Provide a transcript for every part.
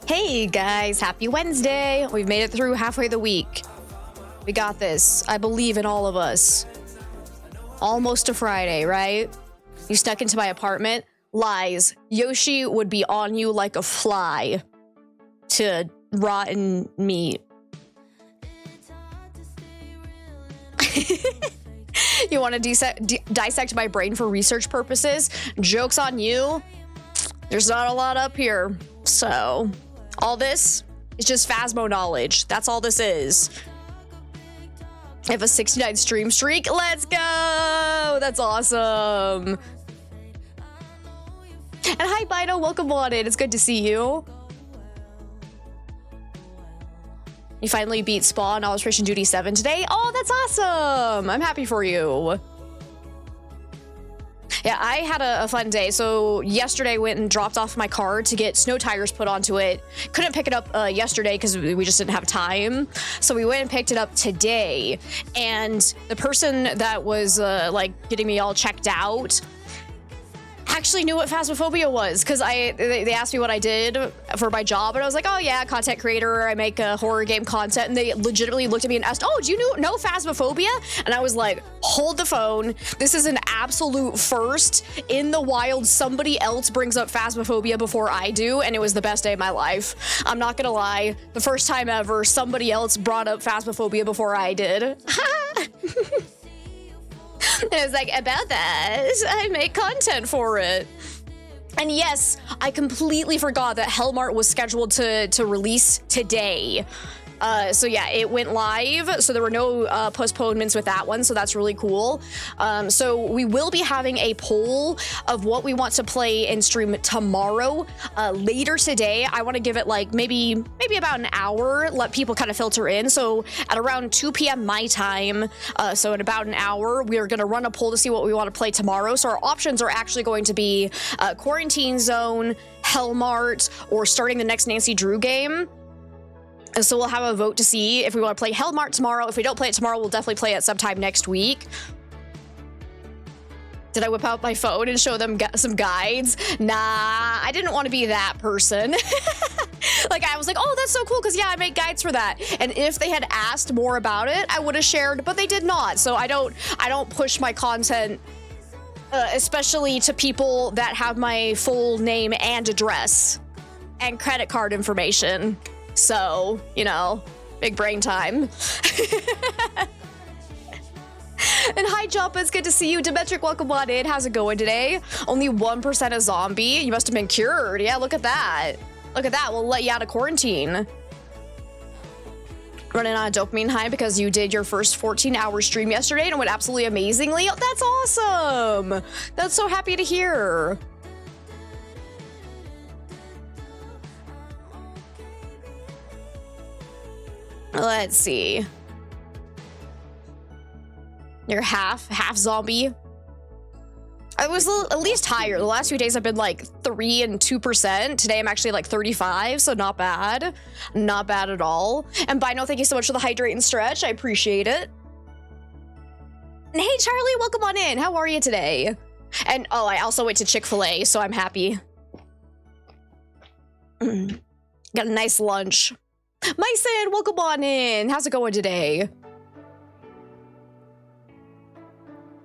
Hey guys, happy Wednesday. We've made it through halfway the week. We got this. I believe in all of us. Almost to Friday, right? You snuck into my apartment? Lies. Yoshi would be on you like a fly to rotten meat. You want to dissect my brain for research purposes? Joke's on you. There's not a lot up here. So, all this is just Phasmo knowledge. That's all this is. I have a 69 stream streak. Let's go! That's awesome. And hi, Bino. Welcome on in. It's good to see you. You finally beat Spawn Illustration Duty 7 today. Oh, that's awesome. I'm happy for you. Yeah, I had a fun day. So yesterday went and dropped off my car to get snow tires put onto it. Couldn't pick it up yesterday because we just didn't have time. So we went and picked it up today. And the person that was like getting me all checked out actually knew what Phasmophobia was, because they asked me what I did for my job, and I was like, oh yeah, content creator, I make horror game content, and they legitimately looked at me and asked, oh, do you know Phasmophobia? And I was like, hold the phone, this is an absolute first in the wild. Somebody else brings up Phasmophobia before I do, and it was the best day of my life. I'm not gonna lie, the first time ever somebody else brought up Phasmophobia before I did. And I was like, about that, I make content for it. And yes, I completely forgot that Hellmart was scheduled to release today. So yeah, it went live, so there were no postponements with that one, so that's really cool. So we will be having a poll of what we want to play in stream tomorrow. Later today, I want to give it like maybe about an hour, let people kind of filter in. So at around 2 p.m. my time, so in about an hour, we are going to run a poll to see what we want to play tomorrow. So our options are actually going to be Quarantine Zone, Hellmart, or starting the next Nancy Drew game. So we'll have a vote to see if we want to play Hellmart tomorrow. If we don't play it tomorrow, we'll definitely play it sometime next week. Did I whip out my phone and show them some guides? Nah, I didn't want to be that person. Like, I was like, oh, that's so cool, because yeah, I make guides for that. And if they had asked more about it, I would have shared, but they did not. So I don't push my content, especially to people that have my full name and address and credit card information. So, you know, big brain time. And hi, Jump, it's good to see you. Demetric, welcome on in. How's it going today? Only 1% a zombie. You must have been cured. Yeah, look at that. Look at that. We'll let you out of quarantine. Running on a dopamine high because you did your first 14-hour stream yesterday and it went absolutely amazingly. Oh, that's awesome. That's so happy to hear. Let's see. You're half zombie. I was at least higher. The last few days I've been like 3 and 2%. Today I'm actually like 35, so not bad. Not bad at all. And Bino, thank you so much for the hydrate and stretch. I appreciate it. And hey, Charlie, welcome on in. How are you today? And oh, I also went to Chick-fil-A, so I'm happy. Got a nice lunch. Myson, welcome on in. How's it going today?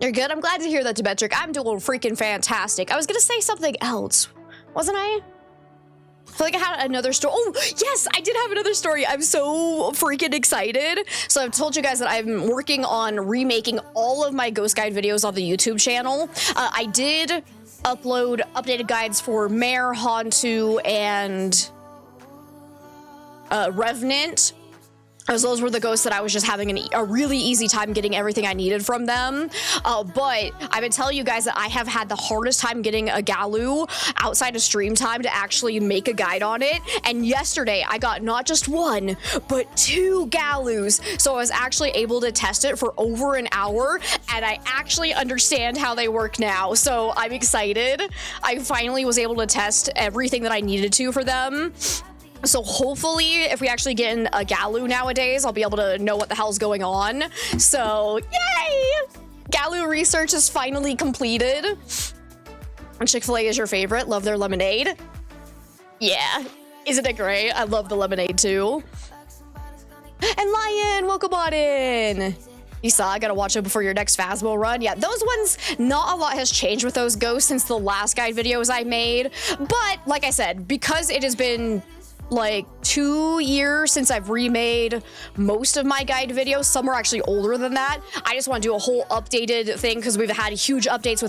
You're good? I'm glad to hear that, Demetric. I'm doing freaking fantastic. I was gonna say something else, wasn't I? I feel like I had another story. Oh, yes, I did have another story. I'm so freaking excited. So I've told you guys that I'm working on remaking all of my Ghost Guide videos on the YouTube channel. I did upload updated guides for Mare, Hantu, and Revenant, as those were the ghosts that I was just having a really easy time getting everything I needed from them. But I've been telling you guys that I have had the hardest time getting a Galu outside of stream time to actually make a guide on it. And yesterday I got not just 1, but 2 Galus. So I was actually able to test it for over an hour, and I actually understand how they work now. So I'm excited. I finally was able to test everything that I needed to for them. So hopefully, if we actually get in a Galu nowadays, I'll be able to know what the hell's going on. So, yay! Galu research is finally completed. And Chick-fil-A is your favorite. Love their lemonade. Yeah. Isn't it great? I love the lemonade too. And Lion, welcome on in. You saw, I gotta watch it before your next Phasmo run. Yeah, those ones, not a lot has changed with those ghosts since the last guide videos I made. But like I said, because it has been like 2 years since I've remade most of my guide videos, some are actually older than that. I just want to do a whole updated thing because we've had huge updates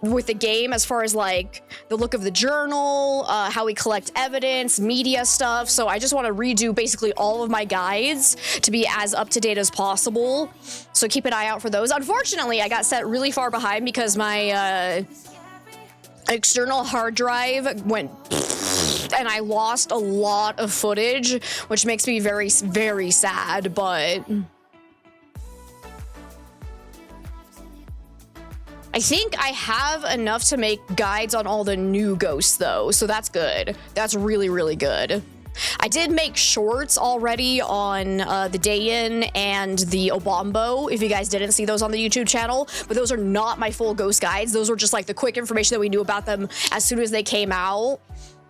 with the game as far as like the look of the journal, how we collect evidence, media stuff. So I just want to redo basically all of my guides to be as up to date as possible. So keep an eye out for those. Unfortunately, I got set really far behind because my external hard drive went and I lost a lot of footage, which makes me very, very sad, but I think I have enough to make guides on all the new ghosts though, so that's good. That's really, really good. I did make shorts already on the Day-In and the Obambo, if you guys didn't see those on the YouTube channel, but those are not my full ghost guides. Those were just like the quick information that we knew about them as soon as they came out.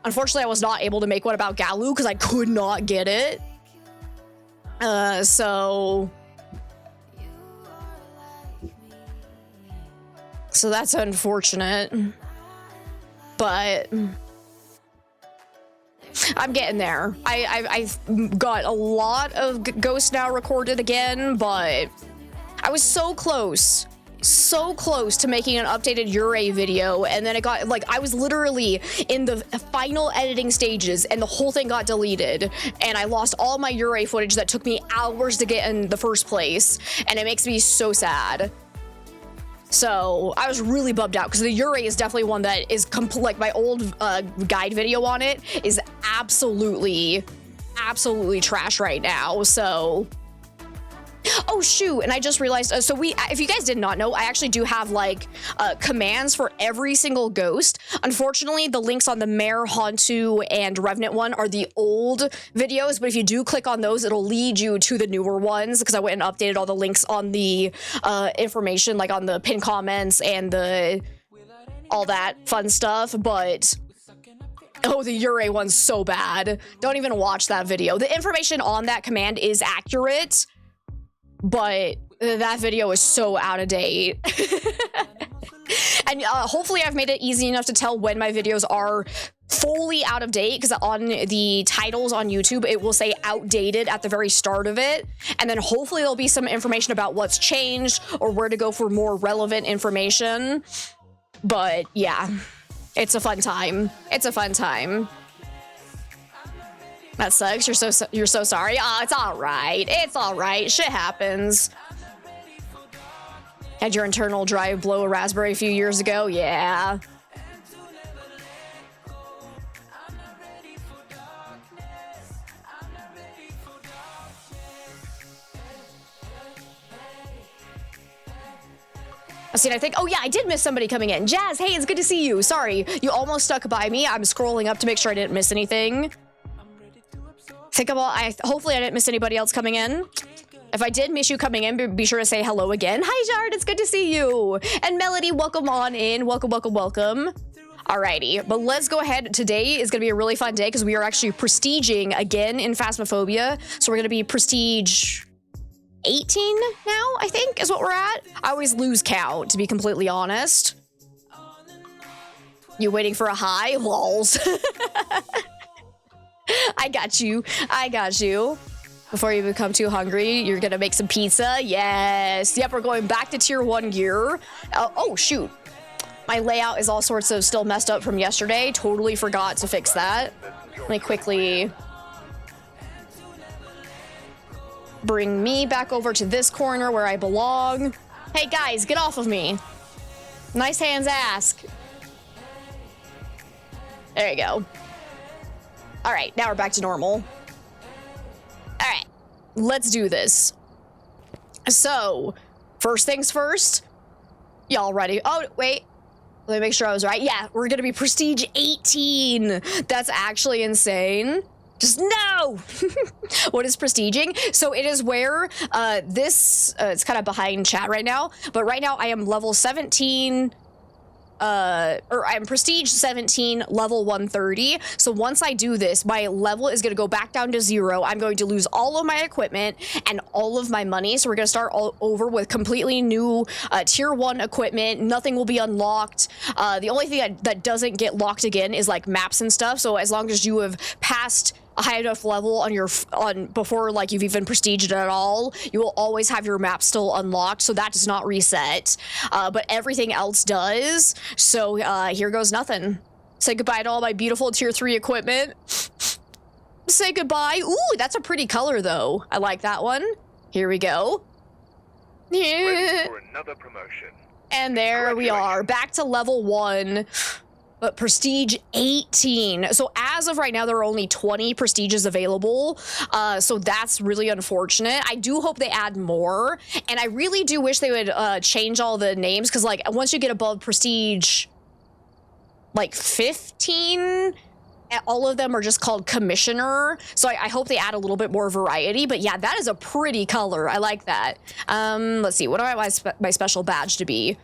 Unfortunately, I was not able to make one about Galu because I could not get it. So that's unfortunate, but I'm getting there. I've got a lot of ghosts now recorded again, but I was so close to making an updated Ure video, and then it got like I was literally in the final editing stages and the whole thing got deleted and I lost all my Ure footage that took me hours to get in the first place, and it makes me so sad. So I was really bummed out because the Ure is definitely one that is like my old guide video on it is absolutely trash right now. So oh shoot, and I just realized, so if you guys did not know, I actually do have like commands for every single ghost. Unfortunately, the links on the Mare, Hantu, and Revenant one are the old videos, but if you do click on those, it'll lead you to the newer ones because I went and updated all the links on the information, like on the pinned comments and all that fun stuff, but oh, the Ure one's so bad. Don't even watch that video. The information on that command is accurate, but that video is so out of date. And hopefully I've made it easy enough to tell when my videos are fully out of date, because on the titles on YouTube, it will say outdated at the very start of it. And then hopefully there'll be some information about what's changed or where to go for more relevant information. But yeah, it's a fun time. It's a fun time. That sucks. You're so sorry. Oh, it's all right. It's all right. Shit happens. Had your internal drive blow a raspberry a few years ago? Yeah. I think, oh yeah, I did miss somebody coming in. Jazz, hey, it's good to see you. Sorry, you almost stuck by me. I'm scrolling up to make sure I didn't miss anything. Hopefully I didn't miss anybody else coming in. If I did miss you coming in, be sure to say hello again. Hi, Jard, it's good to see you. And Melody, welcome on in. Welcome, welcome, welcome. Alrighty, but let's go ahead. Today is gonna be a really fun day because we are actually prestiging again in Phasmophobia. So we're gonna be prestige 18 now, I think, is what we're at. I always lose count, to be completely honest. You waiting for a high? Lols. I got you. I got you. Before you become too hungry, you're gonna make some pizza. Yes. Yep, we're going back to tier 1 gear. Oh, shoot. My layout is all sorts of still messed up from yesterday. Totally forgot to fix that. Let me quickly bring me back over to this corner where I belong. Hey, guys, get off of me. Nice hands ask. There you go. All right, now we're back to normal. All right, let's do this. So, first things first. Y'all ready? Oh, wait. Let me make sure I was right. Yeah, we're gonna be prestige 18. That's actually insane. Just no! What is prestiging? So it is where it's kind of behind chat right now, but right now I am level 17 or I'm prestige 17, level 130. So once I do this, my level is going to go back down to 0. I'm going to lose all of my equipment and all of my money. So we're going to start all over with completely new tier 1 equipment. Nothing will be unlocked. The only thing that doesn't get locked again is like maps and stuff. So as long as you have passed a high enough level on before like you've even prestiged it at all, you will always have your map still unlocked, so that does not reset, but everything else does. So here goes nothing. Say goodbye to all my beautiful tier 3 equipment. Say goodbye. Ooh, that's a pretty color though. I like that one. Here we go. Ready for another promotion. And there we are, back to level 1. But prestige 18. So as of right now, there are only 20 prestiges available. So that's really unfortunate. I do hope they add more. And I really do wish they would change all the names. Because like once you get above prestige like 15, all of them are just called commissioner. So I hope they add a little bit more variety. But yeah, that is a pretty color. I like that. Let's see. What do I want my special badge to be?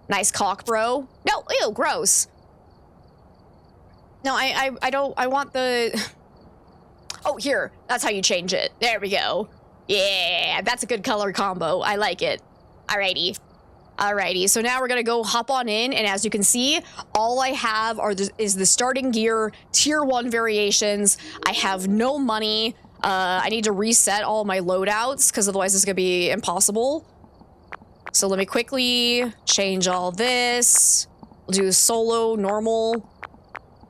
Nice cock, bro. No, ew, gross. No, I don't, I want the, oh, here, that's how you change it. There we go. Yeah, that's a good color combo. I like it. Alrighty. Alrighty, so now we're gonna go hop on in, and as you can see, all I have is the starting gear, tier 1 variations. I have no money. I need to reset all my loadouts, because otherwise this is gonna be impossible. So let me quickly change all this. We'll do solo, normal.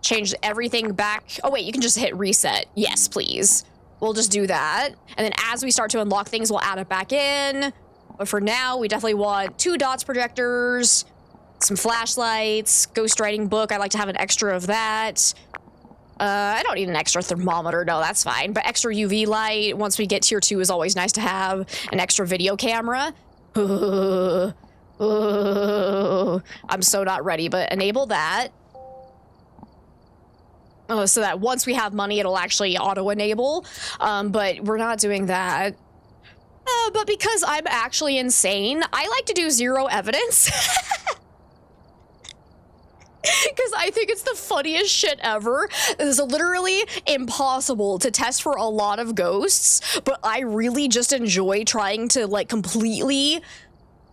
Change everything back. Oh wait, you can just hit reset. Yes, please. We'll just do that. And then as we start to unlock things, we'll add it back in. But for now, we definitely want 2 dots projectors, some flashlights, ghostwriting book. I like to have an extra of that. I don't need an extra thermometer. No, that's fine. But extra UV light, once we get tier 2, is always nice to have. An extra video camera. I'm so not ready, but enable that. So that once we have money, it'll actually auto-enable, but we're not doing that. But because I'm actually insane, I like to do 0 evidence. Because I think it's the funniest shit ever. It is literally impossible to test for a lot of ghosts, but I really just enjoy trying to, like, completely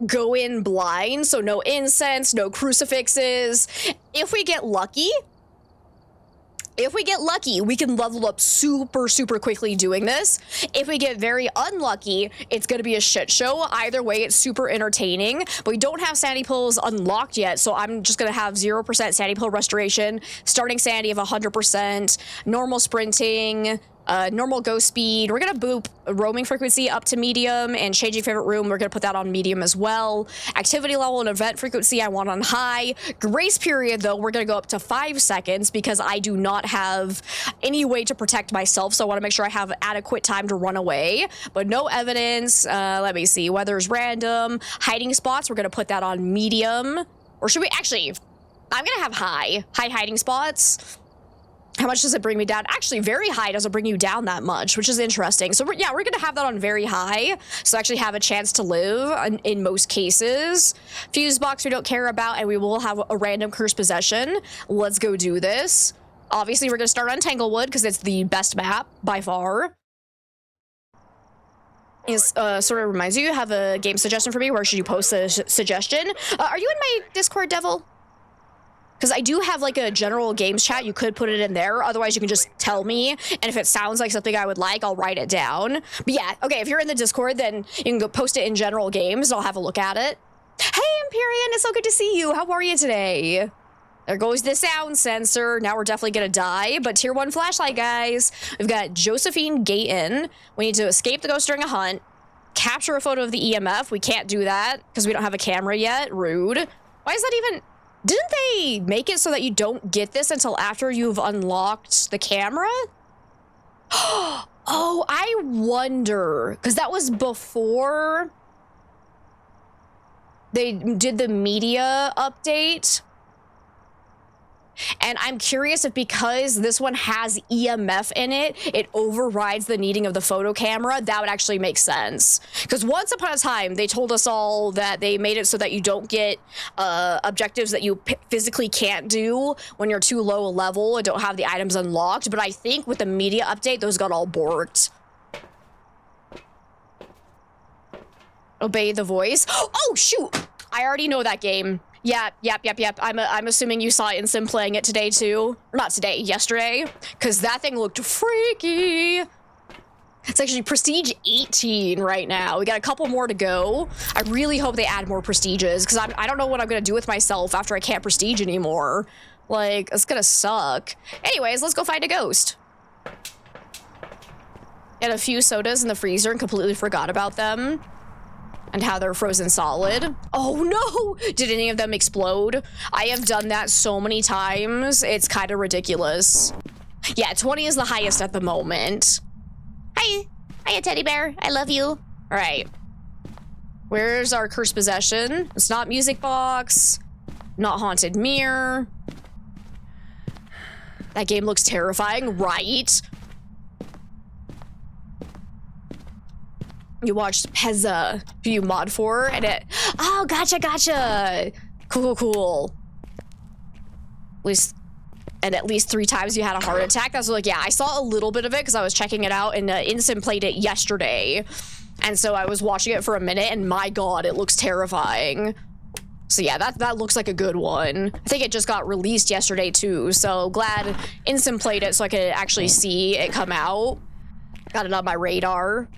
go in blind, so no incense, no crucifixes. If we get lucky, we can level up super, super quickly doing this. If we get very unlucky, it's going to be a shit show. Either way, it's super entertaining. But we don't have sanity pills unlocked yet, so I'm just going to have 0% sanity pill restoration, starting sanity of 100%, normal sprinting, normal go speed. We're going to boop roaming frequency up to medium, and changing favorite room, we're going to put that on medium as well. Activity level and event frequency, I want on high. Grace period, though, we're going to go up to 5 seconds because I do not have any way to protect myself, so I want to make sure I have adequate time to run away. But no evidence. Let me see. Weather's random. Hiding spots, we're going to put that on medium. Or should we actually, I'm going to have high hiding spots. How much does it bring me down? Actually, very high doesn't bring you down that much, which is interesting. So, we're going to have that on very high, so actually have a chance to live in most cases. Fuse box we don't care about, and we will have a random cursed possession. Let's go do this. Obviously, we're going to start on Tanglewood, because it's the best map, by far. Sort of reminds you have a game suggestion for me. Where should you post a suggestion? Are you in my Discord, Devil? Because I do have, like, a general games chat. You could put it in there. Otherwise, you can just tell me. And if it sounds like something I would like, I'll write it down. But yeah, okay, if you're in the Discord, then you can go post it in general games. I'll have a look at it. Hey, Empyrean, it's so good to see you. How are you today? There goes the sound sensor. Now we're definitely going to die. But tier 1 flashlight, guys. We've got Josephine Gayton. We need to escape the ghost during a hunt. Capture a photo of the EMF. We can't do that because we don't have a camera yet. Rude. Why is that even... Didn't they make it so that you don't get this until after you've unlocked the camera? Oh, I wonder. Because that was before they did the media update. And I'm curious if because this one has EMF in it, it overrides the needing of the photo camera. That would actually make sense. Because once upon a time, they told us all that they made it so that you don't get objectives that you physically can't do when you're too low a level and don't have the items unlocked. But I think with the media update, those got all borked. Obey the voice. Oh, shoot. I already know that game. Yep. I'm assuming you saw Insim playing it today too. Or not today, yesterday. Because that thing looked freaky. It's actually Prestige 18 right now. We got a couple more to go. I really hope they add more Prestiges. Because I don't know what I'm going to do with myself after I can't Prestige anymore. Like, it's going to suck. Anyways, let's go find a ghost. Had a few sodas in the freezer and completely forgot about them. And how they're frozen solid. Oh no! Did any of them explode? I have done that so many times. It's kind of ridiculous. Yeah, 20 is the highest at the moment. Hi. Hiya, teddy bear. I love you. All right. Where's our cursed possession? It's not music box. Not haunted mirror. That game looks terrifying, right? You watched Pezza, who you mod for, and it... Oh, gotcha. Cool. At least 3 times you had a heart attack. That's like, yeah, I saw a little bit of it because I was checking it out, and Instant played it yesterday. And so I was watching it for a minute, and my god, it looks terrifying. So yeah, that looks like a good one. I think it just got released yesterday too, so glad Instant played it so I could actually see it come out. Got it on my radar.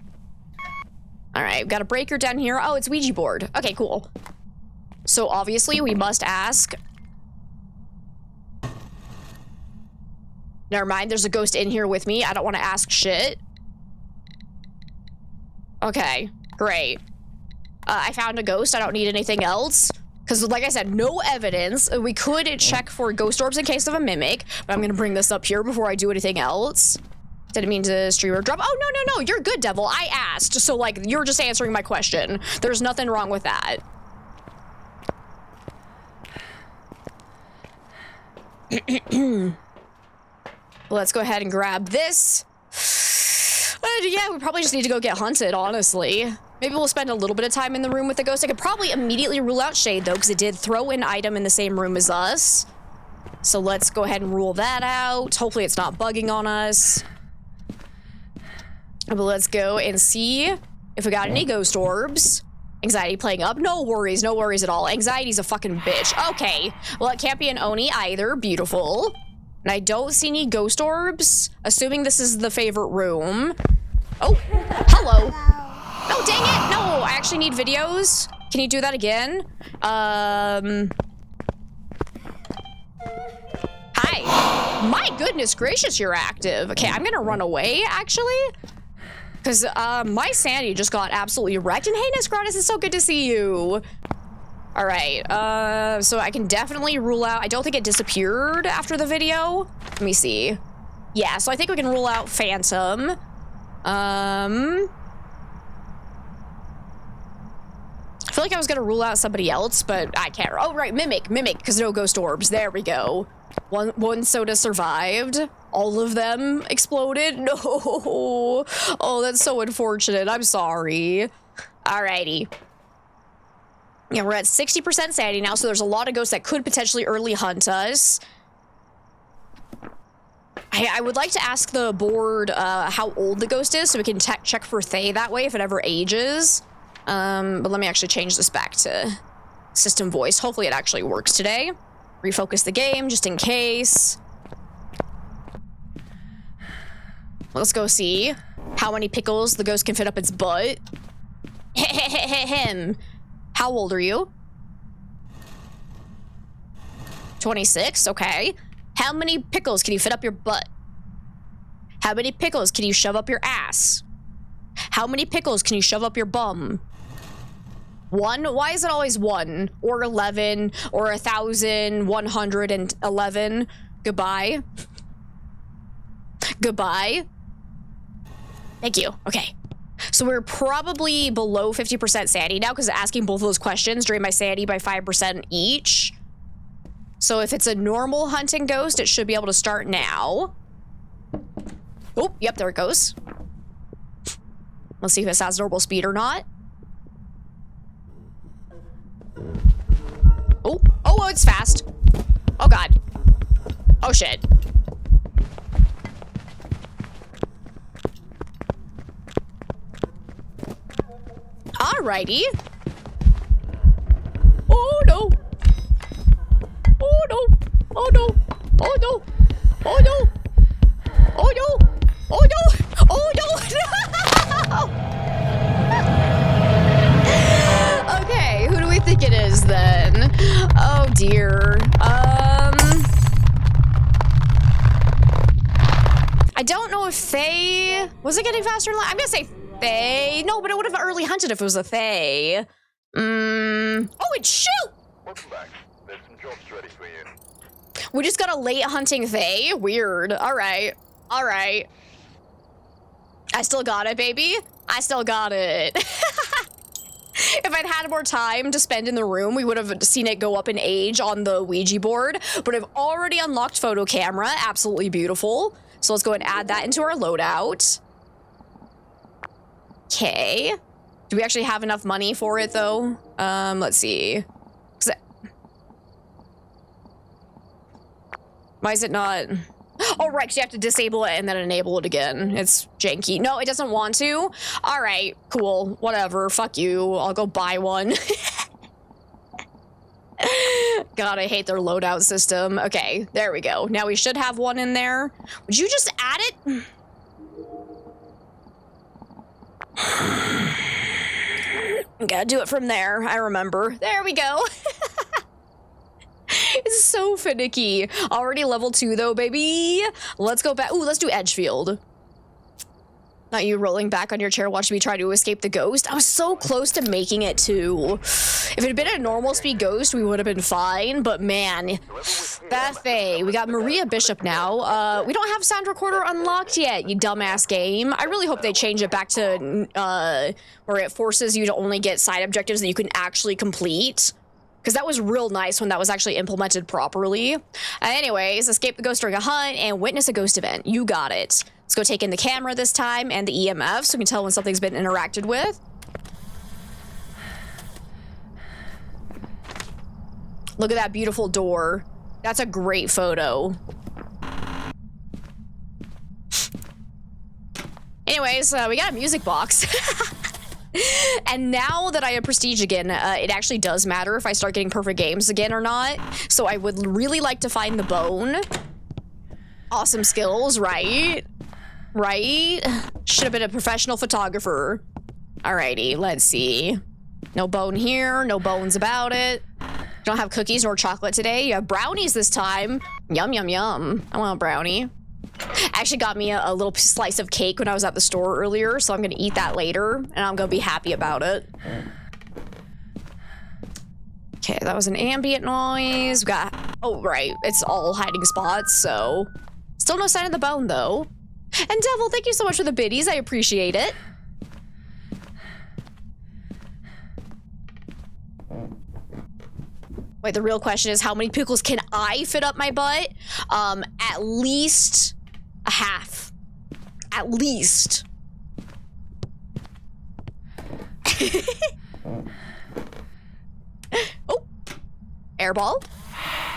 All right, got a breaker down here. Oh, it's Ouija board. Okay, cool. So obviously we must ask. Never mind, there's a ghost in here with me. I don't want to ask shit. Okay, great. I found a ghost. I don't need anything else. Because like I said, no evidence. We could check for ghost orbs in case of a mimic, but I'm going to bring this up here before I do anything else. Didn't mean to stream or drop. Oh, no. You're good, Devil. I asked. So, like, you're just answering my question. There's nothing wrong with that. Let's go ahead and grab this. Yeah, we probably just need to go get hunted, honestly. Maybe we'll spend a little bit of time in the room with the ghost. I could probably immediately rule out Shade, though, because it did throw an item in the same room as us. So let's go ahead and rule that out. Hopefully it's not bugging on us. But let's go and see if we got any ghost orbs. Anxiety playing up. No worries at all. Anxiety's a fucking bitch. Okay. Well, it can't be an Oni either. Beautiful. And I don't see any ghost orbs. Assuming this is the favorite room. Oh, hello. No, dang it. No, I actually need videos. Can you do that again? Hi. My goodness gracious, you're active. Okay, I'm gonna run away, actually. Because my sanity just got absolutely wrecked. And hey, Nesgratis, it's so good to see you. All right, so I can definitely rule out... I don't think it disappeared after the video. Let me see. Yeah, so I think we can rule out Phantom. I feel like I was going to rule out somebody else, but I can't. Oh, right, Mimic, because no ghost orbs. There we go. One soda survived. All of them exploded. No. Oh, that's so unfortunate. I'm sorry. Alrighty. Yeah, we're at 60% sanity now, so there's a lot of ghosts that could potentially early hunt us. I would like to ask the board how old the ghost is so we can check for Thay that way if it ever ages. But let me actually change this back to system voice. Hopefully it actually works today. Refocus the game just in case. Let's go see how many pickles the ghost can fit up its butt. Him. How old are you? 26, okay. How many pickles can you fit up your butt? How many pickles can you shove up your ass? How many pickles can you shove up your bum? 1? Why is it always 1? Or 11? Or 1,111? Goodbye. Goodbye. Thank you. Okay. So we're probably below 50% sanity now because asking both of those questions drained my sanity by 5% each. So if it's a normal hunting ghost, it should be able to start now. Oh, yep, there it goes. Let's see if this has normal speed or not. Oh, it's fast. Oh, God. Oh, shit. Alrighty. Oh, no. Oh, no. Oh, no. Oh, no. Oh, no. Oh, no. Oh, no. Oh, no. No. Okay, who do we think it is then? Oh, dear. I don't know if Faye... Was it getting faster? I'm gonna say Faye. No, but it would have early hunted if it was a Faye. Oh, it's shoot! Welcome back. There's some jobs ready for you. We just got a late hunting Faye? Weird. Alright. Alright. I still got it, baby. I still got it. If I'd had more time to spend in the room, we would have seen it go up in age on the Ouija board. But I've already unlocked photo camera. Absolutely beautiful. So let's go and add that into our loadout. Okay. Do we actually have enough money for it, though? Let's see. Why is it not? Oh, right, 'cause you have to disable it and then enable it again. It's janky. No, it doesn't want to. All right, cool. Whatever. Fuck you. I'll go buy one. God, I hate their loadout system. Okay, there we go. Now we should have one in there. Would you just add it? Gotta do it from there. I remember. There we go. It's so finicky. Already level 2 though, baby. Let's go back. Ooh, let's do Edgefield. Not you rolling back on your chair watching me try to escape the ghost. I was so close to making it too. If it had been a normal speed ghost, we would have been fine. But man, Buffet. We got Maria Bishop now. We don't have sound recorder unlocked yet, you dumbass game. I really hope they change it back to where it forces you to only get side objectives that you can actually complete. Because that was real nice when that was actually implemented properly. Anyways, escape the ghost during a hunt and witness a ghost event. You got it. Let's go take in the camera this time and the EMF so we can tell when something's been interacted with. Look at that beautiful door. That's a great photo. Anyways, we got a music box. And now that I have prestige again, it actually does matter if I start getting perfect games again or not. So I would really like to find the bone. Awesome skills, right? Right? Should have been a professional photographer. Alrighty, let's see. No bone here, no bones about it. Don't have cookies nor chocolate today. You have brownies this time. Yum, yum, yum. I want a brownie. Actually got me a little slice of cake when I was at the store earlier, so I'm gonna eat that later, and I'm gonna be happy about it. Okay, that was an ambient noise. We got, oh right, it's all hiding spots, so. Still no sign of the bone though. And Devil, thank you so much for the biddies, I appreciate it. Wait, the real question is how many pickles can I fit up my butt? At least a half. At least. Oh. Airball.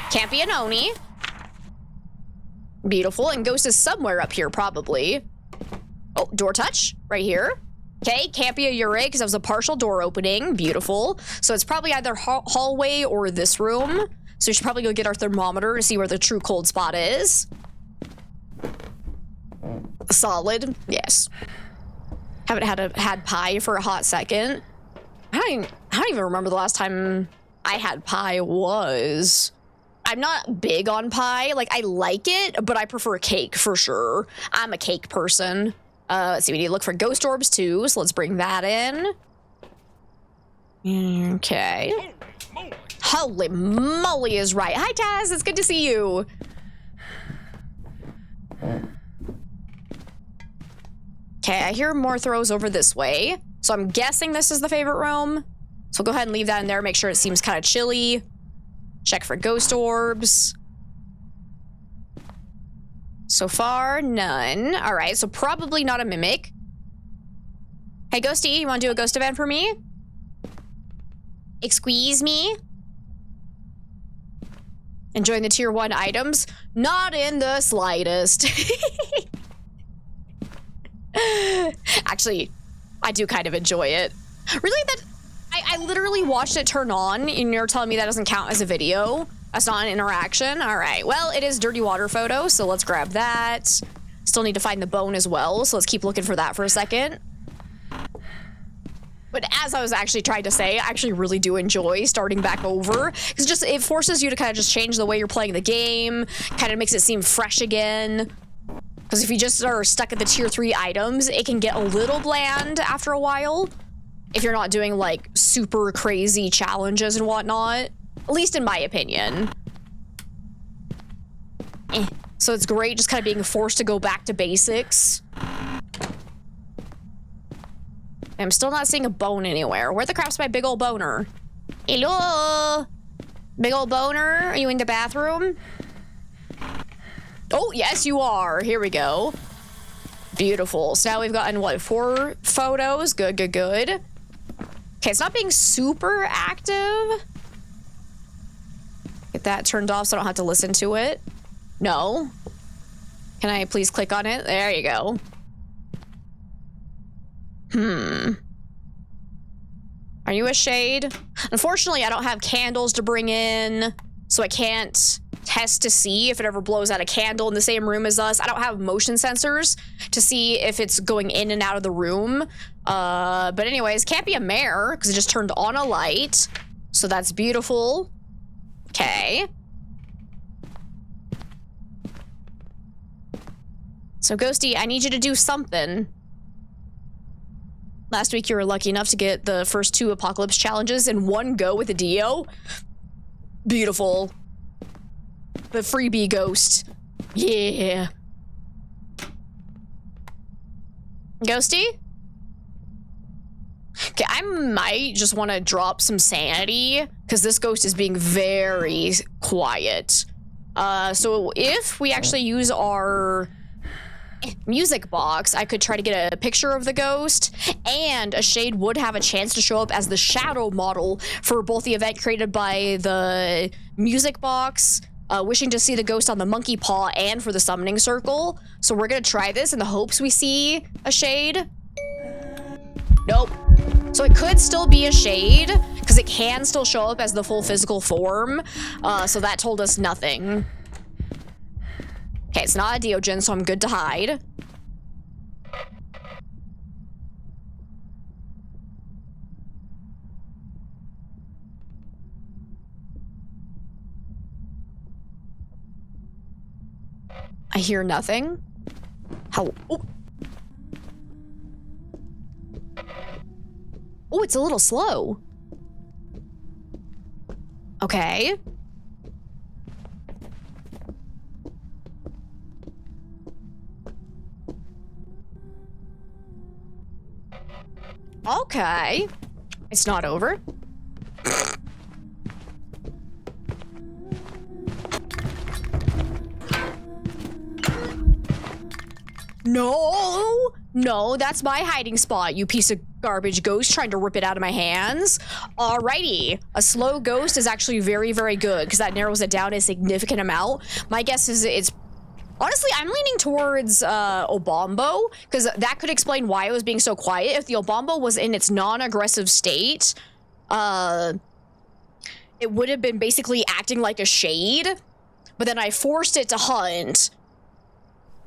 Can't be an Oni. Beautiful. And Ghost is somewhere up here, probably. Oh, door touch. Right here. Okay, can't be a Ure because that was a partial door opening. Beautiful. So it's probably either hallway or this room. So we should probably go get our thermometer to see where the true cold spot is. Solid. Yes. Haven't had pie for a hot second. I don't even remember the last time I had pie was. I'm not big on pie. Like, I like it, but I prefer cake for sure. I'm a cake person. Let's see, we need to look for ghost orbs too, so let's bring that in. Okay. Holy moly is right. Hi, Taz, it's good to see you. Okay, I hear more throws over this way. So I'm guessing this is the favorite room. So we'll go ahead and leave that in there, make sure it seems kind of chilly. Check for ghost orbs. So far, none. All right, so probably not a mimic. Hey, Ghosty, you want to do a ghost event for me? Excuse me? Enjoying the tier 1 items? Not in the slightest. Actually, I do kind of enjoy it. Really, that I literally watched it turn on, and you're telling me that doesn't count as a video? That's not an interaction? All right, well, it is dirty water photo, so let's grab that. Still need to find the bone as well, so let's keep looking for that for a second. But as I was actually trying to say, I actually really do enjoy starting back over. Because it forces you to kind of just change the way you're playing the game, kind of makes it seem fresh again. Because if you just are stuck at the tier 3 items, it can get a little bland after a while. If you're not doing like super crazy challenges and whatnot. At least in my opinion. So it's great just kind of being forced to go back to basics. I'm still not seeing a bone anywhere. Where the crap's my big old boner? Hello? Big old boner? Are you in the bathroom? Oh, yes, you are. Here we go. Beautiful. So now we've gotten, what, 4 photos? Good, good, good. Okay, it's not being super active. Get that turned off so I don't have to listen to it. No. Can I please click on it? There you go. Are you a shade? Unfortunately, I don't have candles to bring in, so I can't test to see if it ever blows out a candle in the same room as us. I don't have motion sensors to see if it's going in and out of the room. But anyways, can't be a mare because it just turned on a light. So that's beautiful. Okay. So Ghosty, I need you to do something. Last week you were lucky enough to get the first 2 apocalypse challenges in one go with a Dio. Beautiful. The freebie ghost. Yeah. Ghosty? Okay, I might just want to drop some sanity because this ghost is being very quiet. So if we actually use our music box, I could try to get a picture of the ghost, and a shade would have a chance to show up as the shadow model for both the event created by the music box, wishing to see the ghost on the monkey paw, and for the summoning circle. So we're gonna try this in the hopes we see a shade. Nope. So it could still be a shade because it can still show up as the full physical form. So that told us nothing. Okay, it's not a Deogen, so I'm good to hide. I hear nothing. How? Oh. Oh, it's a little slow. Okay. Okay. It's not over. No! No, that's my hiding spot, you piece of garbage ghost trying to rip it out of my hands. Alrighty. A slow ghost is actually very, very good because that narrows it down a significant amount. My guess is it's... Honestly, I'm leaning towards Obombo, because that could explain why it was being so quiet. If the Obombo was in its non-aggressive state, it would have been basically acting like a shade, but then I forced it to hunt.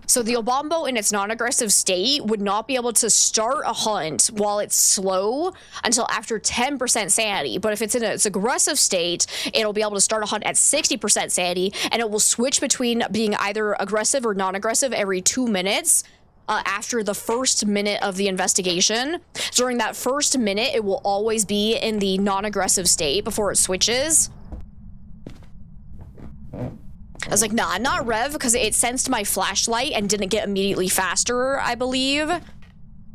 So the Obombo in its non-aggressive state would not be able to start a hunt while it's slow until after 10% sanity. But if it's in its aggressive state, it'll be able to start a hunt at 60% sanity, and it will switch between being either aggressive or non-aggressive every 2 minutes after the first minute of the investigation. During that first minute, it will always be in the non-aggressive state before it switches. I was like, nah, not Rev, because it sensed my flashlight and didn't get immediately faster, I believe.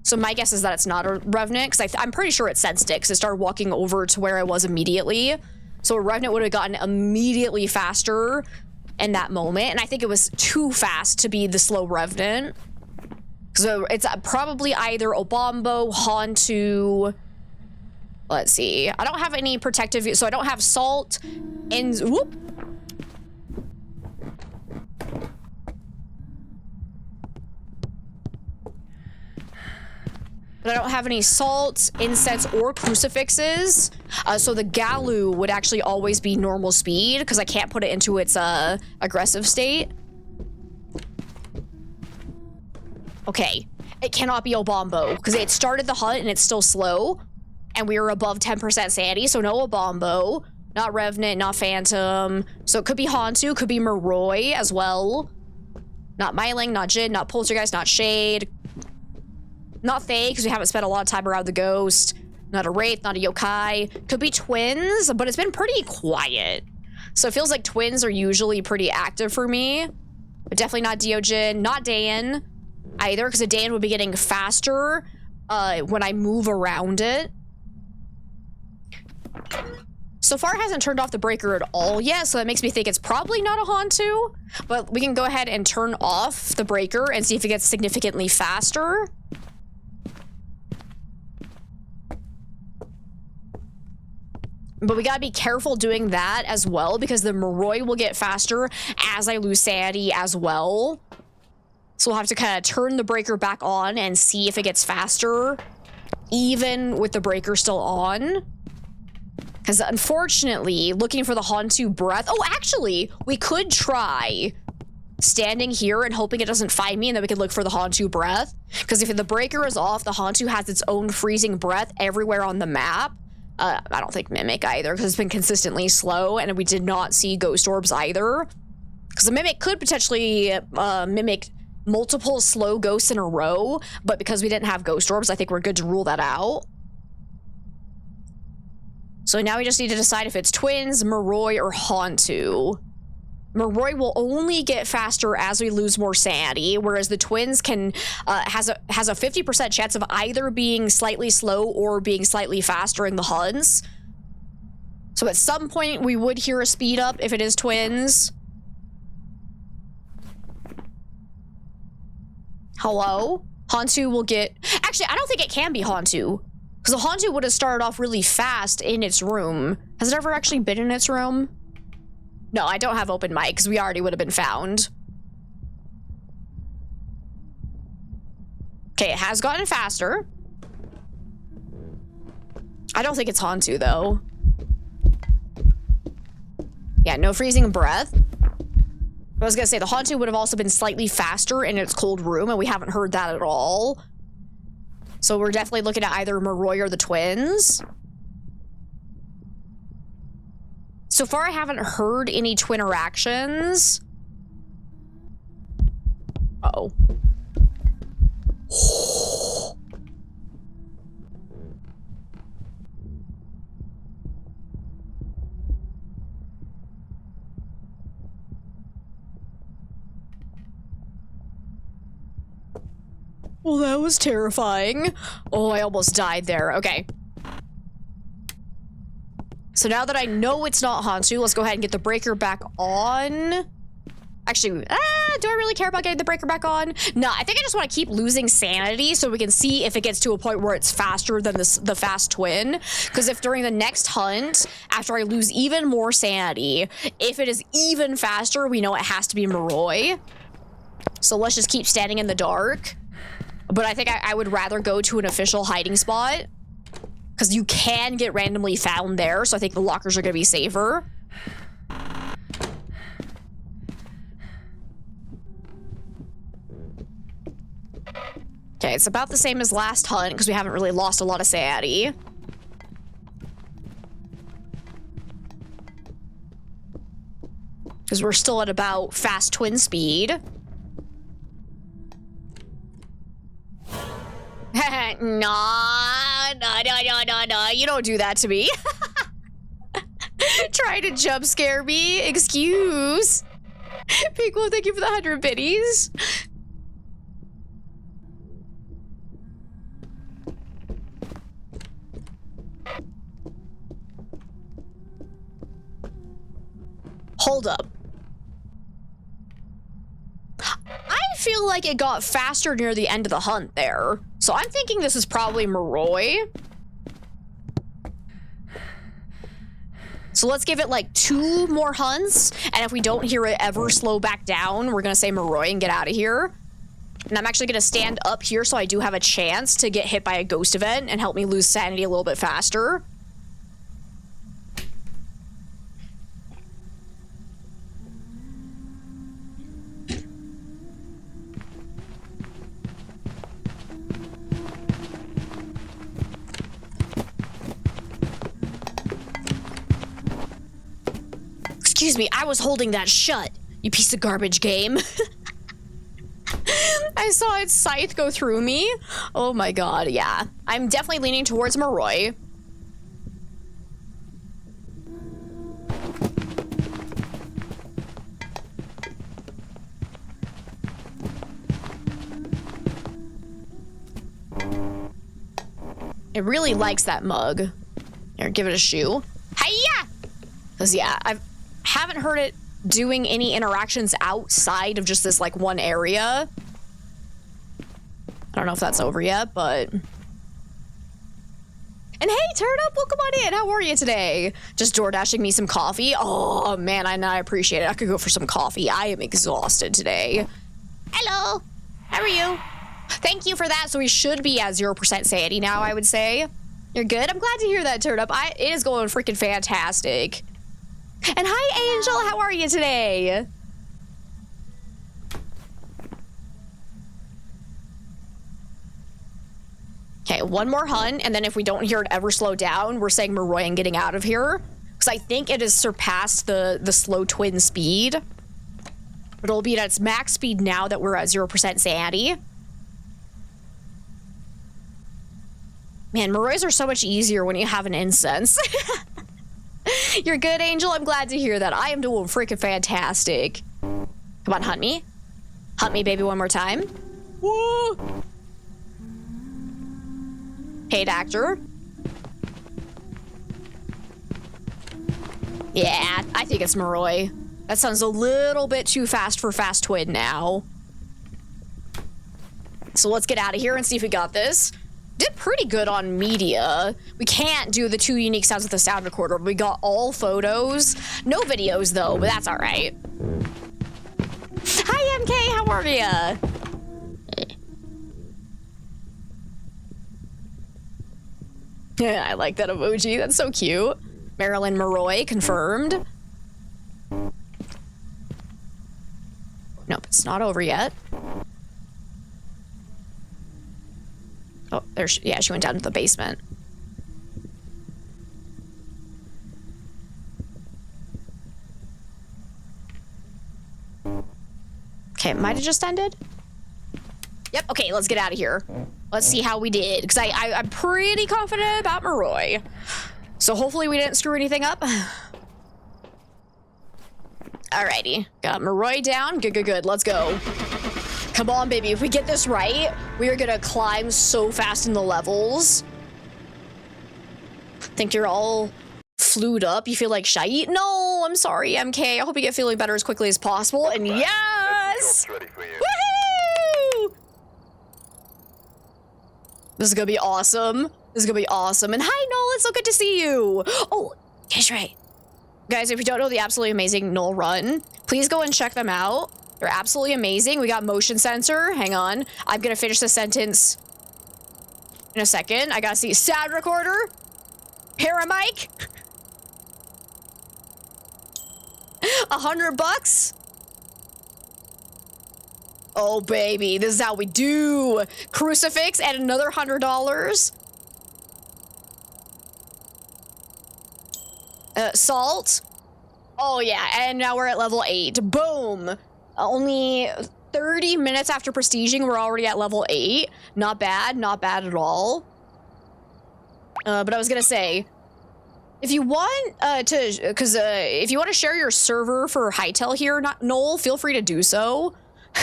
So my guess is that it's not a Revenant, because I'm pretty sure it sensed it, because it started walking over to where I was immediately. So a Revenant would have gotten immediately faster in that moment, and I think it was too fast to be the slow Revenant. So it's probably either Obombo, Hantu. Let's see. I don't have any protective, so I don't have Salt, and whoop. But I don't have any Salt, Incense, or Crucifixes. So the Galu would actually always be normal speed because I can't put it into its aggressive state. Okay, it cannot be Obombo because it started the hunt and it's still slow. And we were above 10% sanity, so no Obombo. Not Revenant, not Phantom. So it could be Hantu, could be Moroi as well. Not Myling, not Jin, not Poltergeist, not Shade. Not Fae, because we haven't spent a lot of time around the Ghost. Not a Wraith, not a Yokai. Could be Twins, but it's been pretty quiet. So it feels like Twins are usually pretty active for me. But definitely not Deogen, not Dan either, because a Dan would be getting faster when I move around it. So far, it hasn't turned off the breaker at all yet, so that makes me think it's probably not a Hantu. But we can go ahead and turn off the breaker and see if it gets significantly faster. But we gotta be careful doing that as well, because the Moroi will get faster as I lose sanity as well. So we'll have to kind of turn the breaker back on and see if it gets faster, even with the breaker still on. Because unfortunately, looking for the Hantu breath... Oh, actually, we could try standing here and hoping it doesn't find me, and then we can look for the Hantu breath. Because if the breaker is off, the Hantu has its own freezing breath everywhere on the map. I don't think Mimic either, because it's been consistently slow, and we did not see Ghost Orbs either. Because the Mimic could potentially mimic multiple slow ghosts in a row, but because we didn't have Ghost Orbs, I think we're good to rule that out. So now we just need to decide if it's Twins, Moroi, or Hantu. Moroi will only get faster as we lose more sanity, whereas the Twins can has a 50% chance of either being slightly slow or being slightly faster in the hunts. So at some point we would hear a speed up if it is Twins. Hello? Hantu will get... Actually, I don't think it can be Hantu. Because the Hantu would have started off really fast in its room. Has it ever actually been in its room? No, I don't have open mic, because we already would have been found. Okay, it has gotten faster. I don't think it's Hantu, though. Yeah, no freezing breath. I was gonna say, the Hantu would have also been slightly faster in its cold room, and we haven't heard that at all. So we're definitely looking at either Moroi or the Twins. So far, I haven't heard any twin interactions. Uh-oh. Well, that was terrifying. Oh, I almost died there. Okay. So now that I know it's not Hantu, let's go ahead and get the breaker back on. Actually, do I really care about getting the breaker back on? No, I think I just want to keep losing sanity so we can see if it gets to a point where it's faster than the fast twin. Because if during the next hunt, after I lose even more sanity, if it is even faster, we know it has to be Moroi. So let's just keep standing in the dark. But I think I would rather go to an official hiding spot. Because you can get randomly found there, so I think the lockers are going to be safer. Okay, it's about the same as last hunt, because we haven't really lost a lot of sanity. Because we're still at about fast twin speed. No, you don't do that to me. Try to jump scare me. Excuse. Pinkwo, thank you for the 100 biddies. hold up. I feel like it got faster near the end of the hunt there. So I'm thinking this is probably Moroi. So let's give it like 2 more hunts. And if we don't hear it ever slow back down, we're gonna say Moroi and get out of here. And I'm actually gonna stand up here so I do have a chance to get hit by a ghost event and help me lose sanity a little bit faster. Excuse me, I was holding that shut, you piece of garbage game. I saw its scythe go through me. Oh my god, yeah. I'm definitely leaning towards Moroi. It really likes that mug. Here, give it a shoe. Hiya! Because, yeah, I haven't heard it doing any interactions outside of just this, like, one area. I don't know if that's over yet, but... And hey, Turnip, welcome on in. How are you today? Just door dashing me some coffee? Oh, man, I appreciate it. I could go for some coffee. I am exhausted today. Hello. How are you? Thank you for that. So we should be at 0% sanity now, I would say. You're good? I'm glad to hear that, Turnip. It is going freaking fantastic. And hi, Angel. How are you today? Okay, one more hunt, and then if we don't hear it ever slow down, we're saying Moroi and getting out of here. Because I think it has surpassed the slow twin speed. But it'll be at its max speed now that we're at 0% sanity. Man, Morois are so much easier when you have an incense. You're good, Angel? I'm glad to hear that. I am doing freaking fantastic. Come on, hunt me. Hunt me, baby, one more time. Woo! Paid actor. Yeah, I think it's Moroi. That sounds a little bit too fast for Fast Twin now. So let's get out of here and see if we got this. Did pretty good on media. We can't do the 2 unique sounds with the sound recorder. We got all photos. No videos, though, but that's all right. Hi, MK. How are ya? Yeah, I like that emoji. That's so cute. Marilyn Moroi confirmed. Nope, it's not over yet. Oh, yeah, she went down to the basement. Okay, it might have just ended. Yep, okay, let's get out of here. Let's see how we did, because I'm pretty confident about Moroi. So hopefully we didn't screw anything up. Alrighty, got Moroi down. Good, good, good, let's go. Come on, baby, if we get this right, we are gonna climb so fast in the levels. Think you're all flued up? You feel like shite? No, I'm sorry, MK. I hope you get feeling better as quickly as possible. And yes! Ready for you. Woohoo! This is gonna be awesome. This is gonna be awesome. And hi, Noel, it's so good to see you. Oh, that's right. Guys, if you don't know the absolutely amazing Noel Run, please go and check them out. They're absolutely amazing. We got motion sensor. Hang on. I'm gonna finish the sentence in a second. I gotta see sound recorder. Paramic. $100. Oh, baby. This is how we do. Crucifix and another $100. Salt. Oh, yeah. And now we're at level 8. Boom. Only 30 minutes after prestiging, we're already at level 8. Not bad. Not bad at all. But I was gonna say, if you want if you want to share your server for Hytale here, Noel, feel free to do so.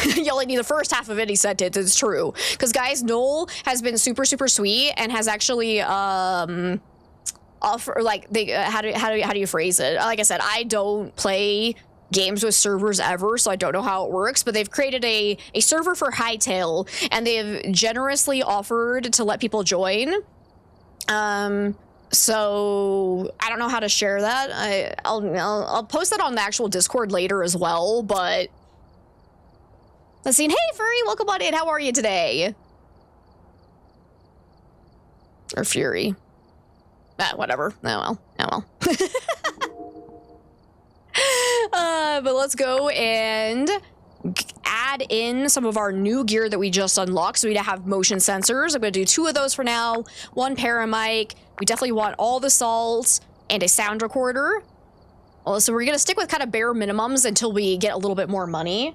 You only need the first half of any sentence. It's true. Because guys, Noel has been super, super sweet and has actually offer, like, how do you phrase it? Like I said, I don't play games with servers ever, so I don't know how it works, but they've created a server for Hightail, and they've generously offered to let people join. So I don't know how to share that. I'll post that on the actual Discord later as well, but let's see. Hey, Furry, welcome on in. How are you today? Or Fury. Whatever. Oh well. But let's go and add in some of our new gear that we just unlocked. So we have motion sensors. I'm going to do 2 of those for now. 1 paramic. We definitely want all the salts and a sound recorder. So we're going to stick with kind of bare minimums until we get a little bit more money.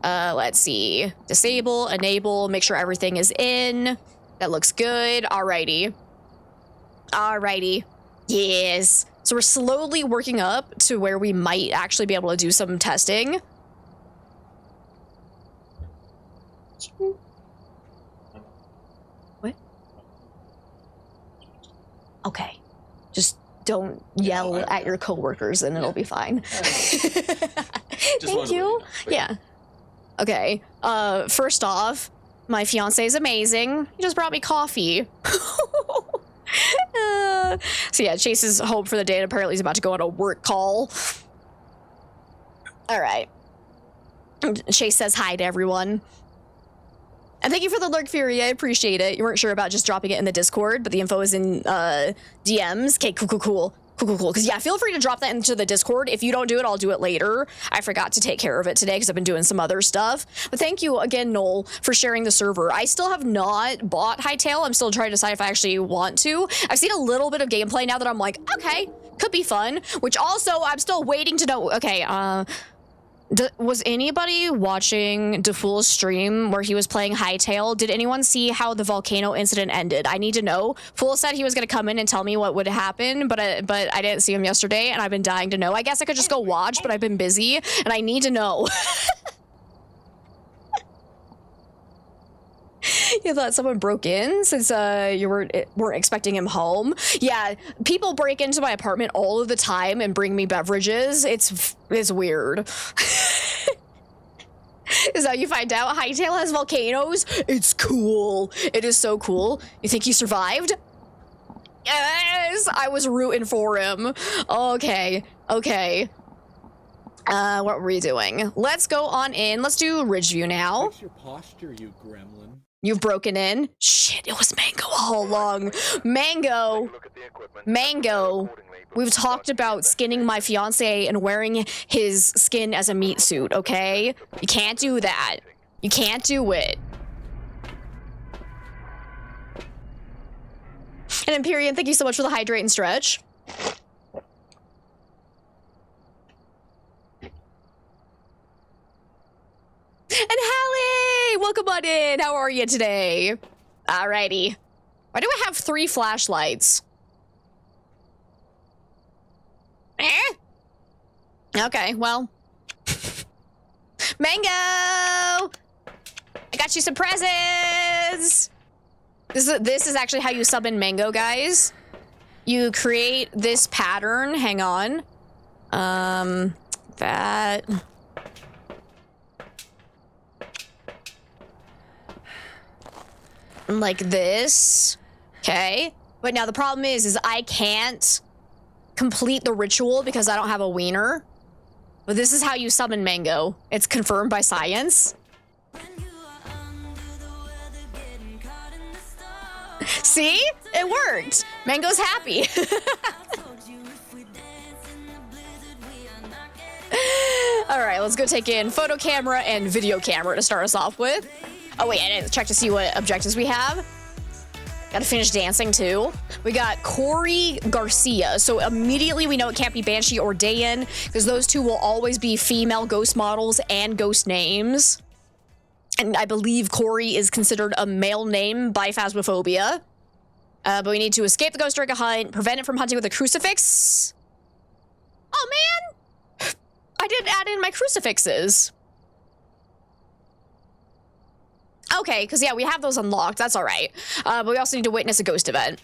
Let's see. Disable, enable, make sure everything is in. That looks good. Alrighty. Yes. So we're slowly working up to where we might actually be able to do some testing. What? Okay. Just don't yell at your coworkers and it'll be fine. Thank you. Yeah. Okay. First off, my fiance is amazing. He just brought me coffee. So yeah, Chase is home for the day and apparently he's about to go on a work call. All right. Chase says hi to everyone. And thank you for the lurk, Fury. I appreciate it. You weren't sure about just dropping it in the Discord, but the info is in DMs. Okay, cool. Because yeah, feel free to drop that into the Discord. If you don't do it, I'll do it later. I forgot to take care of it today because I've been doing some other stuff. But thank you again, Noel, for sharing the server. I still have not bought Hightail. I'm still trying to decide if I actually want to. I've seen a little bit of gameplay now that I'm like, okay, could be fun. Which also, I'm still waiting to know. Okay, was anybody watching DeFool's stream where he was playing Hightail? Did anyone see how the volcano incident ended? I need to know. Fool said he was going to come in and tell me what would happen, but I didn't see him yesterday, and I've been dying to know. I guess I could just go watch, but I've been busy, and I need to know. You thought someone broke in since you weren't expecting him home? Yeah, people break into my apartment all of the time and bring me beverages. It's weird. Is how you find out Hightail has volcanoes? It's cool. It is so cool. You think he survived? Yes, I was rooting for him. Okay. What were we doing? Let's go on in. Let's do Ridgeview now. Fix your posture, you gremlin. You've broken in? Shit, it was Mango all along. Mango. We've talked about skinning my fiance and wearing his skin as a meat suit, okay? You can't do that. You can't do it. And Empyrean, thank you so much for the hydrate and stretch. And Hallie! Welcome on in. How are you today? Alrighty. Why do I have 3 flashlights? Okay, well. Mango! I got you some presents! This is actually how you summon Mango, guys. You create this pattern. Hang on. That... like this. Okay. But now the problem is I can't complete the ritual because I don't have a wiener. But this is how you summon Mango. It's confirmed by science. See? It worked. Mango's happy. All right, let's go take in photo camera and video camera to start us off with. Oh wait, I didn't check to see what objectives we have. Gotta finish dancing too. We got Corey Garcia. So immediately we know it can't be Banshee or Dayan because those two will always be female ghost models and ghost names. And I believe Corey is considered a male name by Phasmophobia. But we need to escape the ghost during a hunt, prevent it from hunting with a crucifix. Oh man! I didn't add in my crucifixes. Okay, because yeah, we have those unlocked. That's all right. But we also need to witness a ghost event.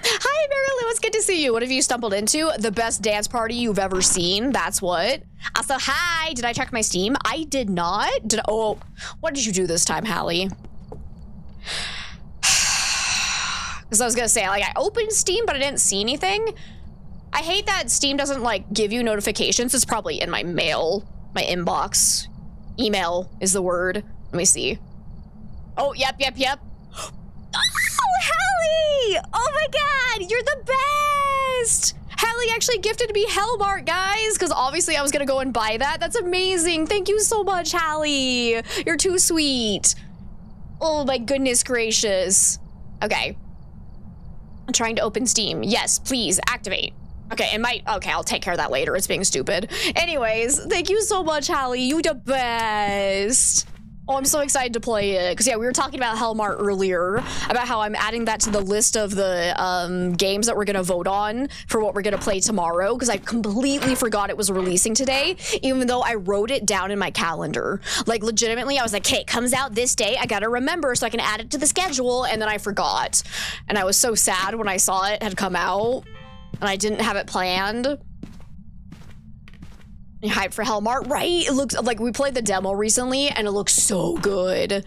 Hi, Mary Lou, it's good to see you. What have you stumbled into? The best dance party you've ever seen. That's what. Also, hi. Did I check my Steam? I did not. Oh, what did you do this time, Hallie? Because I was gonna say, like, I opened Steam, but I didn't see anything. I hate that Steam doesn't, like, give you notifications. It's probably in my mail, my inbox. Email is the word. Let me see. Oh, yep. Oh, Hallie! Oh my god, you're the best! Hallie actually gifted me Hellmart, guys, because obviously I was gonna go and buy that. That's amazing. Thank you so much, Hallie. You're too sweet. Oh my goodness gracious. Okay. I'm trying to open Steam. Yes, please, activate. Okay, okay, I'll take care of that later. It's being stupid. Anyways, thank you so much, Hallie. You the best. Oh, I'm so excited to play it. Because, yeah, we were talking about Hellmart earlier, about how I'm adding that to the list of the games that we're going to vote on for what we're going to play tomorrow, because I completely forgot it was releasing today, even though I wrote it down in my calendar. Like, legitimately, I was like, hey, it comes out this day. I got to remember so I can add it to the schedule, and then I forgot. And I was so sad when I saw it had come out, and I didn't have it planned. Hype for Hellmart, right? It looks like we played the demo recently and it looks so good.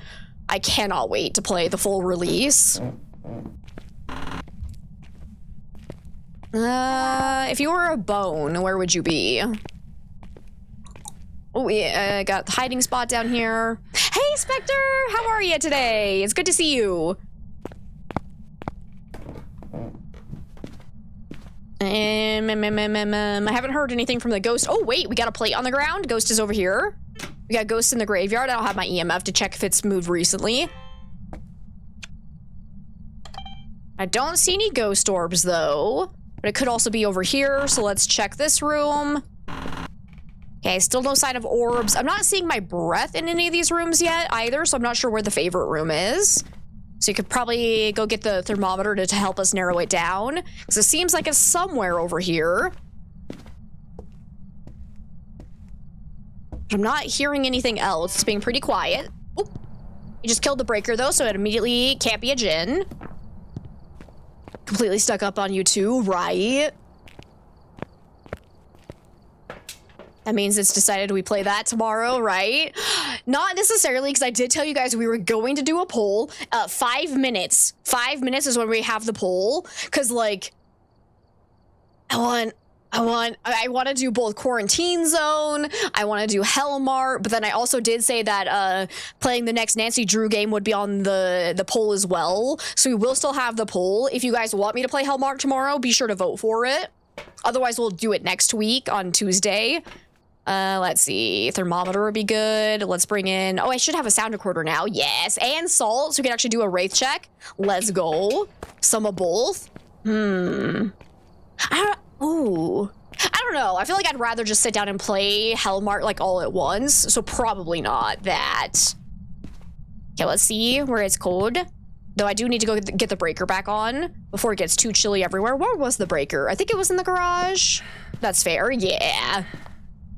I cannot wait to play the full release. If you were a bone, where would you be? Oh, yeah, got the hiding spot down here. Hey, Spectre, how are you today? It's good to see you. I haven't heard anything from the ghost. Oh, wait, we got a plate on the ground. Ghost is over here. We got ghosts in the graveyard. I don't have my EMF to check if it's moved recently. I don't see any ghost orbs, though. But it could also be over here, so let's check this room. Okay, still no sign of orbs. I'm not seeing my breath in any of these rooms yet, either, so I'm not sure where the favorite room is. So you could probably go get the thermometer to help us narrow it down. Because it seems like it's somewhere over here. I'm not hearing anything else. It's being pretty quiet. Oop. You just killed the breaker, though, so it immediately can't be a djinn. Completely stuck up on you, too, right? That means it's decided we play that tomorrow, right? Not necessarily, because I did tell you guys we were going to do a poll. 5 minutes. 5 minutes is when we have the poll. Because, like, I want to do both Quarantine Zone. I want to do Hellmart. But then I also did say that playing the next Nancy Drew game would be on the poll as well. So we will still have the poll. If you guys want me to play Hellmart tomorrow, be sure to vote for it. Otherwise, we'll do it next week on Tuesday. Let's see. Thermometer would be good. Let's bring in... Oh, I should have a sound recorder now. Yes. And salt, so we can actually do a wraith check. Let's go. Some of both. I don't know. I feel like I'd rather just sit down and play Hellmart, like, all at once. So probably not that. Okay, let's see where it's cold. Though I do need to go get the breaker back on before it gets too chilly everywhere. Where was the breaker? I think it was in the garage. That's fair. Yeah.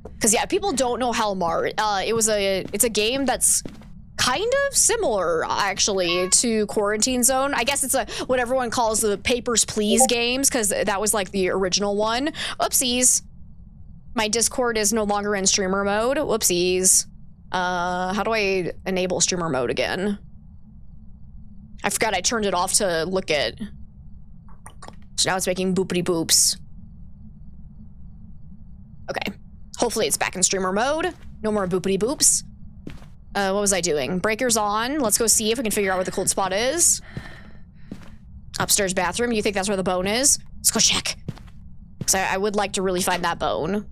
Because, yeah, people don't know Hellmart. It's a game that's kind of similar, actually, to Quarantine Zone. I guess it's what everyone calls the Papers, Please games, because that was, like, the original one. Oopsies. My Discord is no longer in streamer mode. Whoopsies. How do I enable streamer mode again? I forgot I turned it off to look at. So now it's making boopity boops. Okay. Hopefully it's back in streamer mode. No more boopity boops. What was I doing? Breaker's on. Let's go see if we can figure out where the cold spot is. Upstairs bathroom. You think that's where the bone is? Let's go check. So I would like to really find that bone.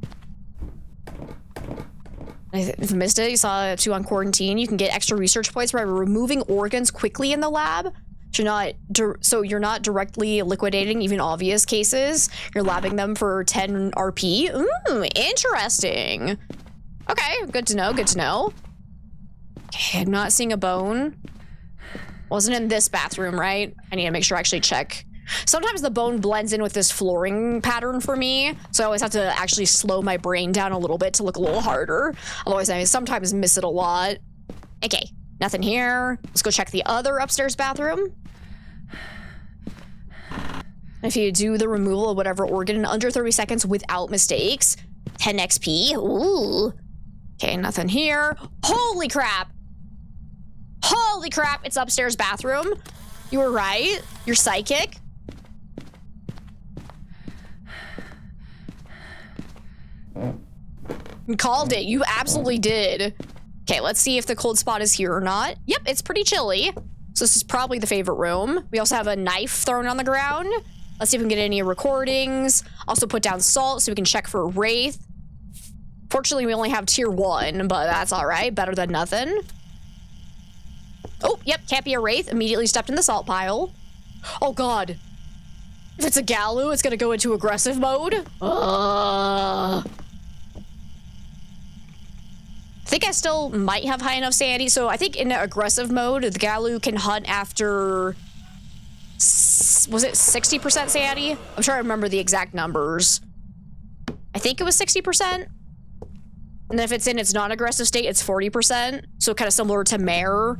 If you missed it, you saw 2 on Quarantine. You can get extra research points by removing organs quickly in the lab. So you're not directly liquidating even obvious cases. You're labbing them for 10 RP. Ooh, interesting. Okay, good to know, good to know. Okay, I'm not seeing a bone. Wasn't in this bathroom, right? I need to make sure I actually check. Sometimes the bone blends in with this flooring pattern for me, so I always have to actually slow my brain down a little bit to look a little harder. Otherwise, I sometimes miss it a lot. Okay, nothing here. Let's go check the other upstairs bathroom. If you do the removal of whatever organ in under 30 seconds without mistakes, 10 XP. Ooh. Okay, nothing here. Holy crap. Holy crap, it's upstairs bathroom. You were right. You're psychic. You called it. You absolutely did. Okay, let's see if the cold spot is here or not. Yep, it's pretty chilly. So this is probably the favorite room. We also have a knife thrown on the ground. Let's see if we can get any recordings. Also put down salt so we can check for Wraith. Fortunately, we only have tier 1, but that's all right. Better than nothing. Oh, yep, can't be a Wraith. Immediately stepped in the salt pile. Oh, God. If it's a Galu, it's gonna go into aggressive mode. I think I still might have high enough sanity. So I think in aggressive mode, the Galu can hunt after... Was it 60% sanity? I'm trying to remember the exact numbers. I think it was 60%. And then if it's in its non-aggressive state, it's 40%. So kind of similar to Mare.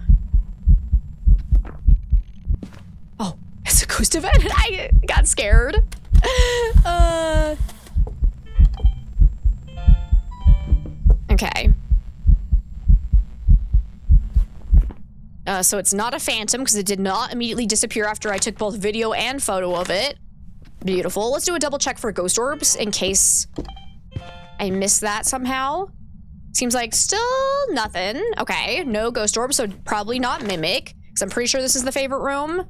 Oh, it's a ghost event. I got scared. Okay. So it's not a phantom because it did not immediately disappear after I took both video and photo of it. Beautiful. Let's do a double check for ghost orbs in case I missed that somehow. Seems like still nothing. Okay, no ghost orbs, so probably not Mimic because I'm pretty sure this is the favorite room.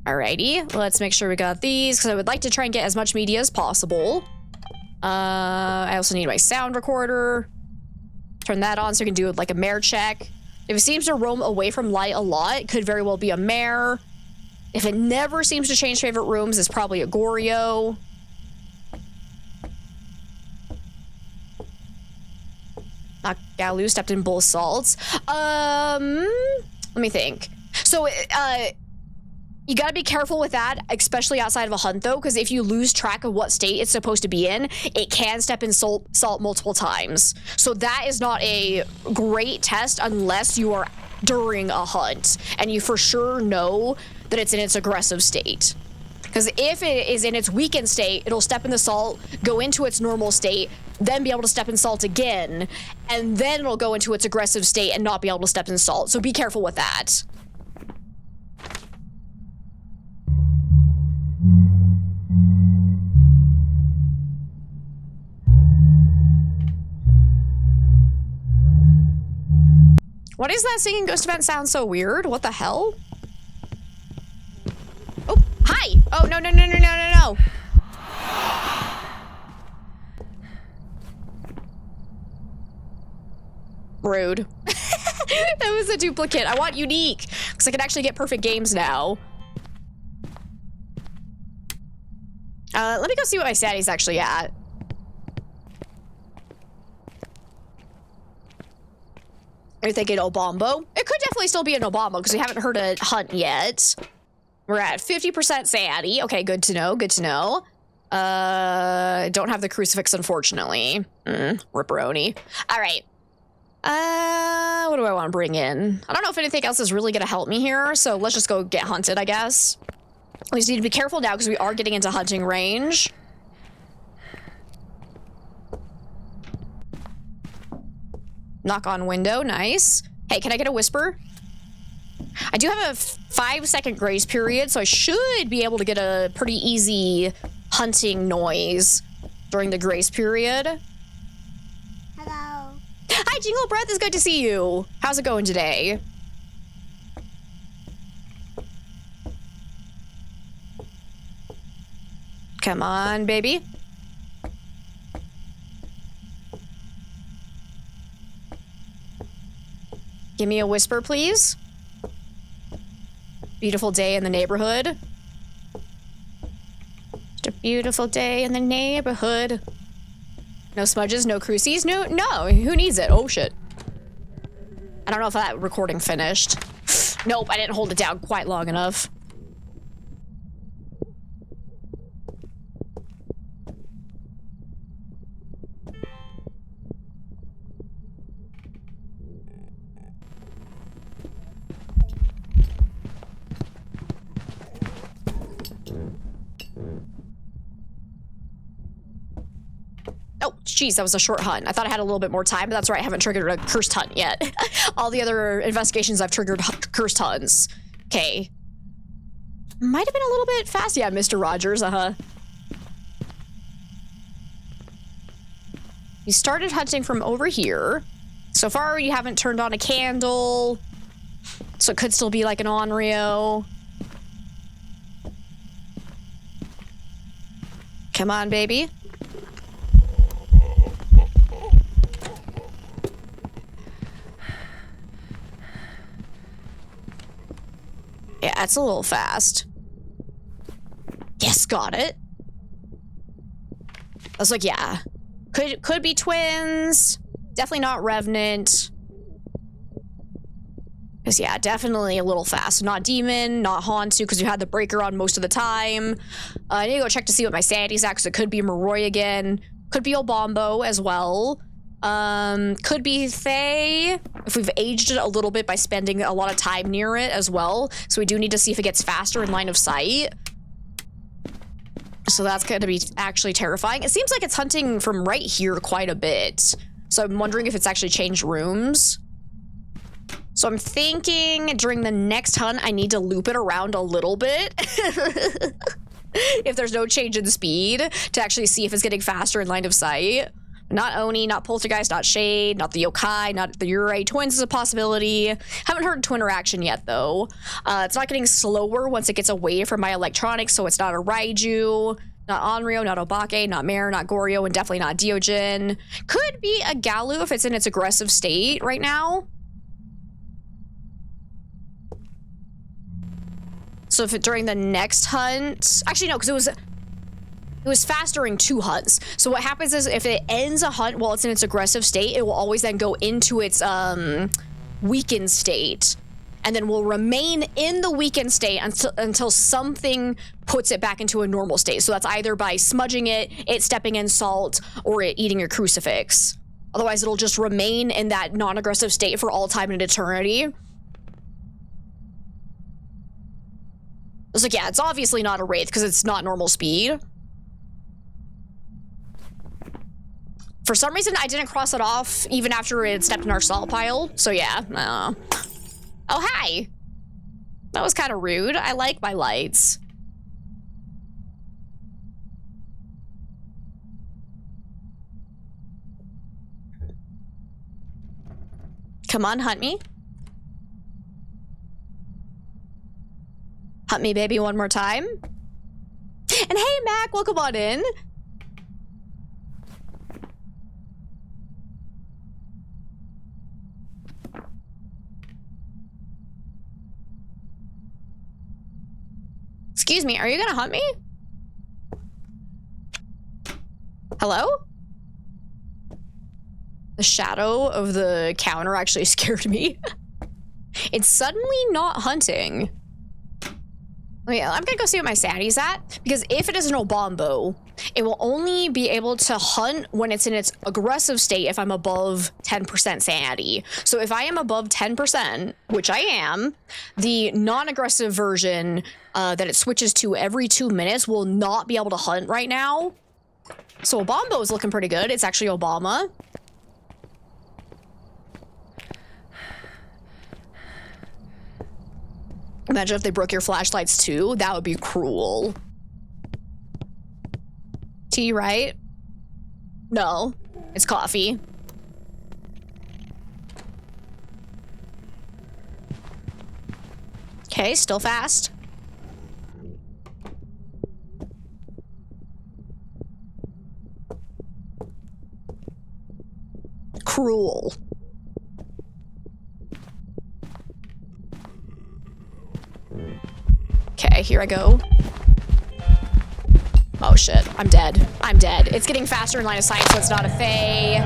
Alrighty, let's make sure we got these because I would like to try and get as much media as possible. I also need my sound recorder. Turn that on so we can do like a Mare check. If it seems to roam away from light a lot, it could very well be a Mare. If it never seems to change favorite rooms, it's probably a Goryo. Not Galu, stepped in both salts. Let me think. So, you gotta be careful with that, especially outside of a hunt though, because if you lose track of what state it's supposed to be in, it can step in salt multiple times. So that is not a great test unless you are during a hunt and you for sure know that it's in its aggressive state. Because if it is in its weakened state, it'll step in the salt, go into its normal state, then be able to step in salt again, and then it'll go into its aggressive state and not be able to step in salt. So be careful with that. Why does that singing ghost event sound so weird? What the hell? Oh, hi! Oh, no, no, no, no, no, no, no! Rude. That was a duplicate. I want unique, because I can actually get perfect games now. Let me go see what my sanity's actually at. Are you thinking Obombo? It could definitely still be an Obombo because we haven't heard a hunt yet. We're at 50% sanity. Okay, good to know, good to know. Don't have the crucifix, unfortunately. Ripperoni. All right. What do I want to bring in? I don't know if anything else is really going to help me here, so let's just go get hunted, I guess. We just need to be careful now because we are getting into hunting range. Knock on window, nice. Hey, can I get a whisper? I do have a 5-second grace period, so I should be able to get a pretty easy hunting noise during the grace period. Hello. Hi, Jingle Breath, it's good to see you. How's it going today? Come on, baby. Give me a whisper, please. Beautiful day in the neighborhood. Just a beautiful day in the neighborhood. No smudges, no crucies, no, who needs it? Oh shit. I don't know if that recording finished. Nope, I didn't hold it down quite long enough. Jeez, that was a short hunt. I thought I had a little bit more time, but that's right. I haven't triggered a cursed hunt yet. All the other investigations I've triggered cursed hunts. Okay. Might have been a little bit fast. Yeah, Mr. Rogers, You started hunting from over here. So far, you haven't turned on a candle. So it could still be like an Onryo. Come on, baby. Yeah, that's a little fast. Yes, got it. I was like, yeah. Could be twins. Definitely not Revenant. Because, yeah, definitely a little fast. Not Demon, not Hantu, because you had the breaker on most of the time. I need to go check to see what my sanity's at, because it could be Moroi again. Could be Obombo as well. Could be Faye, if we've aged it a little bit by spending a lot of time near it as well. So we do need to see if it gets faster in line of sight. So that's going to be actually terrifying. It seems like it's hunting from right here quite a bit. So I'm wondering if it's actually changed rooms. So I'm thinking during the next hunt, I need to loop it around a little bit. If there's no change in speed, to actually see if it's getting faster in line of sight. Not Oni, not Poltergeist, not Shade, not the Yokai, not the Yurei. Twins is a possibility. Haven't heard twin interaction yet, though. It's not getting slower once it gets away from my electronics, so it's not a Raiju, not Onryo, not Obake, not Mare, not Goryo, and definitely not Diogen. Could be a Galu if it's in its aggressive state right now. So if it during the next hunt... Actually, no, because it was faster in 2 hunts. So what happens is if it ends a hunt while it's in its aggressive state, it will always then go into its weakened state. And then will remain in the weakened state until something puts it back into a normal state. So that's either by smudging it stepping in salt, or it eating your crucifix. Otherwise, it'll just remain in that non-aggressive state for all time and eternity. I was like, yeah, it's obviously not a Wraith because it's not normal speed. For some reason, I didn't cross it off even after it had stepped in our salt pile. So yeah. Oh, hi. That was kind of rude. I like my lights. Come on, hunt me. Hunt me, baby, one more time. And hey, Mac, welcome on in. Excuse me, are you gonna hunt me? Hello? The shadow of the counter actually scared me. It's suddenly not hunting. Yeah, I'm gonna go see what my sanity's at, because if it is an Obombo, it will only be able to hunt when it's in its aggressive state if I'm above 10% sanity. So if I am above 10%, which I am, the non-aggressive version that it switches to every 2 minutes will not be able to hunt right now. So Obombo is looking pretty good. It's actually Obama. Imagine if they broke your flashlights too. That would be cruel. Tea, right? No, it's coffee. Okay, still fast. Cruel. Okay, here I go. Oh shit, I'm dead. I'm dead. It's getting faster in line of sight, so it's not a Fae.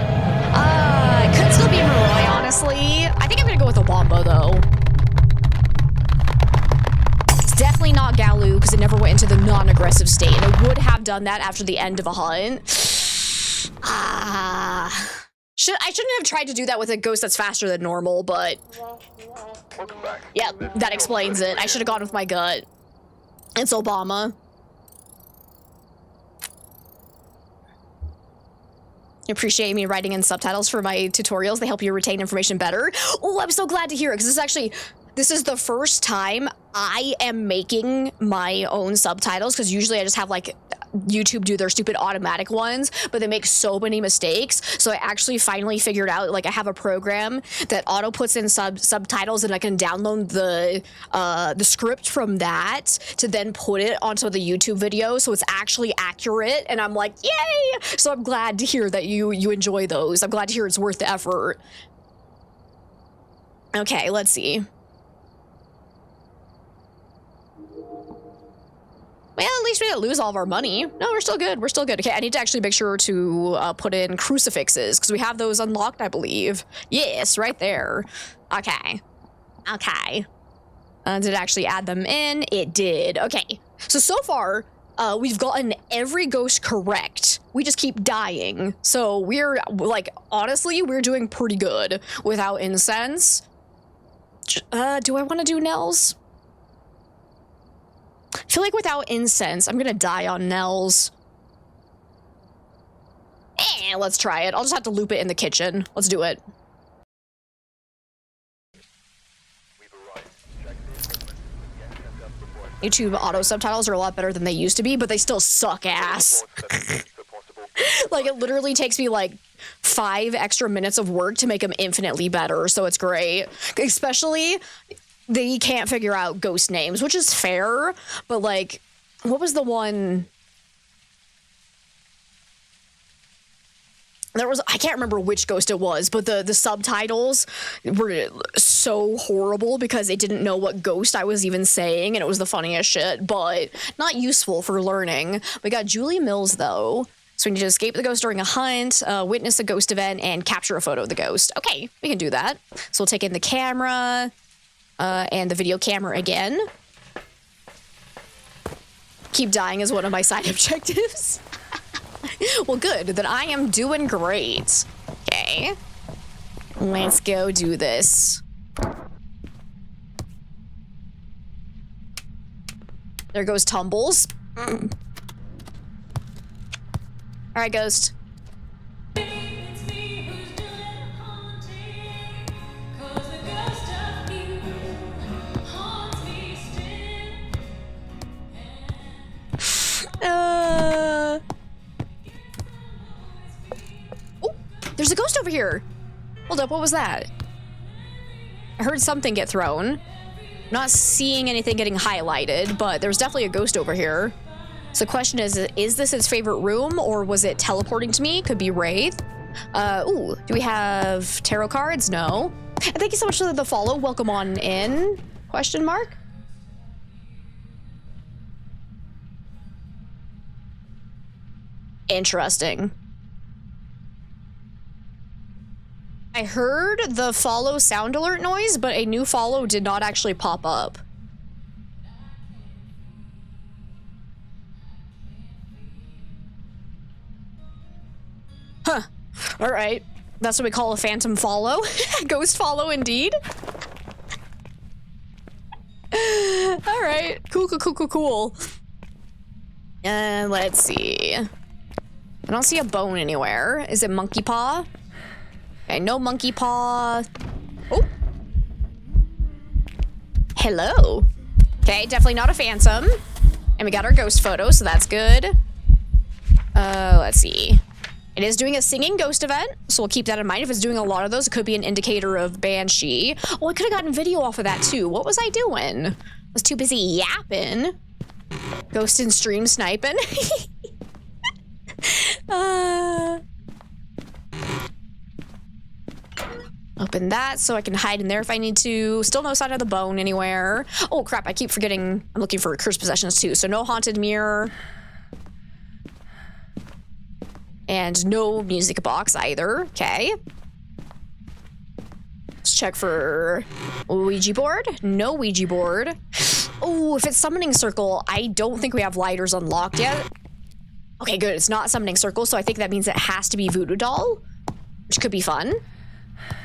It could still be Moroi, honestly. I think I'm gonna go with a Wombo, though. It's definitely not Galu, because it never went into the non-aggressive state, and it would have done that after the end of a hunt. I shouldn't have tried to do that with a ghost that's faster than normal, but... Yep, that explains it. I should have gone with my gut. It's Obama. appreciate me writing in subtitles for my tutorials. They help you retain information better. Oh, I'm so glad to hear it, because this is the first time I am making my own subtitles, because usually I just have like YouTube do their stupid automatic ones, but they make so many mistakes. So I actually finally figured out, like, I have a program that auto puts in subtitles, and I can download the script from that to then put it onto the YouTube video, so it's actually accurate. And I'm like, yay! So I'm glad to hear that you enjoy those. I'm glad to hear it's worth the effort. Okay, let's see. Well, at least we didn't lose all of our money. No, we're still good. We're still good. Okay, I need to actually make sure to put in crucifixes, because we have those unlocked, I believe. Yes, right there. Okay. Okay. Did it actually add them in? It did. Okay. So far, we've gotten every ghost correct. We just keep dying. So we're, like, honestly, we're doing pretty good without incense. Do I want to do Nels? I feel like without incense, I'm gonna die on Nels. Let's try it. I'll just have to loop it in the kitchen. Let's do it. YouTube auto subtitles are a lot better than they used to be, but they still suck ass. Like, it literally takes me like 5 extra minutes of work to make them infinitely better, so it's great. Especially, they can't figure out ghost names, which is fair, but like, what was the one? There was, I can't remember which ghost it was, but the subtitles were so horrible because it didn't know what ghost I was even saying, and it was the funniest shit, but not useful for learning. We got Julie Mills, though. So we need to escape the ghost during a hunt, witness a ghost event, and capture a photo of the ghost. Okay, we can do that. So we'll take in the camera, and the video camera again. Keep dying is one of my side objectives. Well, good. Then I am doing great. Okay. Let's go do this. There goes Tumbles. All right, ghost. Oh, there's a ghost over here. Hold up, what was that? I heard something get thrown. Not seeing anything getting highlighted, but there's definitely a ghost over here. So the question is this its favorite room, or was it teleporting to me? Could be Wraith. Ooh, do we have tarot cards? No. And thank you so much for the follow. Welcome on in. Question mark? Interesting. I heard the follow sound alert noise, but a new follow did not actually pop up. Huh. Alright. That's what we call a phantom follow. Ghost follow indeed. Alright. Cool. Let's see. I don't see a bone anywhere. Is it monkey paw? Okay, no monkey paw. Oh. Hello. Okay, definitely not a phantom. And we got our ghost photo, so that's good. Let's see. It is doing a singing ghost event, so we'll keep that in mind. If it's doing a lot of those, it could be an indicator of banshee. Oh, I could have gotten video off of that too. What was I doing? I was too busy yapping. Ghost in stream sniping. Open that so I can hide in there if I need to. Still no sign of the bone anywhere. Oh crap, I keep forgetting I'm looking for cursed possessions too. So no haunted mirror. And no music box either. Okay. Let's check for Ouija board. No Ouija board. Oh, if it's summoning circle, I don't think we have lighters unlocked yet. Okay, good. It's not summoning circle, so I think that means it has to be voodoo doll, which could be fun.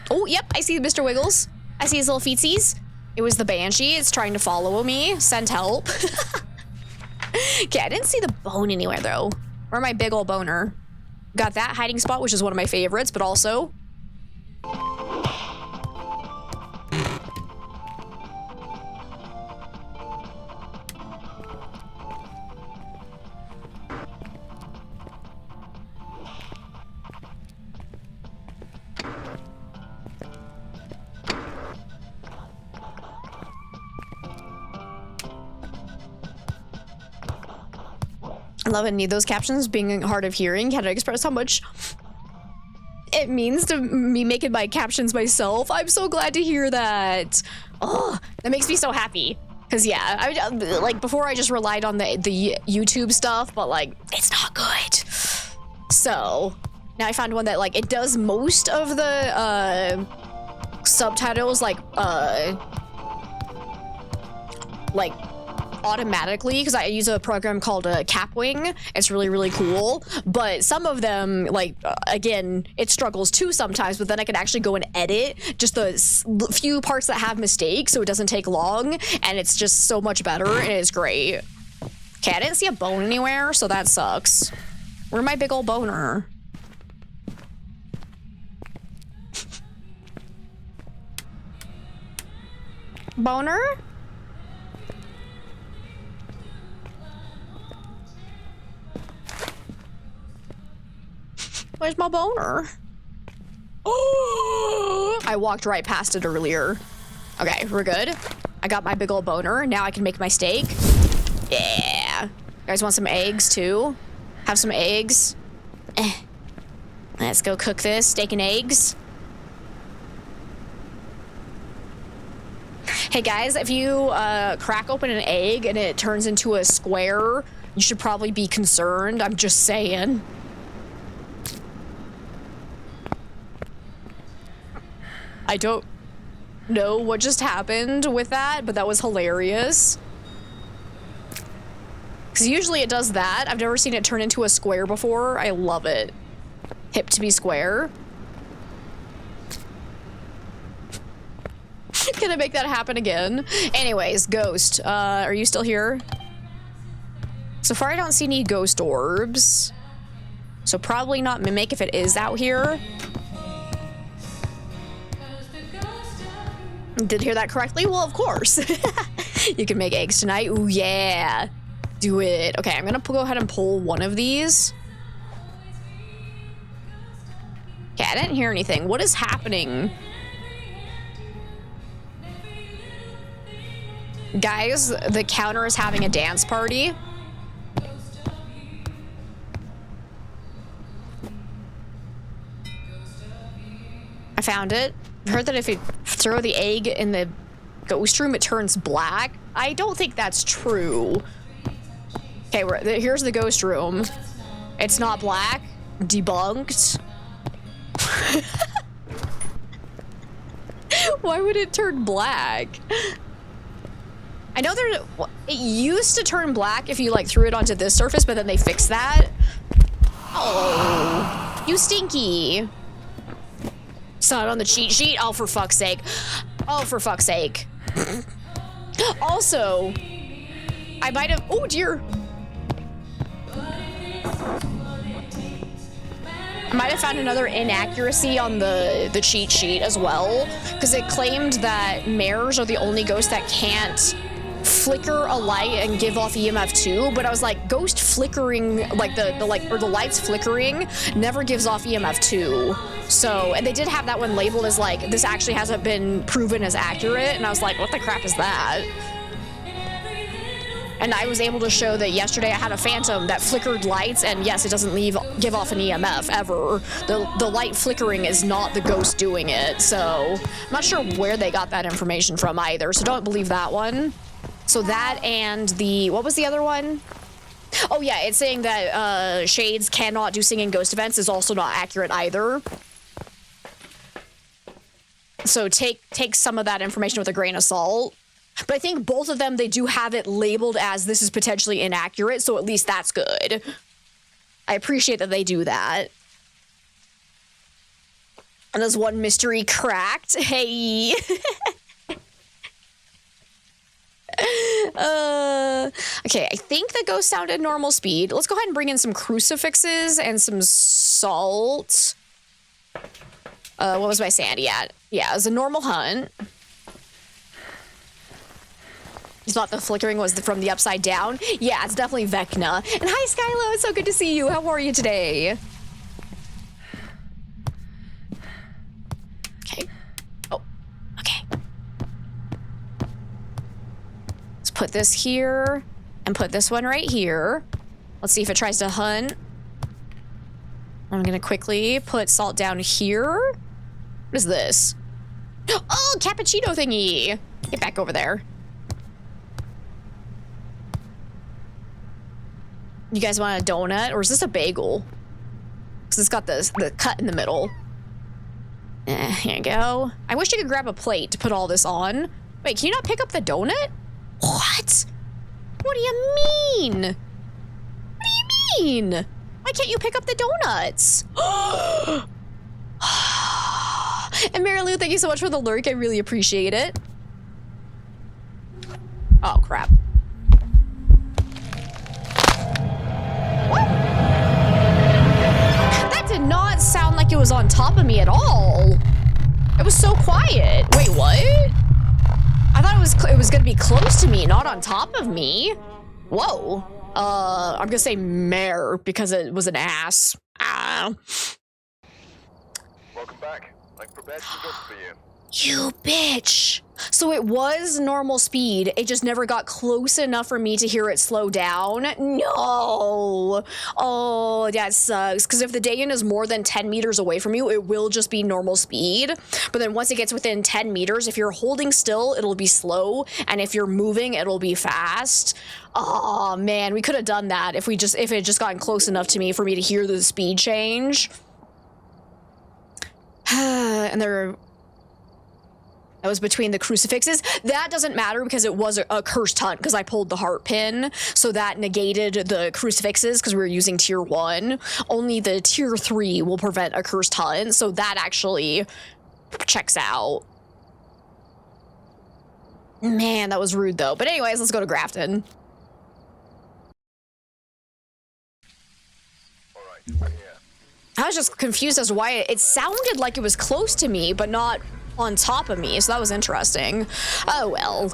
Oh, yep, I see Mr. Wiggles. I see his little feetsies. It was the banshee. It's trying to follow me. Send help. Okay, I didn't see the bone anywhere, though. Where my big ol' boner? got that hiding spot, which is one of my favorites, but also... I love and need those captions being hard of hearing. How to express how much it means to me making my captions myself. I'm so glad to hear that. Oh, that makes me so happy. Cause yeah, I like before I just relied on the YouTube stuff, but like it's not good. So now I found one that like it does most of the subtitles like automatically, because I use a program called Capwing. It's really, really cool. But some of them, like, again, it struggles too sometimes, but then I can actually go and edit just the few parts that have mistakes so it doesn't take long, and it's just so much better, and it's great. Okay, I didn't see a bone anywhere, so that sucks. Where's my big old boner? Boner? Where's my boner? Oh! I walked right past it earlier. Okay, we're good. I got my big old boner. Now I can make my steak. Yeah. You guys want some eggs too? Have some eggs? Let's go cook this. Steak and eggs. Hey guys, if you crack open an egg and it turns into a square, you should probably be concerned. I'm just saying. I don't know what just happened with that, but that was hilarious. Because usually it does that. I've never seen it turn into a square before. I love it. Hip to be square. Can I make that happen again? Anyways, Ghost, are you still here? So far I don't see any ghost orbs. So probably not Mimic if it is out here. Did hear that correctly? Well, of course. You can make eggs tonight. Ooh, yeah. Do it. Okay, I'm gonna go ahead and pull one of these. Okay, I didn't hear anything. What is happening? Guys, the counter is having a dance party. I found it. I've heard that if you throw the egg in the ghost room, it turns black. I don't think that's true. Okay, here's the ghost room. It's not black. Debunked. Why would it turn black? I know it used to turn black if you like threw it onto this surface, but then they fixed that. Oh, you stinky. It's not on the cheat sheet. Oh, for fuck's sake. Oh, for fuck's sake. Also, I might have, oh dear. I might have found another inaccuracy on the cheat sheet as well, because it claimed that mares are the only ghosts that can't flicker a light and give off EMF 2, but I was like, ghost flickering, like the lights flickering never gives off EMF 2. So, and they did have that one labeled as like, this actually hasn't been proven as accurate, and I was like, what the crap is that? And I was able to show that yesterday I had a phantom that flickered lights, and yes, it doesn't give off an EMF ever. The light flickering is not the ghost doing it, so I'm not sure where they got that information from either, so don't believe that one. So that and what was the other one? Oh yeah, it's saying that shades cannot do singing ghost events is also not accurate either. So take some of that information with a grain of salt. But I think both of them, they do have it labeled as this is potentially inaccurate, so at least that's good. I appreciate that they do that. And there's one mystery cracked. Hey. Okay, I think the ghost sounded normal speed. Let's go ahead and bring in some crucifixes and some salt. What was my sanity at? Yeah, it was a normal hunt. You thought the flickering was from the upside down? Yeah, it's definitely Vecna. And hi, Skylo, it's so good to see you. How are you today? Okay. Oh, okay. Let's put this here and put this one right here. Let's see if it tries to hunt. I'm gonna quickly put salt down here. What is this? Oh, cappuccino thingy. Get back over there. You guys want a donut, or is this a bagel? Because it's got the cut in the middle. Here you go. I wish you could grab a plate to put all this on. Wait, can you not pick up the donut? What? What do you mean? What do you mean? Why can't you pick up the donuts? And Mary Lou, thank you so much for the lurk. I really appreciate it. Oh, crap. That did not sound like it was on top of me at all. It was so quiet. Wait, what? I thought it was gonna be close to me, not on top of me. Whoa. I'm gonna say mare because it was an ass. Welcome back. I've prepared some jobs for you. You bitch. So it was normal speed. It just never got close enough for me to hear it slow down. No. Oh, that sucks. Because if the Dayan is more than 10 meters away from you, it will just be normal speed. But then once it gets within 10 meters, if you're holding still, it'll be slow. And if you're moving, it'll be fast. Oh, man. We could have done that if it had just gotten close enough to me for me to hear the speed change. And that was between the crucifixes. That doesn't matter because it was a cursed hunt because I pulled the heart pin. So that negated the crucifixes because we were using tier 1. Only the tier 3 will prevent a cursed hunt. So that actually checks out. Man, that was rude though. But anyways, let's go to Grafton. All right, I'm here. I was just confused as to why it sounded like it was close to me, but not on top of me, so that was interesting. Oh well.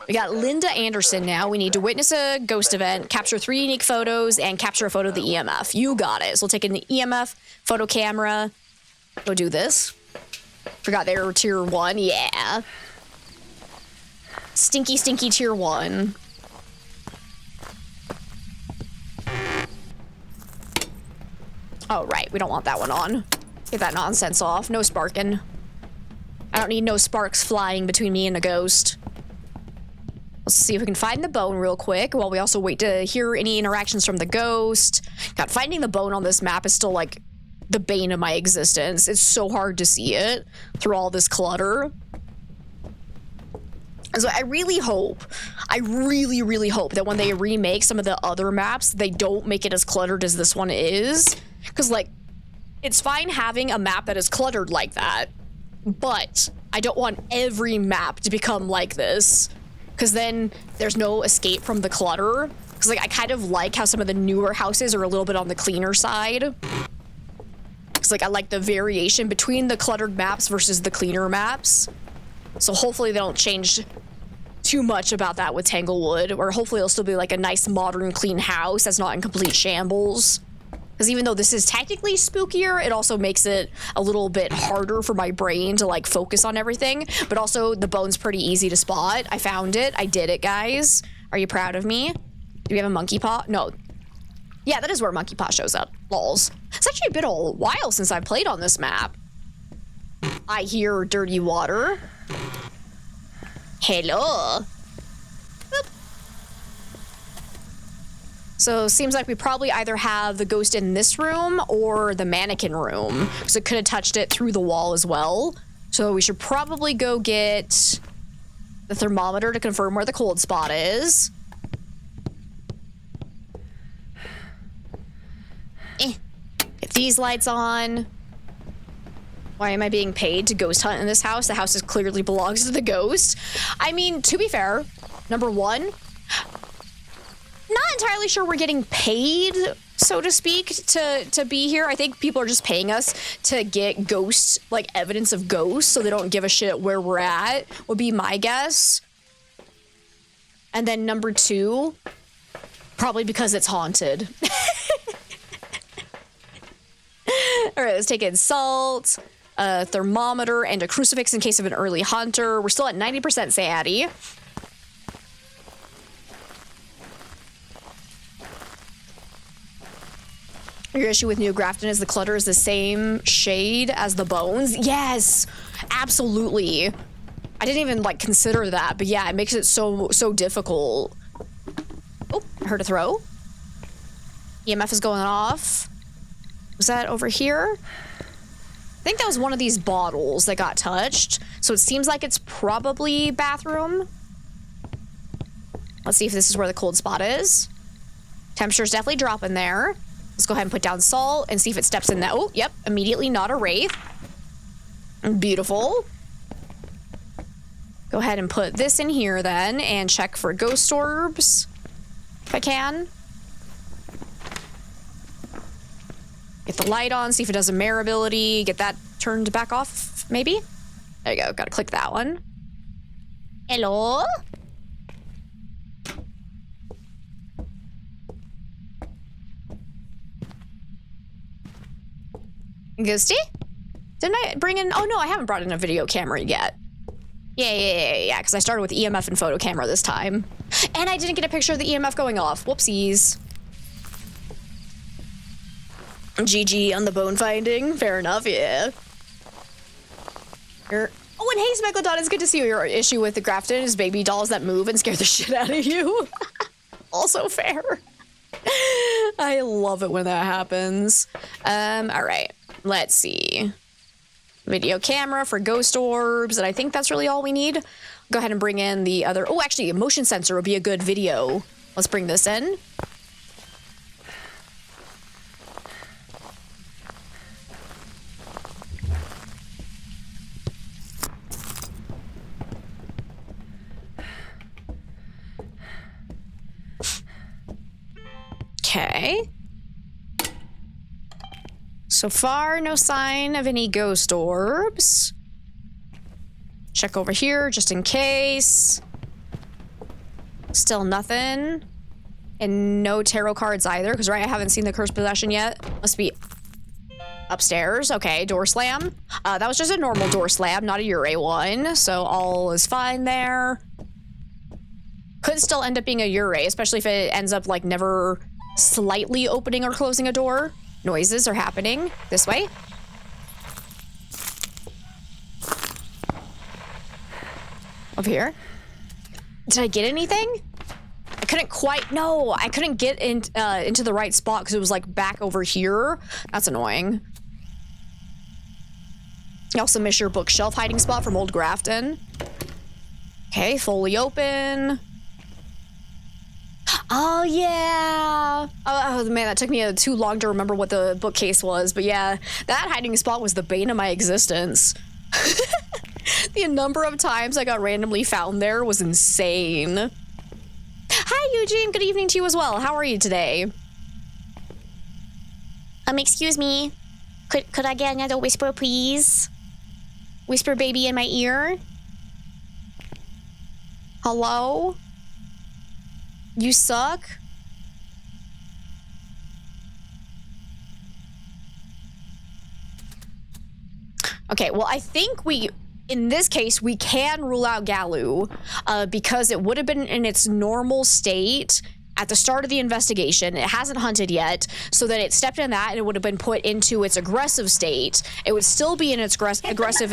We got Linda Anderson now. We need to witness a ghost event, capture 3 unique photos, and capture a photo of the EMF. You got it. So we'll take in the EMF, photo camera. Go do this. Forgot they were tier 1. Yeah. Stinky, stinky tier 1. Oh, right. We don't want that one on. Get that nonsense off. No sparking. I don't need no sparks flying between me and a ghost. Let's see if we can find the bone real quick while we also wait to hear any interactions from the ghost. God, finding the bone on this map is still like the bane of my existence. It's so hard to see it through all this clutter. And so I really hope that when they remake some of the other maps, they don't make it as cluttered as this one is. Because, like, it's fine having a map that is cluttered like that, but I don't want every map to become like this. Because then there's no escape from the clutter. Because, like, I kind of like how some of the newer houses are a little bit on the cleaner side. Because, like, I like the variation between the cluttered maps versus the cleaner maps. So hopefully they don't change too much about that with Tanglewood, or hopefully it'll still be like a nice modern clean house that's not in complete shambles. Because even though this is technically spookier, it also makes it a little bit harder for my brain to like focus on everything. But also the bone's pretty easy to spot. I found it. I did it, guys. Are you proud of me? Do we have a monkey paw? No. Yeah, that is where monkey paw shows up. Lols. It's actually been a while since I've played on this map. I hear dirty water. Hello. Boop. So seems like we probably either have the ghost in this room or the mannequin room, because it could have touched it through the wall as well. So we should probably go get the thermometer to confirm where the cold spot is. Get these lights on. Why am I being paid to ghost hunt in this house? The house clearly belongs to the ghost. I mean, to be fair, number one, entirely sure we're getting paid, so to speak, to be here. I think people are just paying us to get ghosts, like evidence of ghosts, so they don't give a shit where we're at, would be my guess. And then number 2, probably because it's haunted. All right, let's take in salt, a thermometer, and a crucifix in case of an early hunter. We're still at 90% sanity. Your issue with New Grafton is the clutter is the same shade as the bones. Yes, absolutely. I didn't even like consider that, but yeah, it makes it so difficult. Oh, I heard a throw. EMF is going off. Was that over here? I think that was one of these bottles that got touched. So it seems like it's probably bathroom. Let's see if this is where the cold spot is. Temperature's definitely dropping there. Let's go ahead and put down salt and see if it steps in that. Oh, yep, immediately not a wraith. Beautiful. Go ahead and put this in here then and check for ghost orbs if I can. Get the light on, see if it does a mare ability. Get that turned back off, maybe? There you go, gotta click that one. Hello? Ghosty? Didn't I bring in... Oh, no, I haven't brought in a video camera yet. Yeah, because I started with EMF and photo camera this time. And I didn't get a picture of the EMF going off. Whoopsies. GG on the bone finding. Fair enough, yeah. Oh, and hey, Smegladon, it's good to see you. Your issue with the Grafton is baby dolls that move and scare the shit out of you. Also fair. I love it when that happens. All right. Let's see. Video camera for ghost orbs, and I think that's really all we need. Go ahead and bring in the other... Oh, actually, a motion sensor would be a good video. Let's bring this in. Okay. So far, no sign of any ghost orbs. Check over here, just in case. Still nothing. And no tarot cards either, because right, I haven't seen the cursed possession yet. Must be upstairs. Okay, door slam. That was just a normal door slam, not a Ure one, so all is fine there. Could still end up being a Ure, especially if it ends up, like, never slightly opening or closing a door. Noises are happening this way. Over here. Did I get anything? I couldn't quite... No, I couldn't get into the right spot because it was like back over here. That's annoying. You also miss your bookshelf hiding spot from Old Grafton. Okay, fully open. Oh, yeah. Oh, man, that took me too long to remember what the bookcase was. But yeah, that hiding spot was the bane of my existence. The number of times I got randomly found there was insane. Hi, Eugene. Good evening to you as well. How are you today? Excuse me. Could I get another whisper, please? Whisper baby in my ear? Hello? You suck? Okay, well, I think in this case, we can rule out Galu, because it would have been in its normal state at the start of the investigation. It hasn't hunted yet, so that it stepped in that and it would have been put into its aggressive state. It would still be in its aggressive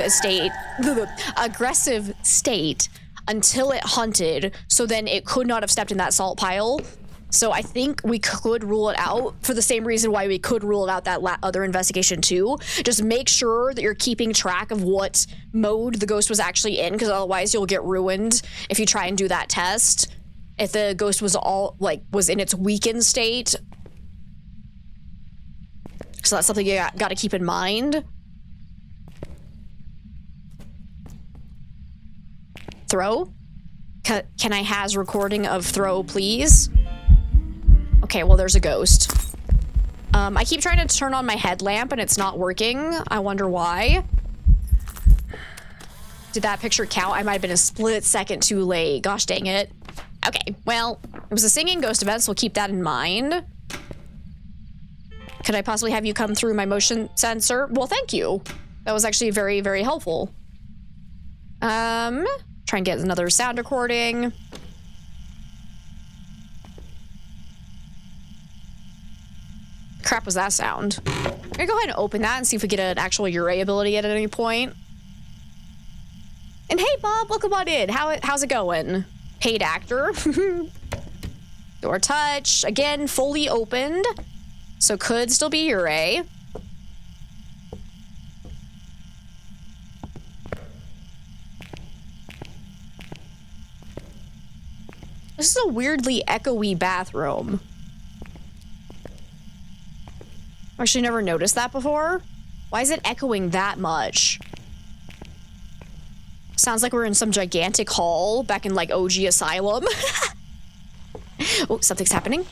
state until it hunted, so then it could not have stepped in that salt pile. So I think we could rule it out for the same reason why we could rule out that other investigation too. Just make sure that you're keeping track of what mode the ghost was actually in, because otherwise you'll get ruined if you try and do that test. If the ghost was was in its weakened state. So that's something you got to keep in mind. Throw? Can I has recording of throw, please? Okay, well, there's a ghost. I keep trying to turn on my headlamp and it's not working. I wonder why. Did that picture count? I might have been a split second too late. Gosh dang it. Okay, well, it was a singing ghost event, so we'll keep that in mind. Could I possibly have you come through my motion sensor? Well, thank you. That was actually very, very helpful. Try and get another sound recording. Crap was that sound? I'm gonna go ahead and open that and see if we get an actual Ure ability at any point. And hey, Bob, welcome on in. How's it going? Paid actor. Door touch. Again, fully opened. So could still be Ure. This is a weirdly echoey bathroom. Actually never noticed that before. Why is it echoing that much? Sounds like we're in some gigantic hall back in like OG Asylum. Oh, something's happening.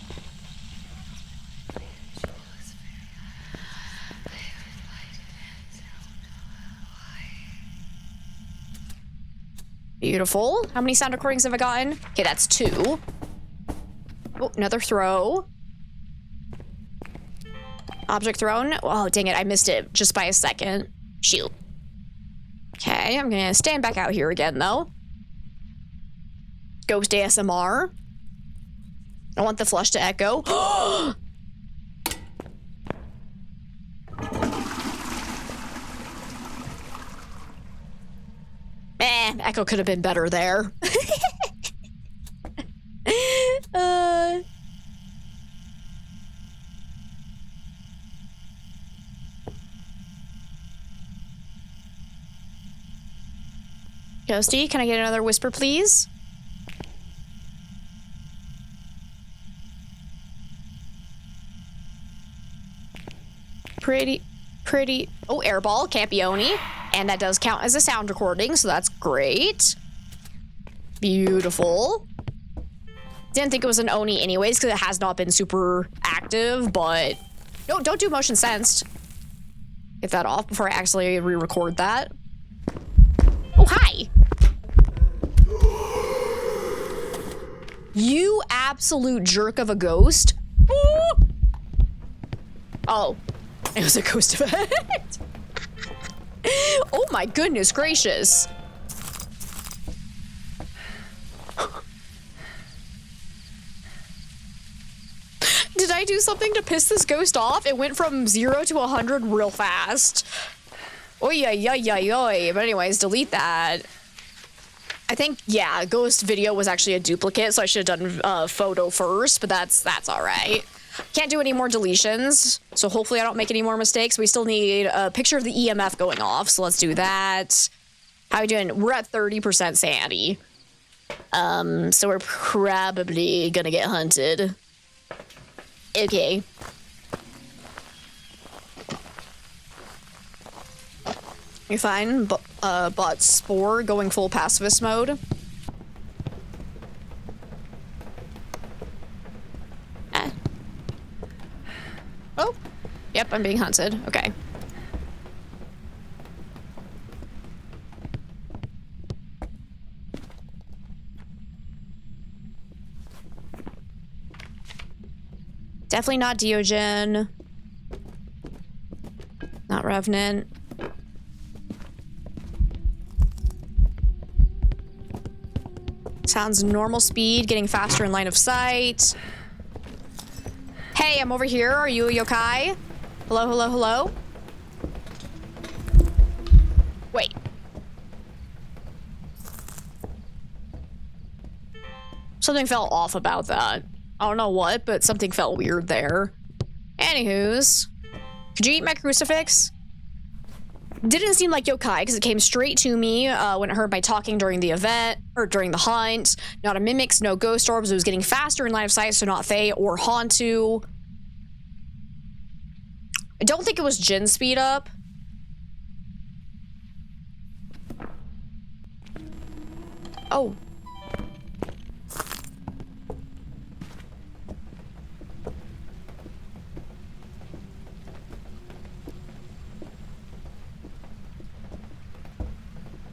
Beautiful. How many sound recordings have I gotten? Okay, that's 2. Oh, another throw. Object thrown. Oh, dang it. I missed it just by a second. Shoot. Okay, I'm gonna stand back out here again, though. Ghost ASMR. I want the flush to echo. Echo could have been better there. Ghosty, can I get another whisper, please? Pretty. Oh, airball, Campione. And that does count as a sound recording, so that's great. Beautiful. Didn't think it was an Oni anyways, because it has not been super active, but... No, don't do motion sensed. Get that off before I actually re-record that. Oh, hi! You absolute jerk of a ghost. Ooh. Oh. It was a ghost event. Oh my goodness gracious. Did I do something to piss this ghost off? It went from 0 to 100 real fast. Oy, oy, oy, oy, oy. But anyways, delete that. I think, yeah, ghost video was actually a duplicate, so I should have done photo first, but that's all right. Can't do any more deletions, so hopefully I don't make any more mistakes. We still need a picture of the EMF going off, so let's do that. How are we doing? We're at 30% sanity. So we're probably gonna get hunted. Okay. You're fine. Bought Spore going full pacifist mode. Oh, yep, I'm being hunted. Okay. Definitely not Diogen. Not Revenant. Sounds normal speed, getting faster in line of sight. Hey, I'm over here. Are you a yokai? Hello, hello, hello? Wait. Something felt off about that. I don't know what, but something felt weird there. Anywho's. Could you eat my crucifix? Didn't seem like yokai because it came straight to me when it heard my talking during the event or during the hunt. Not a mimics, no ghost orbs. It was getting faster in line of sight, so not Fae or Hantu. I don't think it was Jin speed up. Oh.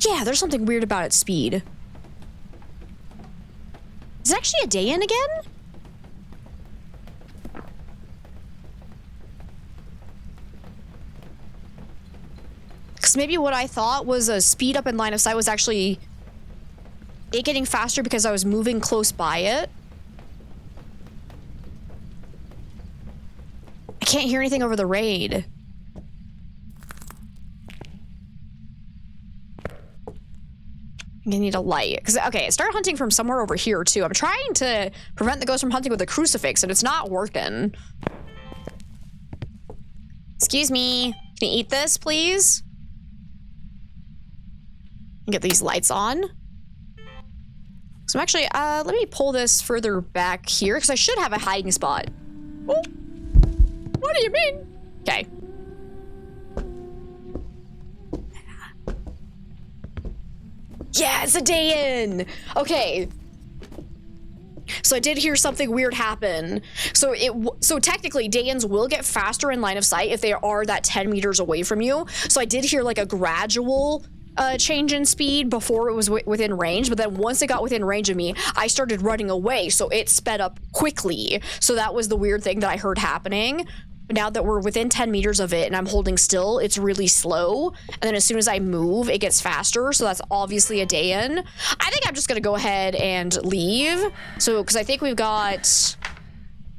Yeah, there's something weird about its speed. Is it actually a day in again? Because maybe what I thought was a speed up in line of sight was actually it getting faster because I was moving close by it. I can't hear anything over the raid. I need a light. Because, okay, it started hunting from somewhere over here, too. I'm trying to prevent the ghost from hunting with a crucifix, and it's not working. Excuse me. Can you eat this, please? Get these lights on. So I'm actually, let me pull this further back here, because I should have a hiding spot. Oh. What do you mean? Okay. Yeah, it's a day in. Okay. So I did hear something weird happen. So technically day-ins will get faster in line of sight if they are that 10 meters away from you. So I did hear like a gradual change in speed before it was within range, but then once it got within range of me, I started running away, so it sped up quickly. So that was the weird thing that I heard happening. Now that we're within 10 meters of it and I'm holding still, it's really slow. And then as soon as I move, it gets faster. So that's obviously a day in. I think I'm just gonna go ahead and leave. So, because I think we've got...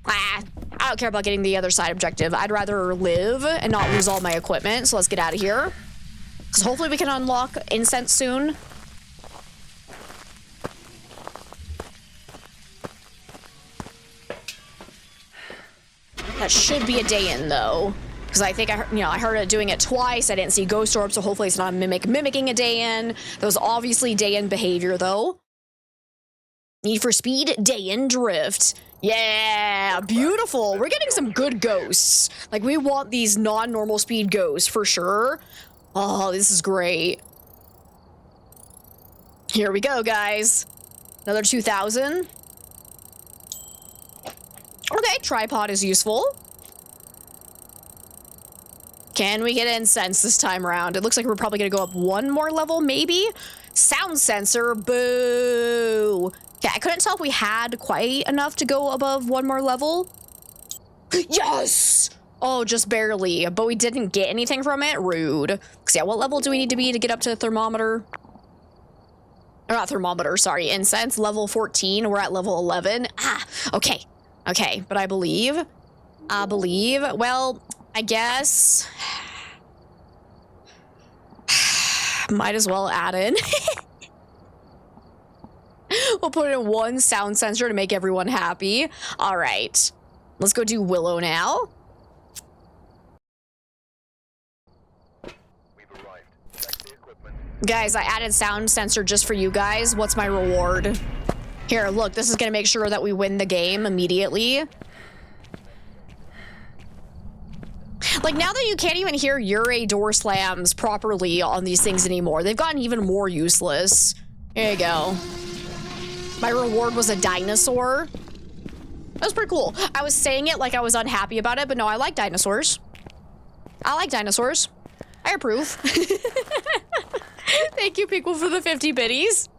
I don't care about getting the other side objective. I'd rather live and not lose all my equipment. So let's get out of here. Because hopefully we can unlock incense soon. That should be a day in though, because I think I heard it doing it twice. I didn't see ghost orb, so hopefully it's not mimicking a day in. That was obviously day in behavior though. Need for Speed, day in drift. Yeah, beautiful. We're getting some good ghosts. Like we want these non-normal speed ghosts for sure. Oh, this is great. Here we go, guys. Another 2,000. Okay, tripod is useful. Can we get incense this time around? It looks like we're probably gonna go up one more level, maybe? Sound sensor, boo! Okay, I couldn't tell if we had quite enough to go above one more level. Yes! Oh, just barely, but we didn't get anything from it? Rude. Because yeah, what level do we need to be to get up to thermometer? Or not thermometer, sorry, incense, level 14, we're at level 11. Ah, okay. Okay, but I believe, well, I guess, might as well add in. We'll put in one sound sensor to make everyone happy. All right, let's go do Willow now. We've arrived. Check the equipment. Guys, I added sound sensor just for you guys. What's my reward? Here, look, this is gonna make sure that we win the game immediately. Like, now that you can't even hear Ure door slams properly on these things anymore, they've gotten even more useless. Here you go. My reward was a dinosaur. That was pretty cool. I was saying it like I was unhappy about it, but no, I like dinosaurs. I like dinosaurs. I approve. Thank you, Pickle, for the 50 biddies.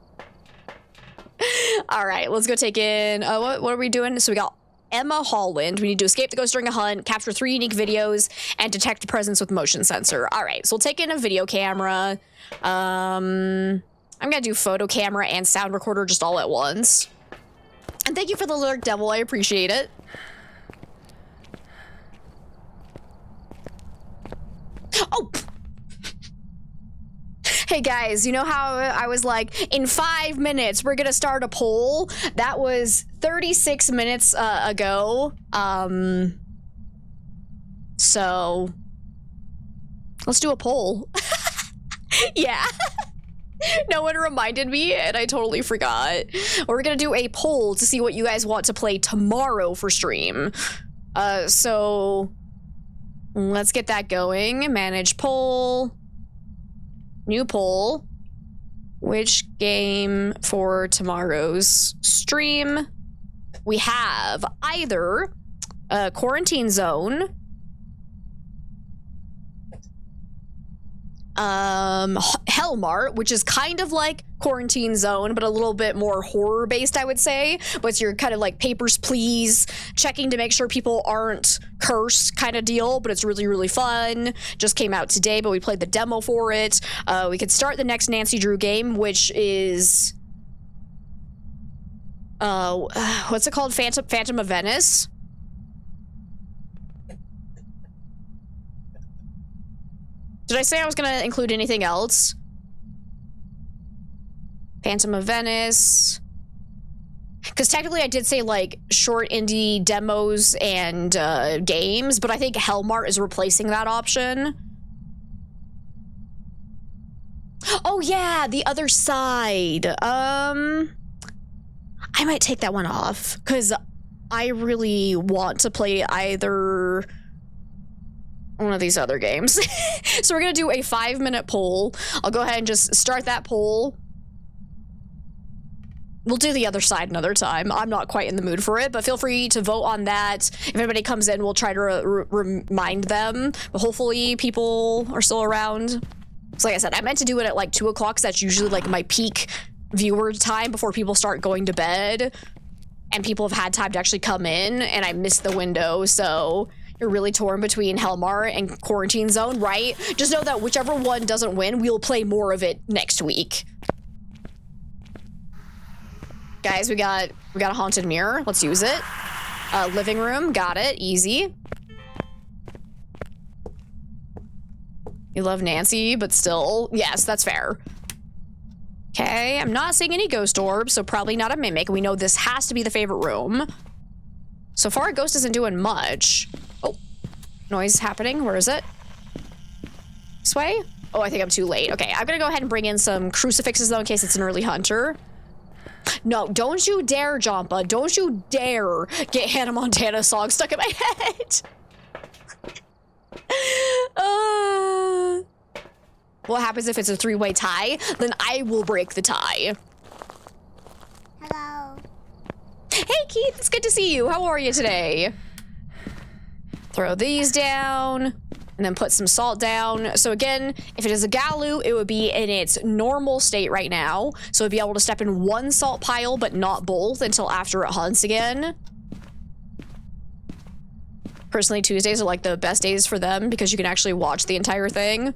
All right, let's go take in, what are we doing? So we got Emma Hallwind. We need to escape the ghost during a hunt, capture 3 unique videos, and detect presence with motion sensor. All right, so we'll take in a video camera. I'm gonna do photo camera and sound recorder just all at once. And thank you for the lurk, Devil, I appreciate it. Oh! Hey guys, you know how I was like, in 5 minutes, we're gonna start a poll? That was 36 minutes ago. So let's do a poll. Yeah. No one reminded me and I totally forgot. We're gonna do a poll to see what you guys want to play tomorrow for stream. So let's get that going. Manage poll. New poll. Which game for tomorrow's stream? We have either Quarantine Zone, Hellmart, which is kind of like Quarantine Zone, but a little bit more horror based, I would say. But it's your kind of like papers, please, checking to make sure people aren't cursed kind of deal. But it's really, really fun. Just came out today, but we played the demo for it. We could start the next Nancy Drew game, which is what's it called? Phantom of Venice. Did I say I was gonna include anything else? Phantom of Venice. Because technically I did say like short indie demos and games, but I think Hellmart is replacing that option. Oh yeah, the other side. I might take that one off because I really want to play either one of these other games. So we're gonna do a 5-minute poll. I'll go ahead and just start that poll. We'll do the other side another time. I'm not quite in the mood for it, but feel free to vote on that. If anybody comes in, we'll try to remind them. But hopefully people are still around. So like I said, I meant to do it at like 2 o'clock because that's usually like my peak viewer time before people start going to bed. And people have had time to actually come in, and I missed the window, so you're really torn between Hellmart and Quarantine Zone, right? Just know that whichever one doesn't win, we'll play more of it next week. Guys, we got a haunted mirror. Let's use it. Living room, got it, easy. You love Nancy, but still, yes, that's fair. Okay, I'm not seeing any ghost orbs, so probably not a mimic. We know this has to be the favorite room. So far, Ghost isn't doing much. Oh, noise happening. Where is it? This way? Oh, I think I'm too late. Okay, I'm gonna go ahead and bring in some crucifixes, though, in case it's an early hunter. No, don't you dare, Jompa. Don't you dare get Hannah Montana song stuck in my head. What happens if it's a 3-way tie? Then I will break the tie. Hello. Hey, Keith, it's good to see you. How are you today? Throw these down, and then put some salt down. So again, if it is a Galu, it would be in its normal state right now. So it'd be able to step in one salt pile, but not both until after it hunts again. Personally, Tuesdays are like the best days for them because you can actually watch the entire thing.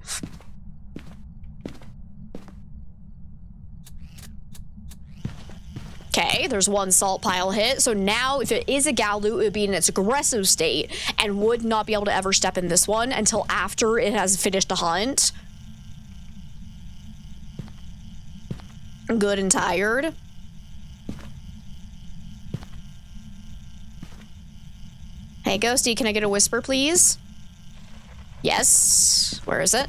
Okay, there's one salt pile hit. So now if it is a Galu, it would be in its aggressive state and would not be able to ever step in this one until after it has finished a hunt. Good and tired. Hey, Ghosty, can I get a whisper, please? Yes. Where is it?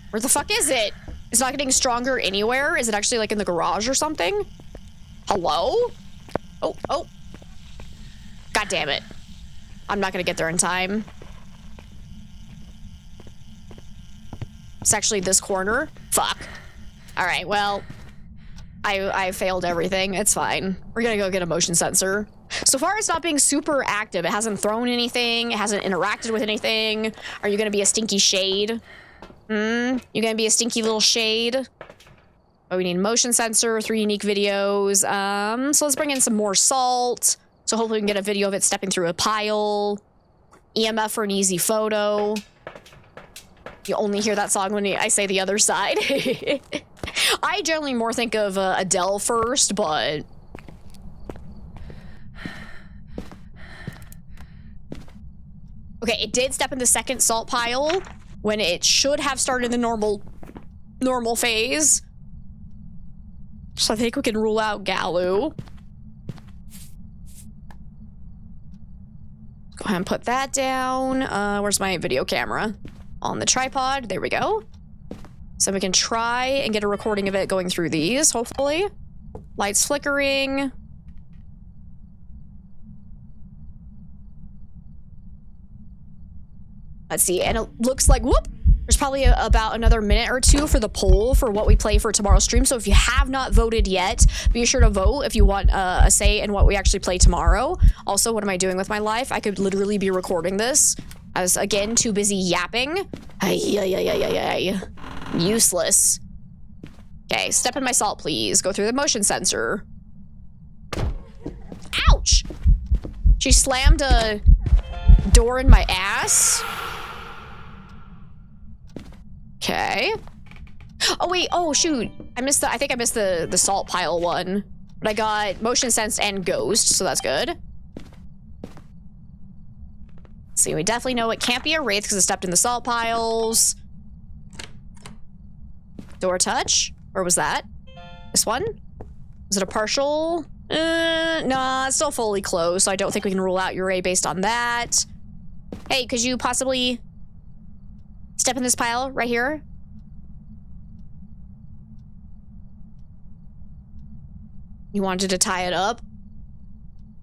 Where the fuck is it? It's not getting stronger anywhere. Is it actually like in the garage or something? Hello? Oh, oh. God damn it. I'm not gonna get there in time. It's actually this corner. Fuck. All right, well, I failed everything. It's fine. We're gonna go get a motion sensor. So far, it's not being super active. It hasn't thrown anything. It hasn't interacted with anything. Are you gonna be a stinky shade? You gonna be a stinky little shade? Oh, we need motion sensor, 3 unique videos. So let's bring in some more salt. So hopefully we can get a video of it stepping through a pile. EMF for an easy photo. You only hear that song when I say the other side. I generally more think of Adele first, but... Okay, it did step in the second salt pile when it should have started the normal phase. So I think we can rule out Galu. Go ahead and put that down. Where's my video camera? On the tripod. There we go. So we can try and get a recording of it going through these, hopefully. Lights flickering. Let's see, and it looks like, whoop, there's probably about another minute or two for the poll for what we play for tomorrow's stream. So if you have not voted yet, be sure to vote if you want a say in what we actually play tomorrow. Also, what am I doing with my life? I could literally be recording this. I was, again, too busy yapping. Ay, ay, ay, ay, ay, ay. Useless. Okay, step in my salt, please. Go through the motion sensor. Ouch! She slammed a door in my ass. Okay. Oh, wait. Oh, shoot. I think I missed the salt pile one. But I got motion sensed and ghost, so that's good. See, we definitely know it can't be a wraith because it stepped in the salt piles. Door touch? Where was that? This one? Was it a partial? Nah, it's still fully closed, so I don't think we can rule out Ure based on that. Hey, could you possibly step in this pile right here? You wanted to tie it up,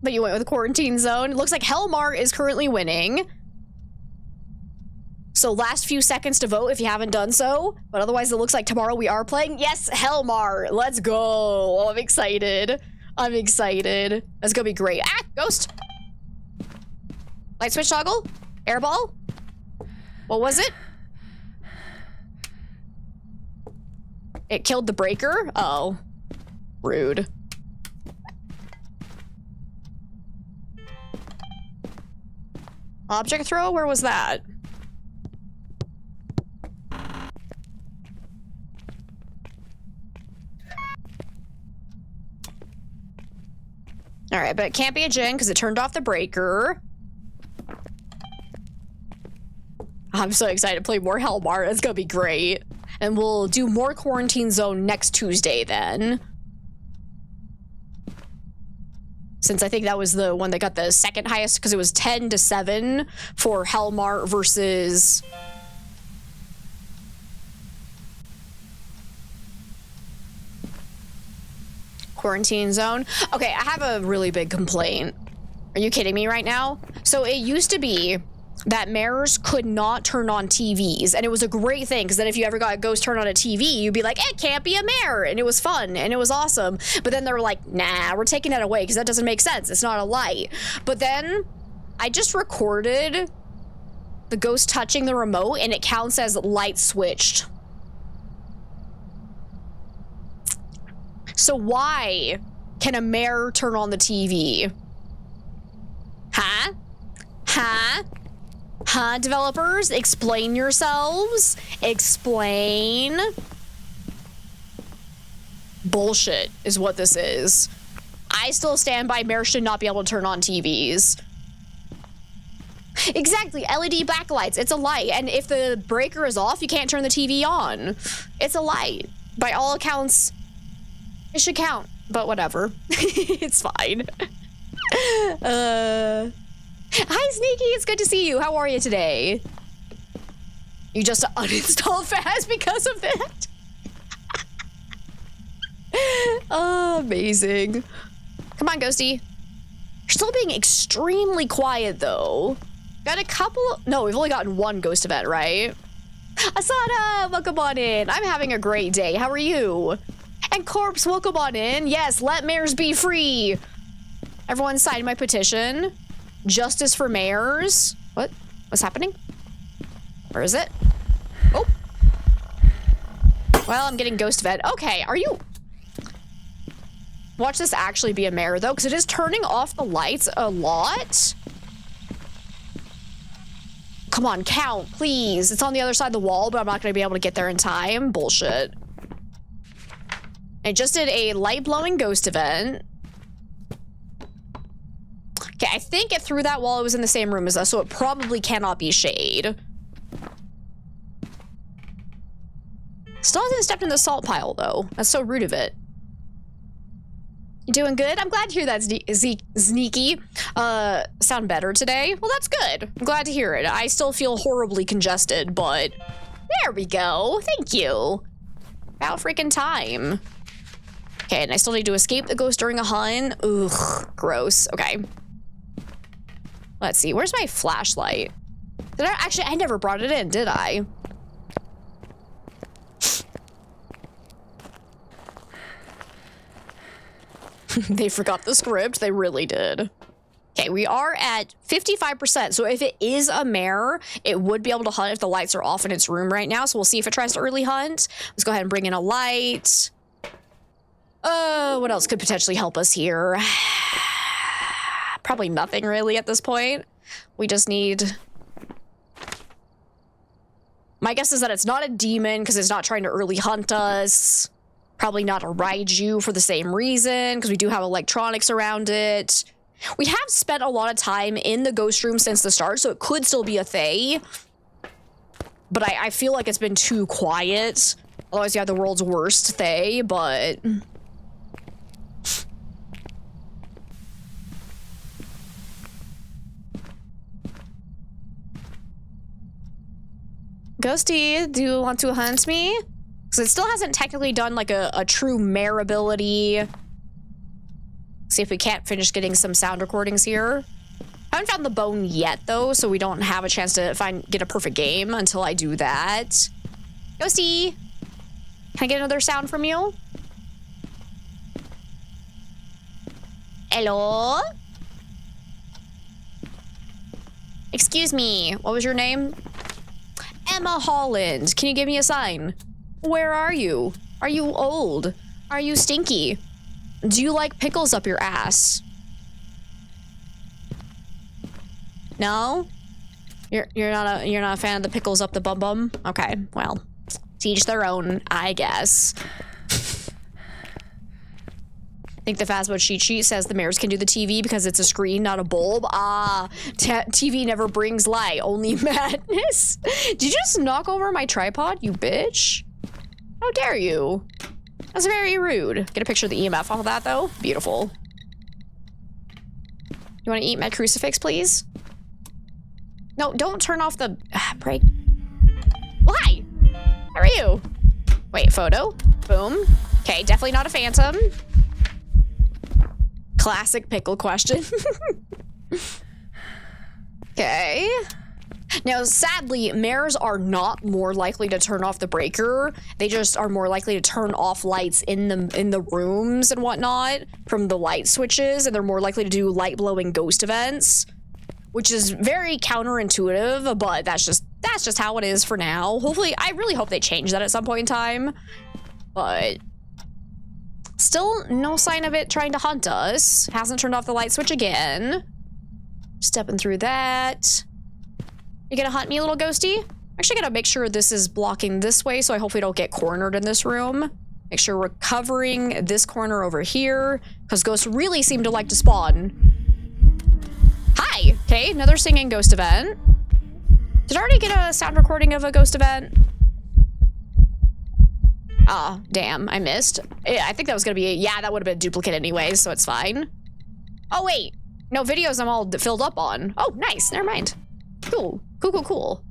but you went with quarantine zone. It looks like Hellmar is currently winning. So last few seconds to vote if you haven't done so. But otherwise, it looks like tomorrow we are playing. Yes, Hellmar. Let's go. Oh, I'm excited. I'm excited. That's gonna be great. Ah, ghost. Light switch toggle. Airball. What was it? It killed the breaker? Oh. Rude. Object throw? Where was that? All right, but it can't be a Jinn because it turned off the breaker. I'm so excited to play more Hellmar. It's gonna be great. And we'll do more Quarantine Zone next Tuesday then. Since I think that was the one that got the second highest because it was 10-7 for Hellmar versus... Quarantine Zone. Okay, I have a really big complaint. Are you kidding me right now? So it used to be that mares could not turn on TVs, and it was a great thing because then if you ever got a ghost turn on a TV, you'd be like, it can't be a mare, and it was fun and it was awesome. But then they were like, nah, we're taking that away because that doesn't make sense. It's not a light. But then I just recorded the ghost touching the remote and it counts as light switched. So why can a mare turn on the TV? Huh? Huh? Huh, developers? Explain yourselves. Explain. Bullshit is what this is. I still stand by mares should not be able to turn on TVs. Exactly, LED backlights. It's a light. And if the breaker is off, you can't turn the TV on. It's a light. By all accounts, it should count, but whatever. It's fine. Hi, Sneaky. It's good to see you. How are you today? You just uninstalled fast because of that? Oh, amazing. Come on, Ghosty. You're still being extremely quiet, though. Got a couple... No, we've only gotten one ghost event, right? Asada, welcome on in. I'm having a great day. How are you? And Corpse, welcome on in. Yes, let mares be free. Everyone signed my petition. Justice for mares. What? What's happening? Where is it? Oh. Well, I'm getting ghost vet. Okay, are you... Watch this actually be a mare, though, because it is turning off the lights a lot. Come on, count, please. It's on the other side of the wall, but I'm not going to be able to get there in time. Bullshit. I just did a light-blowing ghost event. Okay, I think it threw that while it was in the same room as us, so it probably cannot be shade. Still hasn't stepped in the salt pile, though. That's so rude of it. You doing good? I'm glad to hear that, Sneaky. Sound better today? Well, that's good. I'm glad to hear it. I still feel horribly congested, but there we go. Thank you. About freaking time. Okay, and I still need to escape the ghost during a hunt. Ugh, gross. Okay. Let's see. Where's my flashlight? Did I actually? I never brought it in, did I? They forgot the script. They really did. Okay, Okay, we are at 55%. So if it is a mare, it would be able to hunt if the lights are off in its room right now. So we'll see if it tries to early hunt. Let's go ahead and bring in a light. What else could potentially help us here? Probably nothing really at this point. We just need... My guess is that it's not a demon because it's not trying to early hunt us. Probably not a Raiju for the same reason because we do have electronics around it. We have spent a lot of time in the ghost room since the start, so it could still be a Fae. But I feel like it's been too quiet. Otherwise, you have the world's worst Fae, but... Ghosty, do you want to hunt me? Because it still hasn't technically done like a true mare ability. See if we can't finish getting some sound recordings here. I haven't found the bone yet though, so we don't have a chance to get a perfect game until I do that. Ghosty, can I get another sound from you? Hello? Excuse me, what was your name? Emma Holland, can you give me a sign? Where are you? Are you old? Are you stinky? Do you like pickles up your ass? No? You're not a fan of the pickles up the bum bum? Okay, well, to each their own, I guess. I think the Phasmo cheat sheet says the mares can do the TV because it's a screen, not a bulb. Ah, TV never brings light, only madness. Did you just knock over my tripod, you bitch? How dare you? That's very rude. Get a picture of the EMF off of that, though. Beautiful. You want to eat my crucifix, please? No, don't turn off the... break. Well, hi. How are you? Wait, photo? Boom. Okay, definitely not a phantom. Classic pickle question. Okay. Now, sadly, mares are not more likely to turn off the breaker. They just are more likely to turn off lights in the rooms and whatnot from the light switches, and they're more likely to do light blowing ghost events, which is very counterintuitive, but that's just how it is for now. Hopefully, I really hope they change that at some point in time, but still no sign of it trying to hunt us. Hasn't turned off the light switch again. Stepping through that. You gonna hunt me, little ghosty? Actually gotta make sure this is blocking this way, so I hopefully don't get cornered in this room. Make sure we're covering this corner over here, because ghosts really seem to like to spawn. Hi! Okay, another singing ghost event. Did I already get a sound recording of a ghost event? Ah, damn, I missed. Yeah, I think that was gonna be, yeah, that would have been a duplicate anyways, so it's fine. Oh, wait. No videos I'm all filled up on. Oh, nice, never mind. Cool, cool, cool, cool.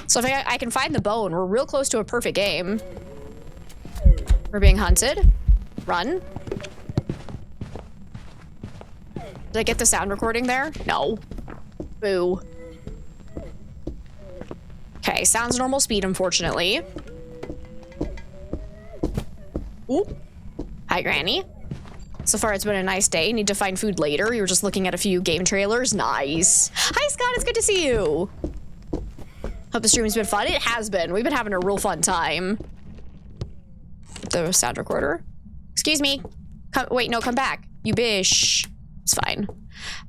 So if I can find the bone, we're real close to a perfect game. We're being hunted. Run. Did I get the sound recording there? No. Boo. Okay, sounds normal speed, unfortunately. Ooh. Hi, Granny. So far, it's been a nice day. Need to find food later. You were just looking at a few game trailers. Nice. Hi, Scott. It's good to see you. Hope the stream's been fun. It has been. We've been having a real fun time. The sound recorder. Excuse me. Wait, no, come back. You bish. It's fine.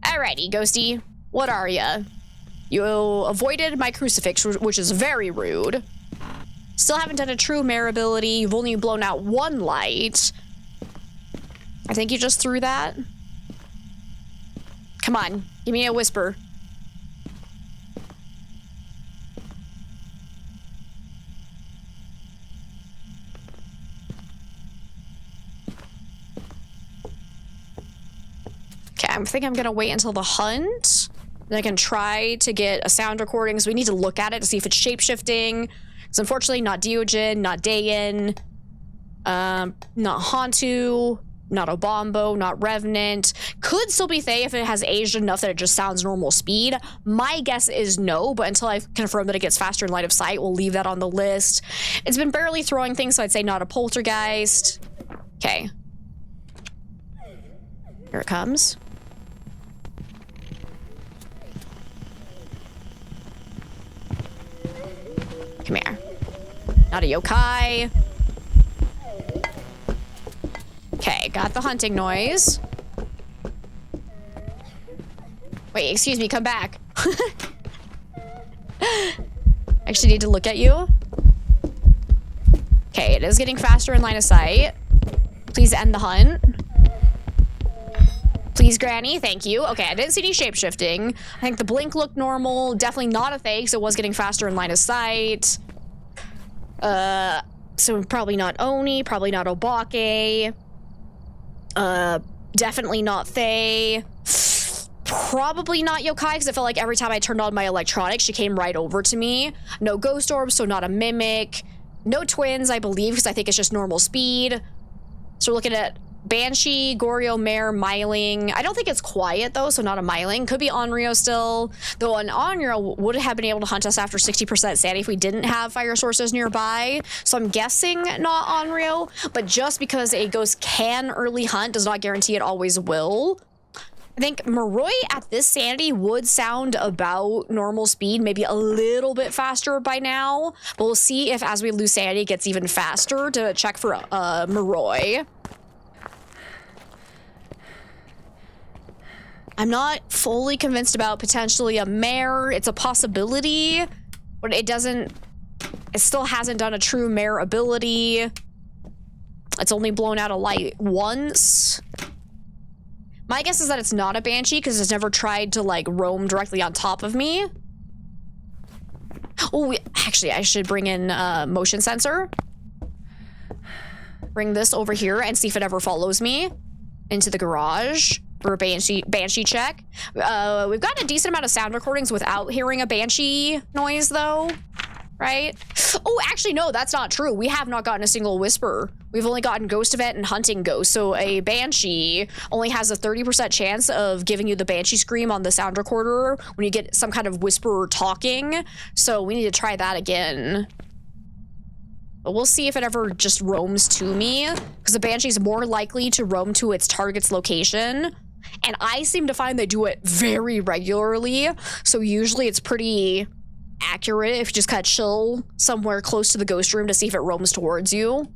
Alrighty, Ghosty. What are ya? You avoided my crucifix, which is very rude. Still haven't done a true mare ability. You've only blown out one light. I think you just threw that. Come on, give me a whisper. Okay, I think I'm gonna wait until the hunt. Then I can try to get a sound recording, because we need to look at it to see if it's shape-shifting. Because unfortunately, not Deogen, not Dayan, not Hantu, not Obombo, not Revenant. Could still be Thaye if it has aged enough that it just sounds normal speed. My guess is no, but until I've confirmed that it gets faster in line of sight, we'll leave that on the list. It's been barely throwing things, so I'd say not a poltergeist. Okay. Here it comes. Come here. Not a yokai. Okay, got the hunting noise. Wait, excuse me, come back. Actually need to look at you. Okay, it is getting faster in line of sight. Please end the hunt. Please, Granny, thank you. Okay, I didn't see any shape-shifting. I think the blink looked normal. Definitely not a fake, so it was getting faster in line of sight. So probably not Oni, probably not Obake. Definitely not Faye. Probably not yokai, because I felt like every time I turned on my electronics, she came right over to me. No ghost orbs, so not a mimic. No twins, I believe, because I think it's just normal speed. So we're looking at Banshee, Goryo, Mare, Myling. I don't think it's quiet, though, so not a Myling. Could be Onryo still. Though an Onryo would have been able to hunt us after 60% sanity if we didn't have fire sources nearby. So I'm guessing not Onryo, but just because a ghost can early hunt does not guarantee it always will. I think Moroi at this sanity would sound about normal speed, maybe a little bit faster by now. But we'll see if as we lose sanity it gets even faster to check for Moroi. I'm not fully convinced about potentially a mare. It's a possibility, but it still hasn't done a true mare ability. It's only blown out a light once. My guess is that it's not a Banshee because it's never tried to like roam directly on top of me. Oh, actually, I should bring in motion sensor. Bring this over here and see if it ever follows me into the garage for a Banshee check. We've gotten a decent amount of sound recordings without hearing a Banshee noise though, right? Oh, actually, no, that's not true. We have not gotten a single whisper. We've only gotten Ghost Event and Hunting Ghost, so a Banshee only has a 30% chance of giving you the Banshee scream on the sound recorder when you get some kind of whisper talking, so we need to try that again. But we'll see if it ever just roams to me, because the Banshee is more likely to roam to its target's location, and I seem to find they do it very regularly, so usually it's pretty accurate if you just kind of chill somewhere close to the ghost room to see if it roams towards you.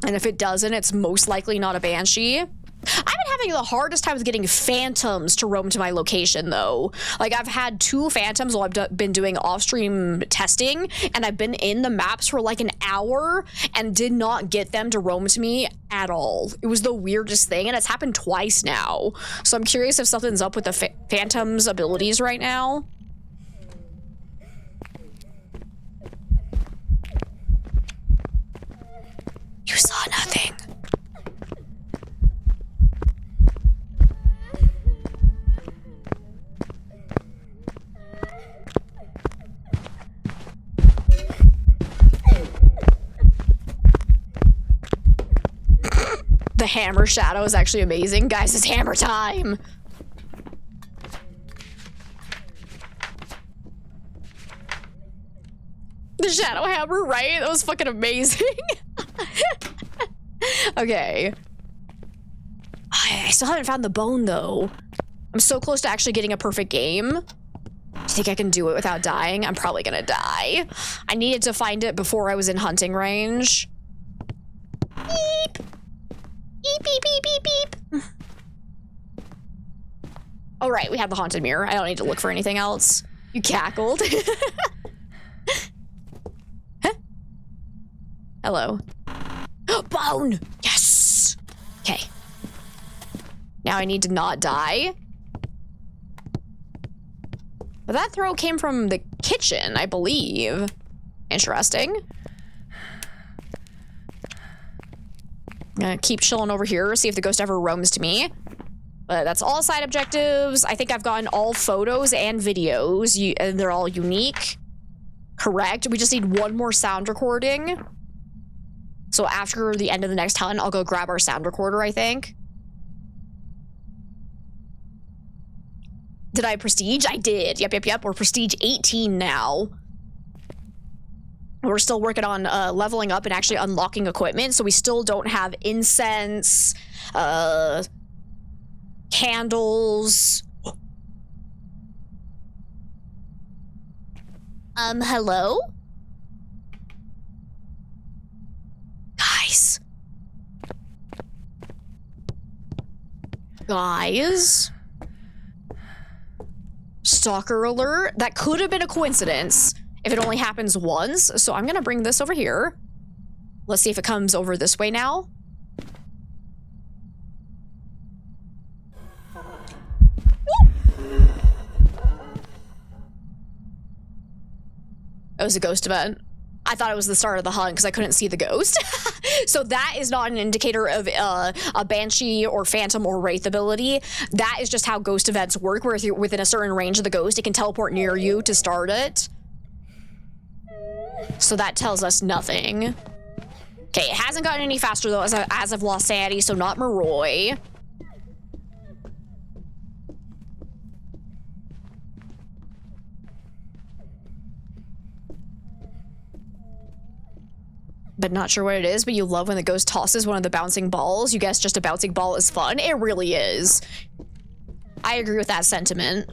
And if it doesn't, it's most likely not a Banshee. I've been having the hardest time with getting phantoms to roam to my location, though. Like, I've had 2 phantoms while I've been doing off-stream testing, and I've been in the maps for like an hour and did not get them to roam to me at all. It was the weirdest thing, and it's happened twice now. So I'm curious if something's up with the phantom's abilities right now. You saw nothing. The hammer shadow is actually amazing. Guys, it's hammer time. The shadow hammer, right? That was fucking amazing. Okay. I still haven't found the bone, though. I'm so close to actually getting a perfect game. Do you think I can do it without dying? I'm probably gonna die. I needed to find it before I was in hunting range. Beep. Beep, beep, beep, beep, beep. All right, we have the haunted mirror. I don't need to look for anything else. You cackled. Huh? Hello. Bone! Yes! Okay. Now I need to not die. But that throw came from the kitchen, I believe. Interesting. I'm gonna keep chilling over here, see if the ghost ever roams to me. But that's all side objectives. I think I've gotten all photos and videos, and they're all unique. Correct. We just need one more sound recording. So after the end of the next hunt, I'll go grab our sound recorder, I think. Did I prestige? I did. Yep. We're prestige 18 now. We're still working on leveling up and actually unlocking equipment, so we still don't have incense, candles. Hello? Nice. Guys. Stalker alert. That could have been a coincidence if it only happens once. So I'm gonna bring this over here. Let's see if it comes over this way now. It was a ghost event. I thought it was the start of the hunt because I couldn't see the ghost. So that is not an indicator of a banshee or phantom or wraith ability. That is just how ghost events work, where if you're within a certain range of the ghost, it can teleport near you to start it. So that tells us nothing. Okay, it hasn't gotten any faster though as I've lost sanity, so not Maroi. But not sure what it is, but you love when the ghost tosses one of the bouncing balls. You guess just a bouncing ball is fun. It really is. I agree with that sentiment.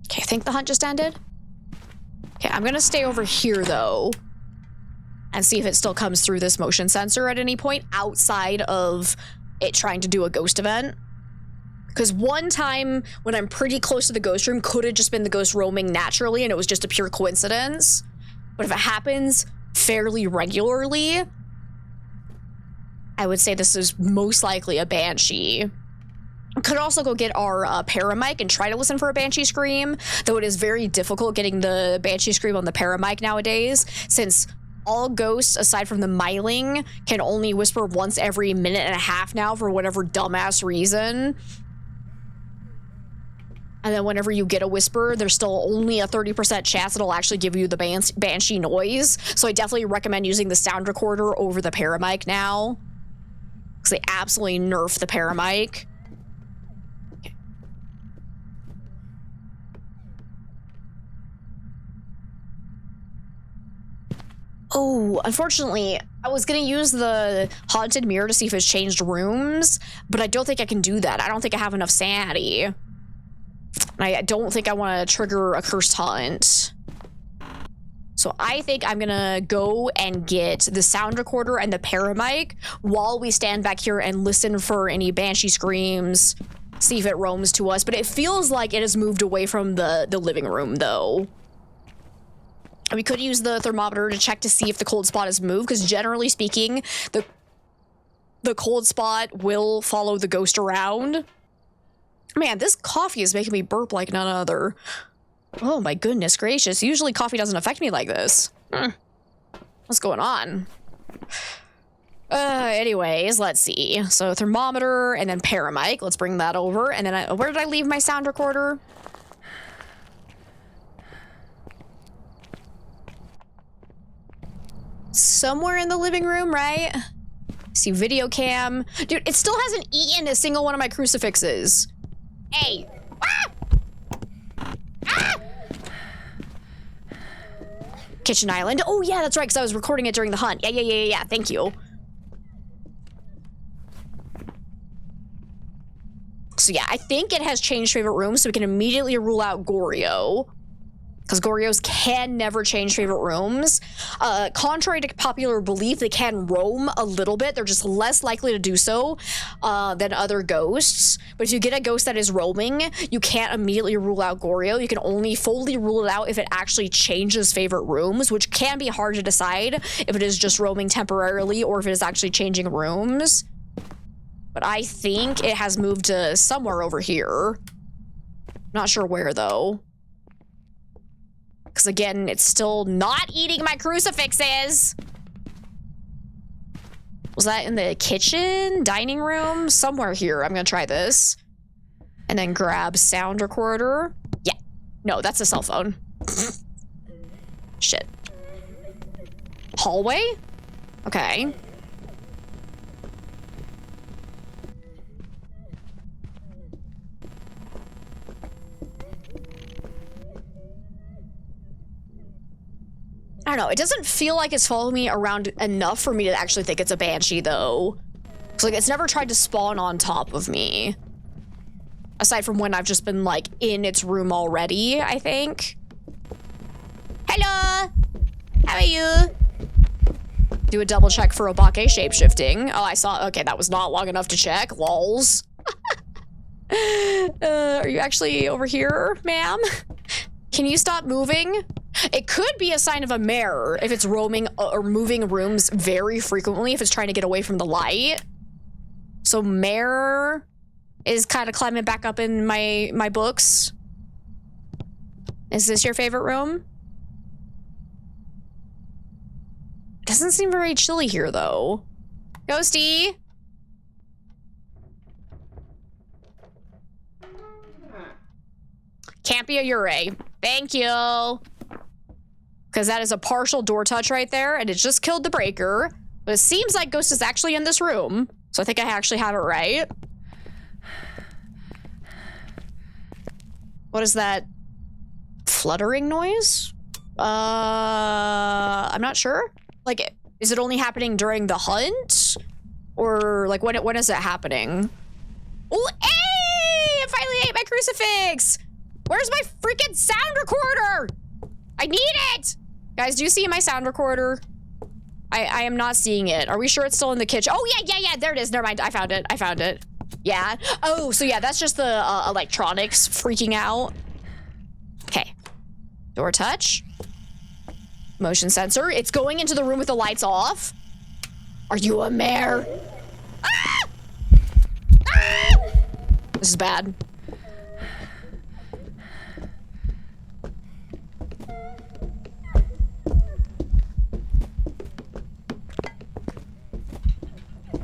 Okay, I think the hunt just ended. Okay, I'm gonna stay over here though and see if it still comes through this motion sensor at any point outside of it trying to do a ghost event. Because one time when I'm pretty close to the ghost room could have just been the ghost roaming naturally and it was just a pure coincidence. But if it happens fairly regularly, I would say this is most likely a banshee. Could also go get our paramic and try to listen for a banshee scream, though it is very difficult getting the banshee scream on the paramic nowadays, since all ghosts, aside from the myling, can only whisper once every minute and a half now for whatever dumbass reason. And then whenever you get a whisper, there's still only a 30% chance it'll actually give you the banshee noise. So I definitely recommend using the sound recorder over the paramic now, because they absolutely nerf the paramic. Oh, unfortunately, I was gonna use the haunted mirror to see if it's changed rooms, but I don't think I can do that. I don't think I have enough sanity. I don't think I want to trigger a cursed hunt. So I think I'm gonna go and get the sound recorder and the paramic while we stand back here and listen for any banshee screams, see if it roams to us. But it feels like it has moved away from the living room though. We could use the thermometer to check to see if the cold spot has moved, because generally speaking, the cold spot will follow the ghost around. Man, this coffee is making me burp like none other. Oh my goodness gracious. Usually coffee doesn't affect me like this. What's going on? Anyways, let's see. So thermometer and then paramic. Let's bring that over. And then where did I leave my sound recorder? Somewhere in the living room, right? See video cam. Dude, it still hasn't eaten a single one of my crucifixes. Hey. Ah! Ah! Kitchen island. Oh yeah, that's right, because I was recording it during the hunt. Yeah. Thank you. So yeah, I think it has changed favorite rooms, so we can immediately rule out Goryo. Because Goryos can never change favorite rooms. Contrary to popular belief, they can roam a little bit. They're just less likely to do so than other ghosts. But if you get a ghost that is roaming, you can't immediately rule out Goryo. You can only fully rule it out if it actually changes favorite rooms, which can be hard to decide if it is just roaming temporarily or if it is actually changing rooms. But I think it has moved to somewhere over here. Not sure where, though. Because again, it's still not eating my crucifixes. Was that in the kitchen, dining room? Somewhere here. I'm gonna try this. And then grab sound recorder. Yeah. No, that's a cell phone. Shit. Hallway? Okay. I don't know, it doesn't feel like it's following me around enough for me to actually think it's a banshee, though. So, like, it's never tried to spawn on top of me. Aside from when I've just been like in its room already, I think. Hello! How are you? Do a double check for Obake shapeshifting. Oh, I saw, okay, that was not long enough to check, lols. Are you actually over here, ma'am? Can you stop moving? It could be a sign of a mare if it's roaming or moving rooms very frequently, if it's trying to get away from the light. So mare is kind of climbing back up in my books. Is this your favorite room? Doesn't seem very chilly here, though. Ghosty! Can't be a Yurei. Thank you. Because that is a partial door touch right there, and it just killed the breaker. But it seems like Ghost is actually in this room. So I think I actually have it right. What is that? Fluttering noise? I'm not sure. Like, is it only happening during the hunt? Or, like, when is it happening? Oh, hey! I finally ate my crucifix! Where's my freaking sound recorder? I need it! Guys, do you see my sound recorder? I am not seeing it. Are we sure it's still in the kitchen? Oh, yeah, there it is. Never mind. I found it. Yeah. Oh, so yeah, that's just the electronics freaking out. Okay. Door touch. Motion sensor. It's going into the room with the lights off. Are you a mare? Ah! Ah! This is bad.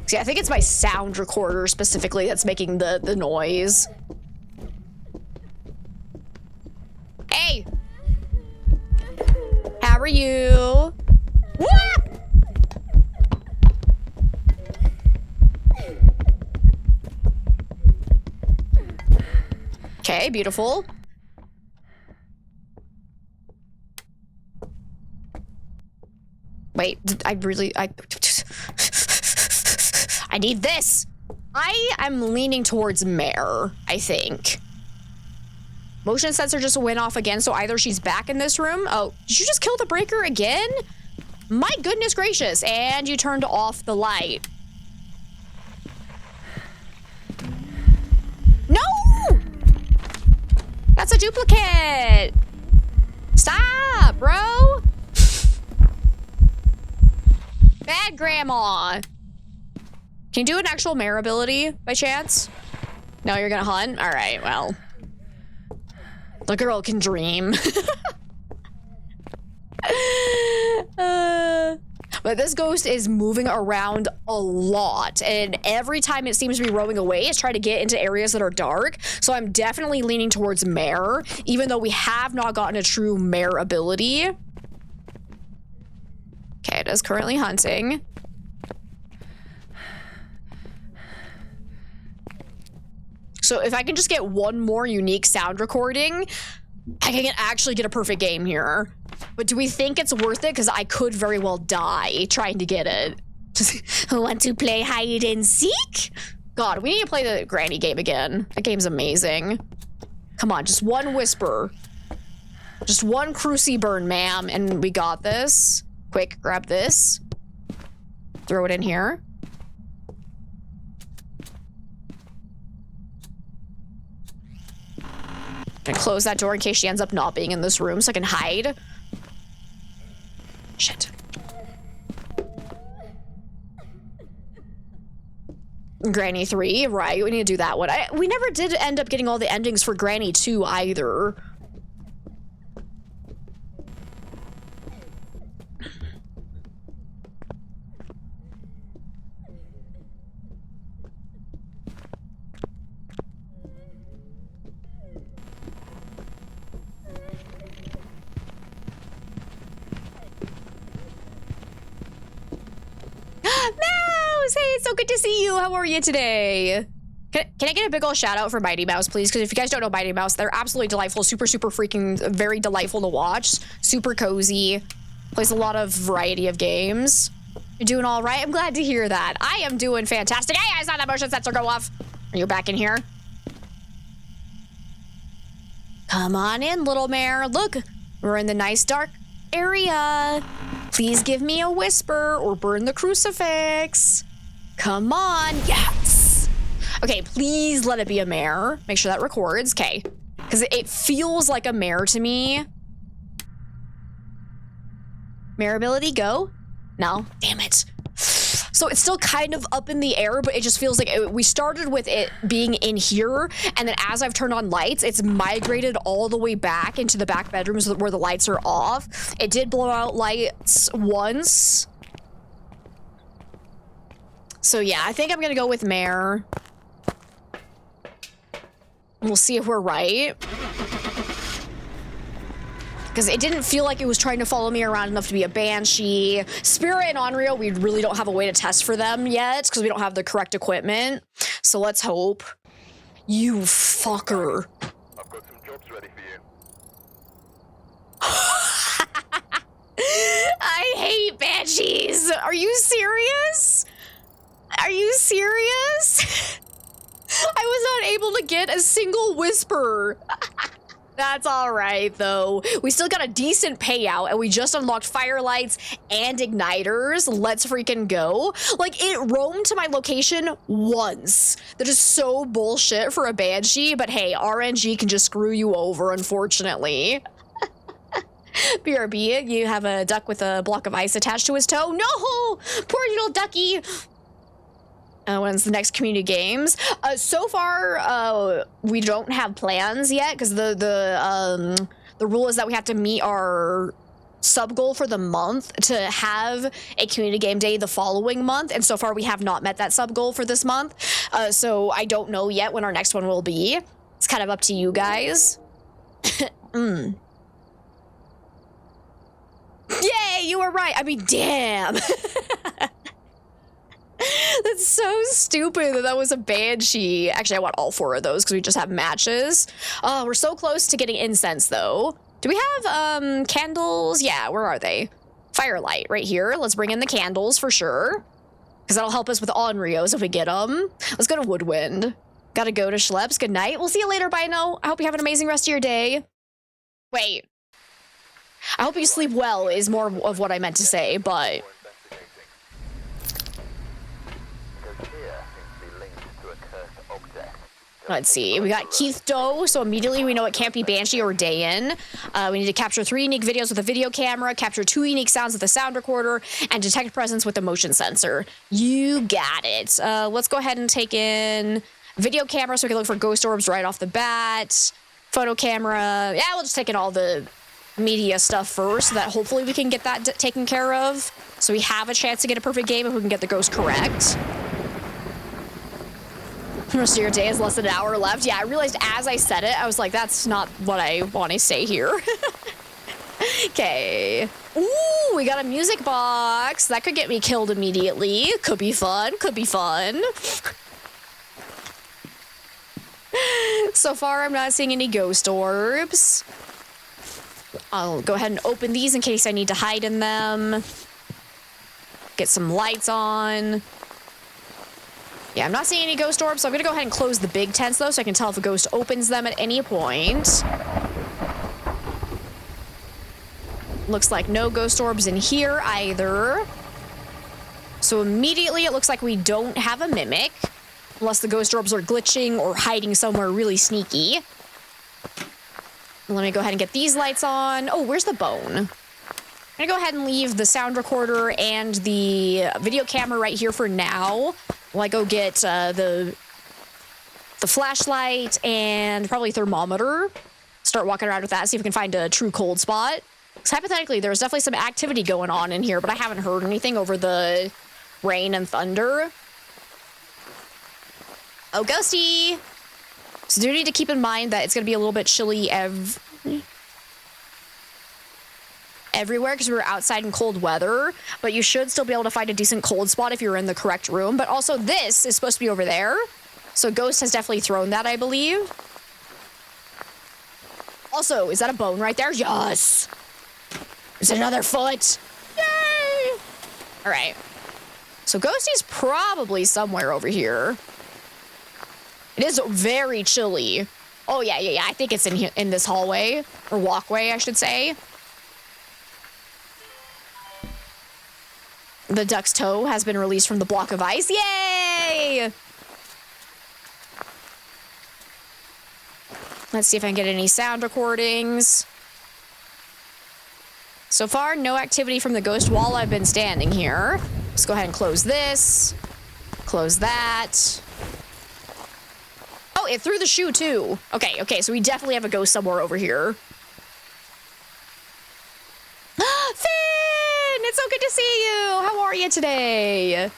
See, I think it's my sound recorder specifically that's making the noise. Hey! How are you? What? Okay, beautiful. Wait, I need this. I am leaning towards mare, I think. Motion sensor just went off again, so either she's back in this room. Oh, did you just kill the breaker again? My goodness gracious, and you turned off the light. No! That's a duplicate. Stop, bro. Bad grandma. Can you do an actual mare ability by chance? No, you're gonna hunt? All right, well. The girl can dream. But this ghost is moving around a lot, and every time it seems to be roaming away, it's trying to get into areas that are dark. So I'm definitely leaning towards mare, even though we have not gotten a true mare ability. Okay, it is currently hunting. So if I can just get one more unique sound recording, I can actually get a perfect game here. But do we think it's worth it? Because I could very well die trying to get it. Want to play hide and seek? God, we need to play the granny game again. That game's amazing. Come on, just one whisper. Just one cruci burn, ma'am, and we got this. Quick, grab this. Throw it in here. And close that door in case she ends up not being in this room so I can hide. Shit. Granny 3, right, we need to do that one. We never did end up getting all the endings for Granny 2 either. Mouse! Hey, it's so good to see you. How are you today? Can I get a big ol' shout out for Mighty Mouse, please? Because if you guys don't know Mighty Mouse, they're absolutely delightful. Super, super freaking very delightful to watch. Super cozy. Plays a lot of variety of games. You're doing all right? I'm glad to hear that. I am doing fantastic. Hey, I saw that motion sensor go off. Are you back in here? Come on in, little mare. Look, we're in the nice dark area. Please give me a whisper or burn the crucifix. Come on, yes. Okay, please let it be a mare. Make sure that records, okay. Because it feels like a mare to me. Mare ability, go. No, damn it. So it's still kind of up in the air, but it just feels like we started with it being in here, and then as I've turned on lights, it's migrated all the way back into the back bedrooms where the lights are off. It did blow out lights once. So yeah, I think I'm gonna go with mare. We'll see if we're right. Because it didn't feel like it was trying to follow me around enough to be a banshee. Spirit and Onryo, we really don't have a way to test for them yet because we don't have the correct equipment. So let's hope. You fucker. I've got some jobs ready for you. I hate banshees. Are you serious? Are you serious? I was not able to get a single whisper. That's all right, though. We still got a decent payout, and we just unlocked firelights and igniters. Let's freaking go. Like, it roamed to my location once. That is so bullshit for a banshee, but hey, RNG can just screw you over, unfortunately. BRB, you have a duck with a block of ice attached to his toe? No! Poor little ducky. When's the next community games? So far, we don't have plans yet because the rule is that we have to meet our sub goal for the month to have a community game day the following month, and so far we have not met that sub goal for this month. So I don't know yet when our next one will be. It's kind of up to you guys. Yay, you were right. I mean, damn. That's so stupid that was a banshee. Actually, I want all 4 of those because we just have matches. Oh, we're so close to getting incense, though. Do we have candles? Yeah, where are they? Firelight right here. Let's bring in the candles for sure. Because that'll help us with Onryos if we get them. Let's go to Woodwind. Gotta go to Schleps. Good night. We'll see you later, Bino. I hope you have an amazing rest of your day. Wait. I hope you sleep well is more of what I meant to say, but... Let's see, we got Keith Doe, so immediately we know it can't be Banshee or Dayan. We need to capture 3 unique videos with a video camera, capture 2 unique sounds with a sound recorder, and detect presence with a motion sensor. You got it. Let's go ahead and take in video camera so we can look for ghost orbs right off the bat. Photo camera. Yeah, we'll just take in all the media stuff first so that hopefully we can get that taken care of. So we have a chance to get a perfect game if we can get the ghost correct. The rest of your day is less than an hour left. Yeah, I realized as I said it, I was like, that's not what I want to say here. Okay. Ooh, we got a music box. That could get me killed immediately. Could be fun. Could be fun. So far, I'm not seeing any ghost orbs. I'll go ahead and open these in case I need to hide in them. Get some lights on. Yeah, I'm not seeing any ghost orbs, so I'm gonna go ahead and close the big tents, though, so I can tell if a ghost opens them at any point. Looks like no ghost orbs in here either. So immediately it looks like we don't have a mimic, unless the ghost orbs are glitching or hiding somewhere really sneaky. Let me go ahead and get these lights on. Oh, where's the bone? I'm gonna go ahead and leave the sound recorder and the video camera right here for now. While I go get the flashlight and probably thermometer. Start walking around with that, see if we can find a true cold spot. Because hypothetically, there's definitely some activity going on in here, but I haven't heard anything over the rain and thunder. Oh, ghosty! So do need to keep in mind that it's going to be a little bit chilly everywhere because we're outside in cold weather, but you should still be able to find a decent cold spot if you're in the correct room. But also this is supposed to be over there, so Ghost has definitely thrown that, I believe. Also, is that a bone right there? Yes! Is it another foot? Yay! All right, so Ghosty's probably somewhere over here. It is very chilly. Oh, yeah. I think it's in here, in this hallway. Or walkway, I should say. The duck's toe has been released from the block of ice. Yay! Let's see if I can get any sound recordings. So far, no activity from the ghost while I've been standing here. Let's go ahead and close this. Close that. Oh, it threw the shoe too. Okay, so we definitely have a ghost somewhere over here. Finn! It's so good to see you! How are you today?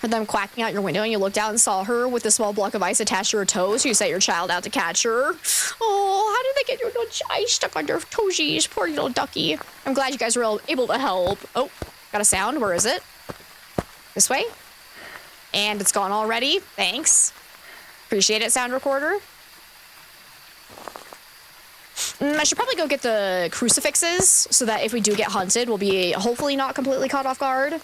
Heard them quacking out your window and you looked out and saw her with a small block of ice attached to her toes, so you set your child out to catch her. Oh, how did they get your little ice stuck on their toesies? Poor little ducky. I'm glad you guys were able to help. Oh, got a sound. Where is it? This way? And it's gone already. Thanks. Appreciate it, sound recorder. I should probably go get the crucifixes so that if we do get hunted, we'll be hopefully not completely caught off guard.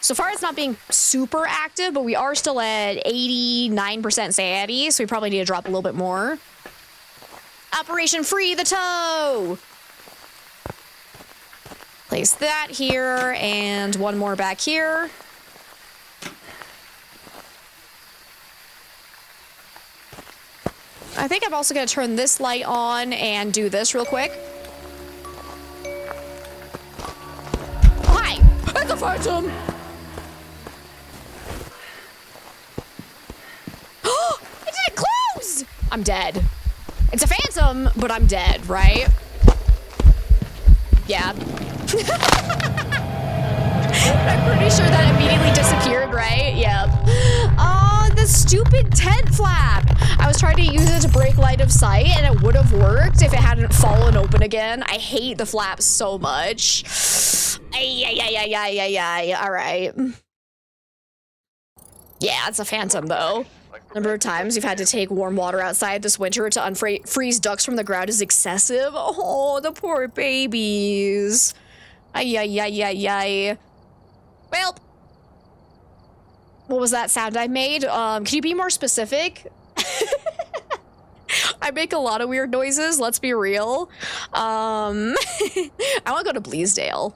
So far, it's not being super active, but we are still at 89% sanity, so we probably need to drop a little bit more. Operation Free the Toe! Place that here, and one more back here. I think I'm also going to turn this light on and do this real quick. Oh, hi! It's a phantom! Oh! It didn't close! I'm dead. It's a phantom, but I'm dead, right? Yeah. I'm pretty sure that immediately disappeared, right? Yep. Oh, the stupid tent flap! I was trying to use it to break line of sight, and it would have worked if it hadn't fallen open again. I hate the flaps so much. Ay. All right. Yeah, it's a phantom, though. Number of times you've had to take warm water outside this winter to unfreeze ducks from the ground is excessive. Oh, the poor babies. Ay. Well, what was that sound I made? Can you be more specific? I make a lot of weird noises, let's be real. I want to go to Bleasdale.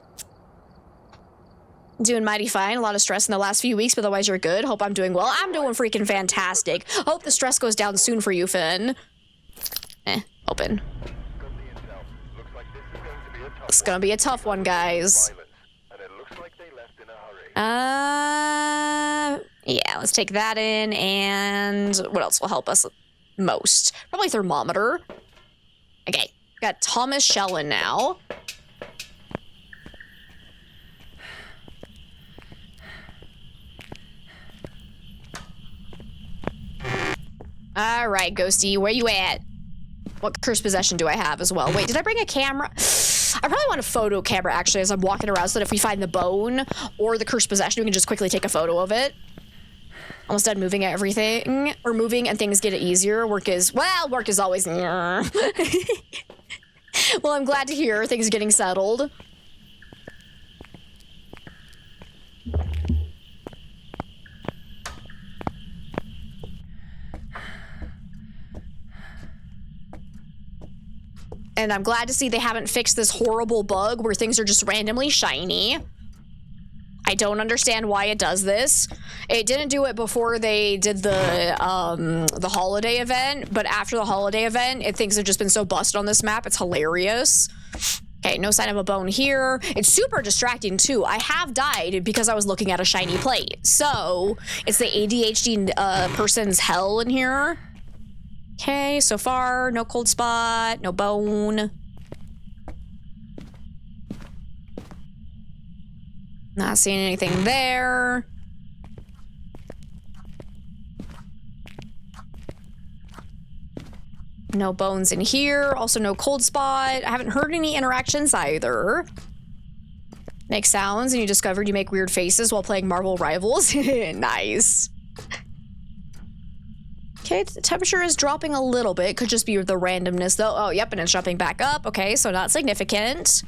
Doing mighty fine. A lot of stress in the last few weeks, but otherwise you're good. Hope I'm doing well. I'm doing freaking fantastic. Hope the stress goes down soon for you, Finn. Open. It's gonna be a tough one, guys. Yeah, let's take that in, and what else will help us most? Probably thermometer. Okay, got Thomas Shellen now. All right, Ghosty, where you at? What cursed possession do I have as well? Wait, did I bring a camera? I probably want a photo camera, actually, as I'm walking around, so that if we find the bone or the cursed possession, we can just quickly take a photo of it. Almost done moving everything. Or moving and things get easier. Work is always... Well, I'm glad to hear things getting settled. And I'm glad to see they haven't fixed this horrible bug where things are just randomly shiny. I don't understand why it does this. It didn't do it before they did the holiday event, but after the holiday event, things have just been so busted on this map. It's hilarious. Okay, no sign of a bone here. It's super distracting too. I have died because I was looking at a shiny plate. So it's the ADHD person's hell in here. Okay, so far, no cold spot, no bone. Not seeing anything there. No bones in here. Also no cold spot. I haven't heard any interactions either. Make sounds and you discovered you make weird faces while playing Marvel Rivals. Nice. Okay, the temperature is dropping a little bit. Could just be the randomness though. Oh, yep, and it's jumping back up. Okay, so not significant.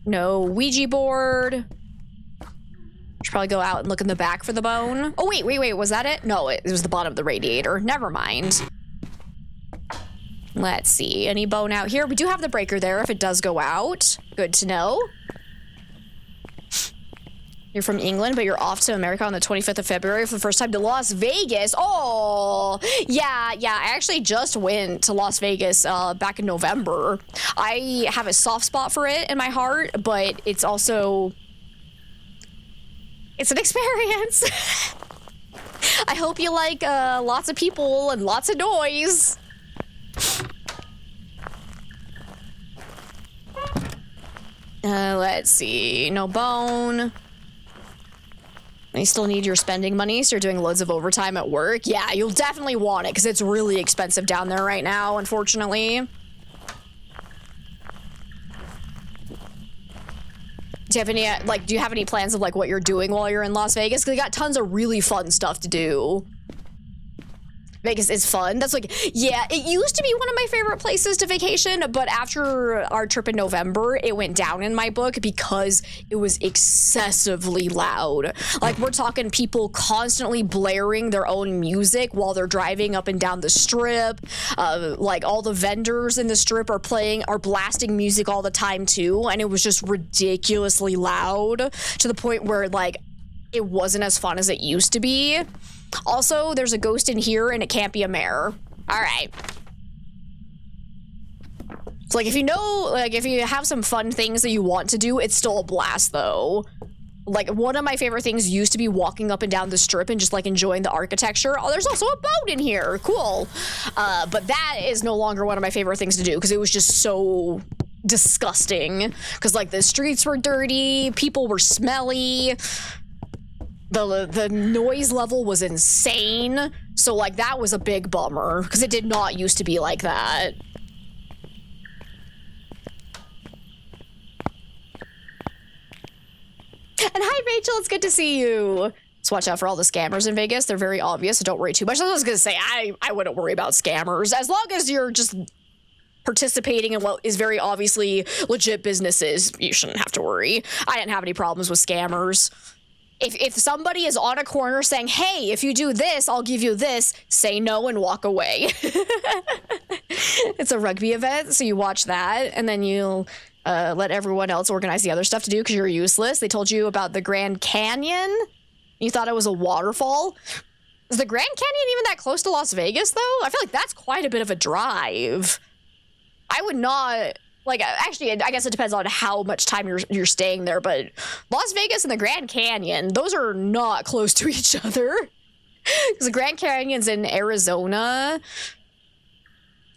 No Ouija board. Should probably go out and look in the back for the bone. Oh, wait. Was that it? No, it was the bottom of the radiator. Never mind. Let's see. Any bone out here? We do have the breaker there if it does go out. Good to know. You're from England, but you're off to America on the 25th of February for the first time to Las Vegas. Oh, yeah. I actually just went to Las Vegas back in November. I have a soft spot for it in my heart, but it's also... It's an experience. I hope you like lots of people and lots of noise. Let's see. No bone. You still need your spending money, so you're doing loads of overtime at work. Yeah, you'll definitely want it because it's really expensive down there right now, unfortunately. Do you have any, do you have any plans of, what you're doing while you're in Las Vegas? Because you got tons of really fun stuff to do. Vegas is fun. That's yeah, it used to be one of my favorite places to vacation, but after our trip in November, it went down in my book because it was excessively loud. We're talking people constantly blaring their own music while they're driving up and down the strip. All the vendors in the strip are blasting music all the time too, and it was just ridiculously loud to the point where it wasn't as fun as it used to be. Also, there's a ghost in here and it can't be a mare. All right. So if you know, if you have some fun things that you want to do, it's still a blast though. One of my favorite things used to be walking up and down the strip and just enjoying the architecture. Oh, there's also a boat in here. Cool. But that is no longer one of my favorite things to do because it was just so disgusting. Because the streets were dirty, people were smelly. The noise level was insane. So that was a big bummer because it did not used to be like that. And hi, Rachel. It's good to see you. Just watch out for all the scammers in Vegas. They're very obvious, so don't worry too much. I was going to say, I wouldn't worry about scammers. As long as you're just participating in what is very obviously legit businesses, you shouldn't have to worry. I didn't have any problems with scammers. If somebody is on a corner saying, hey, if you do this, I'll give you this, say no and walk away. It's a rugby event, so you watch that, and then you'll let everyone else organize the other stuff to do because you're useless. They told you about the Grand Canyon. You thought it was a waterfall. Is the Grand Canyon even that close to Las Vegas, though? I feel like that's quite a bit of a drive. I would not... actually, I guess it depends on how much time you're staying there, but Las Vegas and the Grand Canyon, those are not close to each other. Because the Grand Canyon's in Arizona.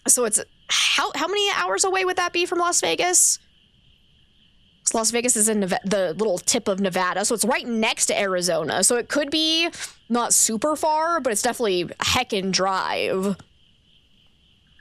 So it's, how many hours away would that be from Las Vegas? So Las Vegas is in the little tip of Nevada, so it's right next to Arizona. So it could be not super far, but it's definitely a heckin' drive.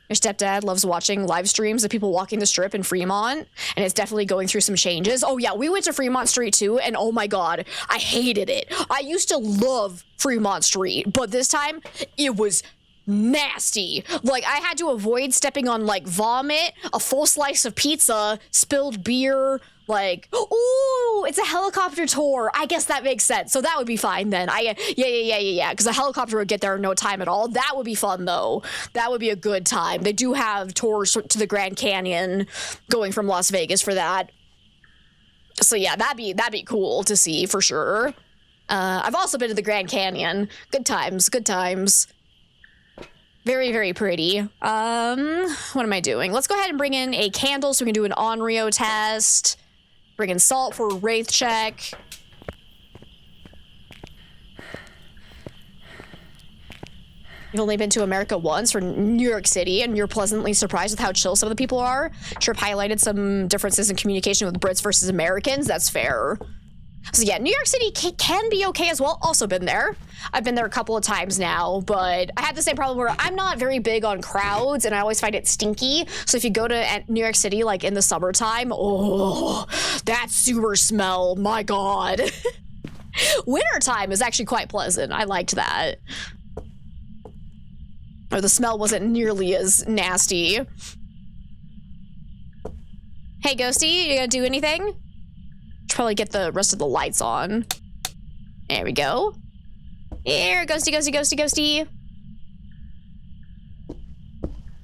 Your stepdad loves watching live streams of people walking the strip in Fremont, and it's definitely going through some changes. Oh yeah, we went to Fremont Street too, and oh my god, I hated it. I used to love Fremont Street, but this time it was nasty. I had to avoid stepping on vomit, a full slice of pizza, spilled beer, ooh, it's a helicopter tour. I guess that makes sense. So that would be fine then. Yeah. Because a helicopter would get there in no time at all. That would be fun though. That would be a good time. They do have tours to the Grand Canyon going from Las Vegas for that. So yeah, that'd be cool to see for sure. I've also been to the Grand Canyon. Good times. Very, very pretty. What am I doing? Let's go ahead and bring in a candle so we can do an Onryo test. Bring in salt for a wraith check. You've only been to America once, for New York City, and you're pleasantly surprised with how chill some of the people are. Trip highlighted some differences in communication with Brits versus Americans. That's fair. So yeah, New York City can be okay as well. Also been there. I've been there a couple of times now, but I had the same problem where I'm not very big on crowds and I always find it stinky. So if you go to New York City in the summertime, oh, that sewer smell, my god. Wintertime is actually quite pleasant. I liked that. Or the smell wasn't nearly as nasty. Hey, Ghosty, you gonna do anything? Should probably get the rest of the lights on. There we go. Here, ghosty.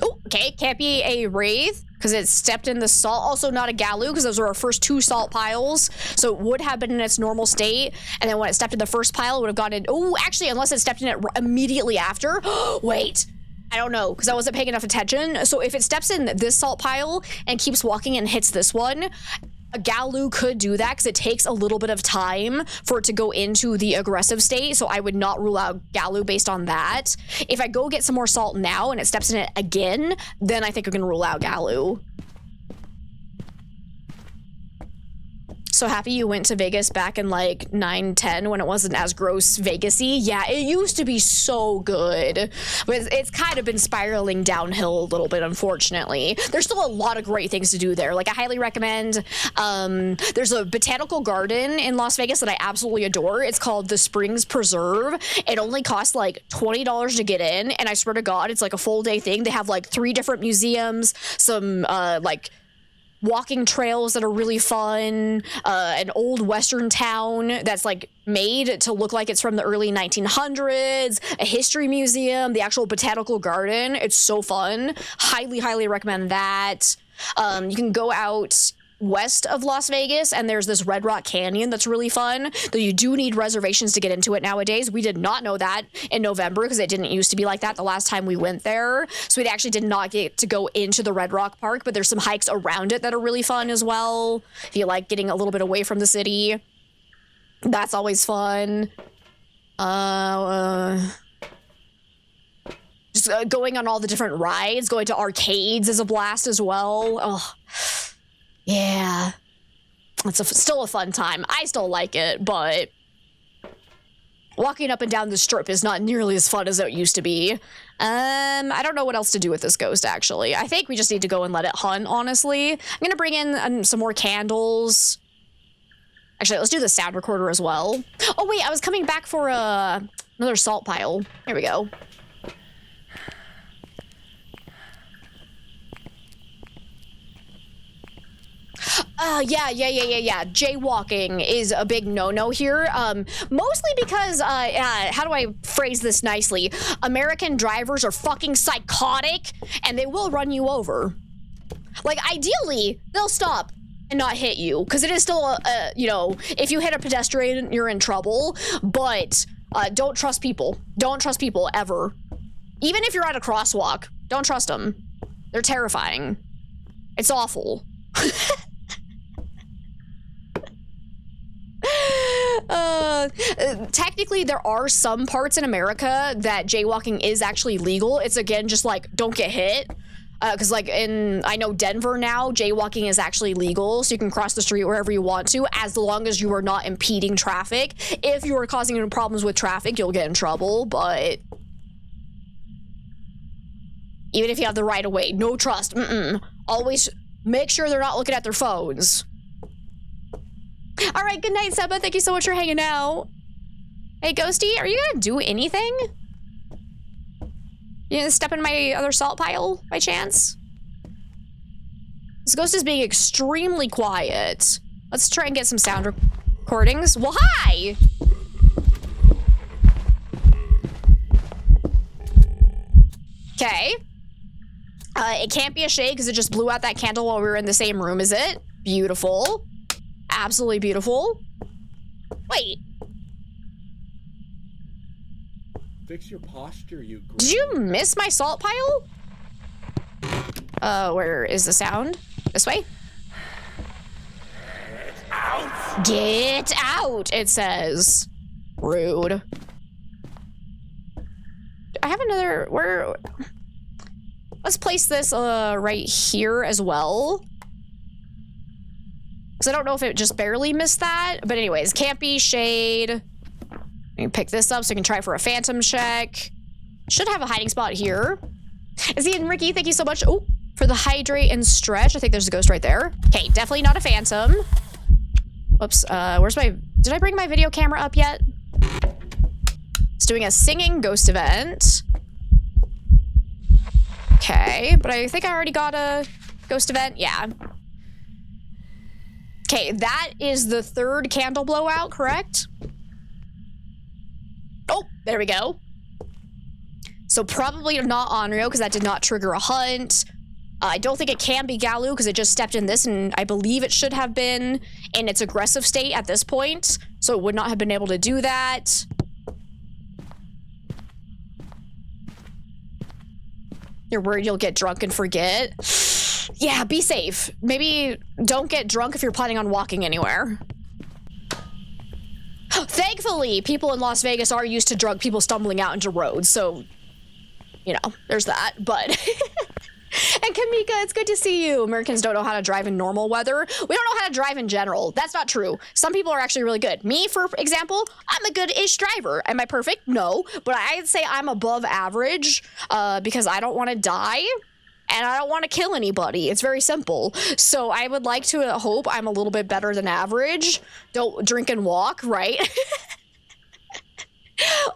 Oh, Okay, can't be a Wraith because it stepped in the salt. Also not a Galoo because those were our first 2 salt piles. So it would have been in its normal state. And then when it stepped in the first pile, it would have gone in. Oh, actually, unless it stepped in it immediately after. Wait, I don't know because I wasn't paying enough attention. So if it steps in this salt pile and keeps walking and hits this one, a Galoo could do that because it takes a little bit of time for it to go into the aggressive state. So I would not rule out Galoo based on that. If I go get some more salt now and it steps in it again, then I think I'm gonna rule out Galoo. So happy you went to Vegas back in like 9-10 when it wasn't as gross Vegas-y. Yeah, it used to be so good. But it's kind of been spiraling downhill a little bit, unfortunately. There's still a lot of great things to do there. Like, I highly recommend, there's a botanical garden in Las Vegas that I absolutely adore. It's called the Springs Preserve. It only costs like $20 to get in. And I swear to God, it's like a full day thing. They have like 3 different museums, some like walking trails that are really fun, an old western town that's like made to look like it's from the early 1900s, a history museum, the actual botanical garden. It's so fun. Highly, highly recommend that. You can go out west of Las Vegas and there's this Red Rock Canyon that's really fun, though you do need reservations to get into it nowadays. We did not know that in November because it didn't used to be like that the last time we went there. So we actually did not get to go into the Red Rock Park, but there's some hikes around it that are really fun as well. If you like getting a little bit away from the city, that's always fun. Just going on all the different rides, going to arcades is a blast as well. Oh. Yeah, it's still a fun time. I still like it, but walking up and down the strip is not nearly as fun as it used to be. I don't know what else to do with this ghost, actually. I think we just need to go and let it hunt, honestly. I'm gonna bring in some more candles. Actually, let's do the sound recorder as well. Oh, wait, I was coming back for another salt pile. Here we go. Yeah. Jaywalking is a big no-no here. Mostly because, how do I phrase this nicely? American drivers are fucking psychotic and they will run you over. Like, ideally, they'll stop and not hit you because it is still, you know, if you hit a pedestrian, you're in trouble. But don't trust people. Don't trust people ever. Even if you're at a crosswalk, don't trust them. They're terrifying. It's awful. Technically there are some parts in America that jaywalking is actually legal. It's again just like don't get hit, because like I know Denver now, jaywalking is actually legal, so you can cross the street wherever you want to as long as you are not impeding traffic. If you are causing any problems with traffic, you'll get in trouble. But even if you have the right of way, no trust. Always make sure they're not looking at their phones. All right, good night, Seba. Thank you so much for hanging out. Hey, Ghosty, are you gonna do anything? You gonna step in my other salt pile by chance? This ghost is being extremely quiet. Let's try and get some sound recordings. Well, hi! Okay. It can't be a shade because it just blew out that candle while we were in the same room, is it? Beautiful. Absolutely beautiful. Wait. Fix your posture, you gremlin. Did you miss my salt pile? Where is the sound? This way? Get out! Get out, it says. Rude. I have another, where? Let's place this right here as well. Because I don't know if it just barely missed that. But anyways, can't be shade. You can pick this up so you can try for a phantom check. Should have a hiding spot here. Izzy and Ricky, thank you so much. Oh, for the hydrate and stretch. I think there's a ghost right there. Okay, definitely not a phantom. Whoops, where's my, did I bring my video camera up yet? It's doing a singing ghost event. Okay, but I think I already got a ghost event. Yeah. Okay, that is the 3rd candle blowout, correct? Oh, there we go. So probably not Onryo because that did not trigger a hunt. I don't think it can be Galu because it just stepped in this, and I believe it should have been in its aggressive state at this point. So it would not have been able to do that. You're worried you'll get drunk and forget? Yeah, be safe. Maybe don't get drunk if you're planning on walking anywhere. Thankfully, people in Las Vegas are used to drunk people stumbling out into roads, so, you know, there's that, but... And Kamika, it's good to see you. Americans don't know how to drive in normal weather. We don't know how to drive in general. That's not true. Some people are actually really good. Me, for example, I'm a good-ish driver. Am I perfect? No. But I'd say I'm above average because I don't want to die and I don't want to kill anybody. It's very simple. So I would like to hope I'm a little bit better than average. Don't drink and walk, right?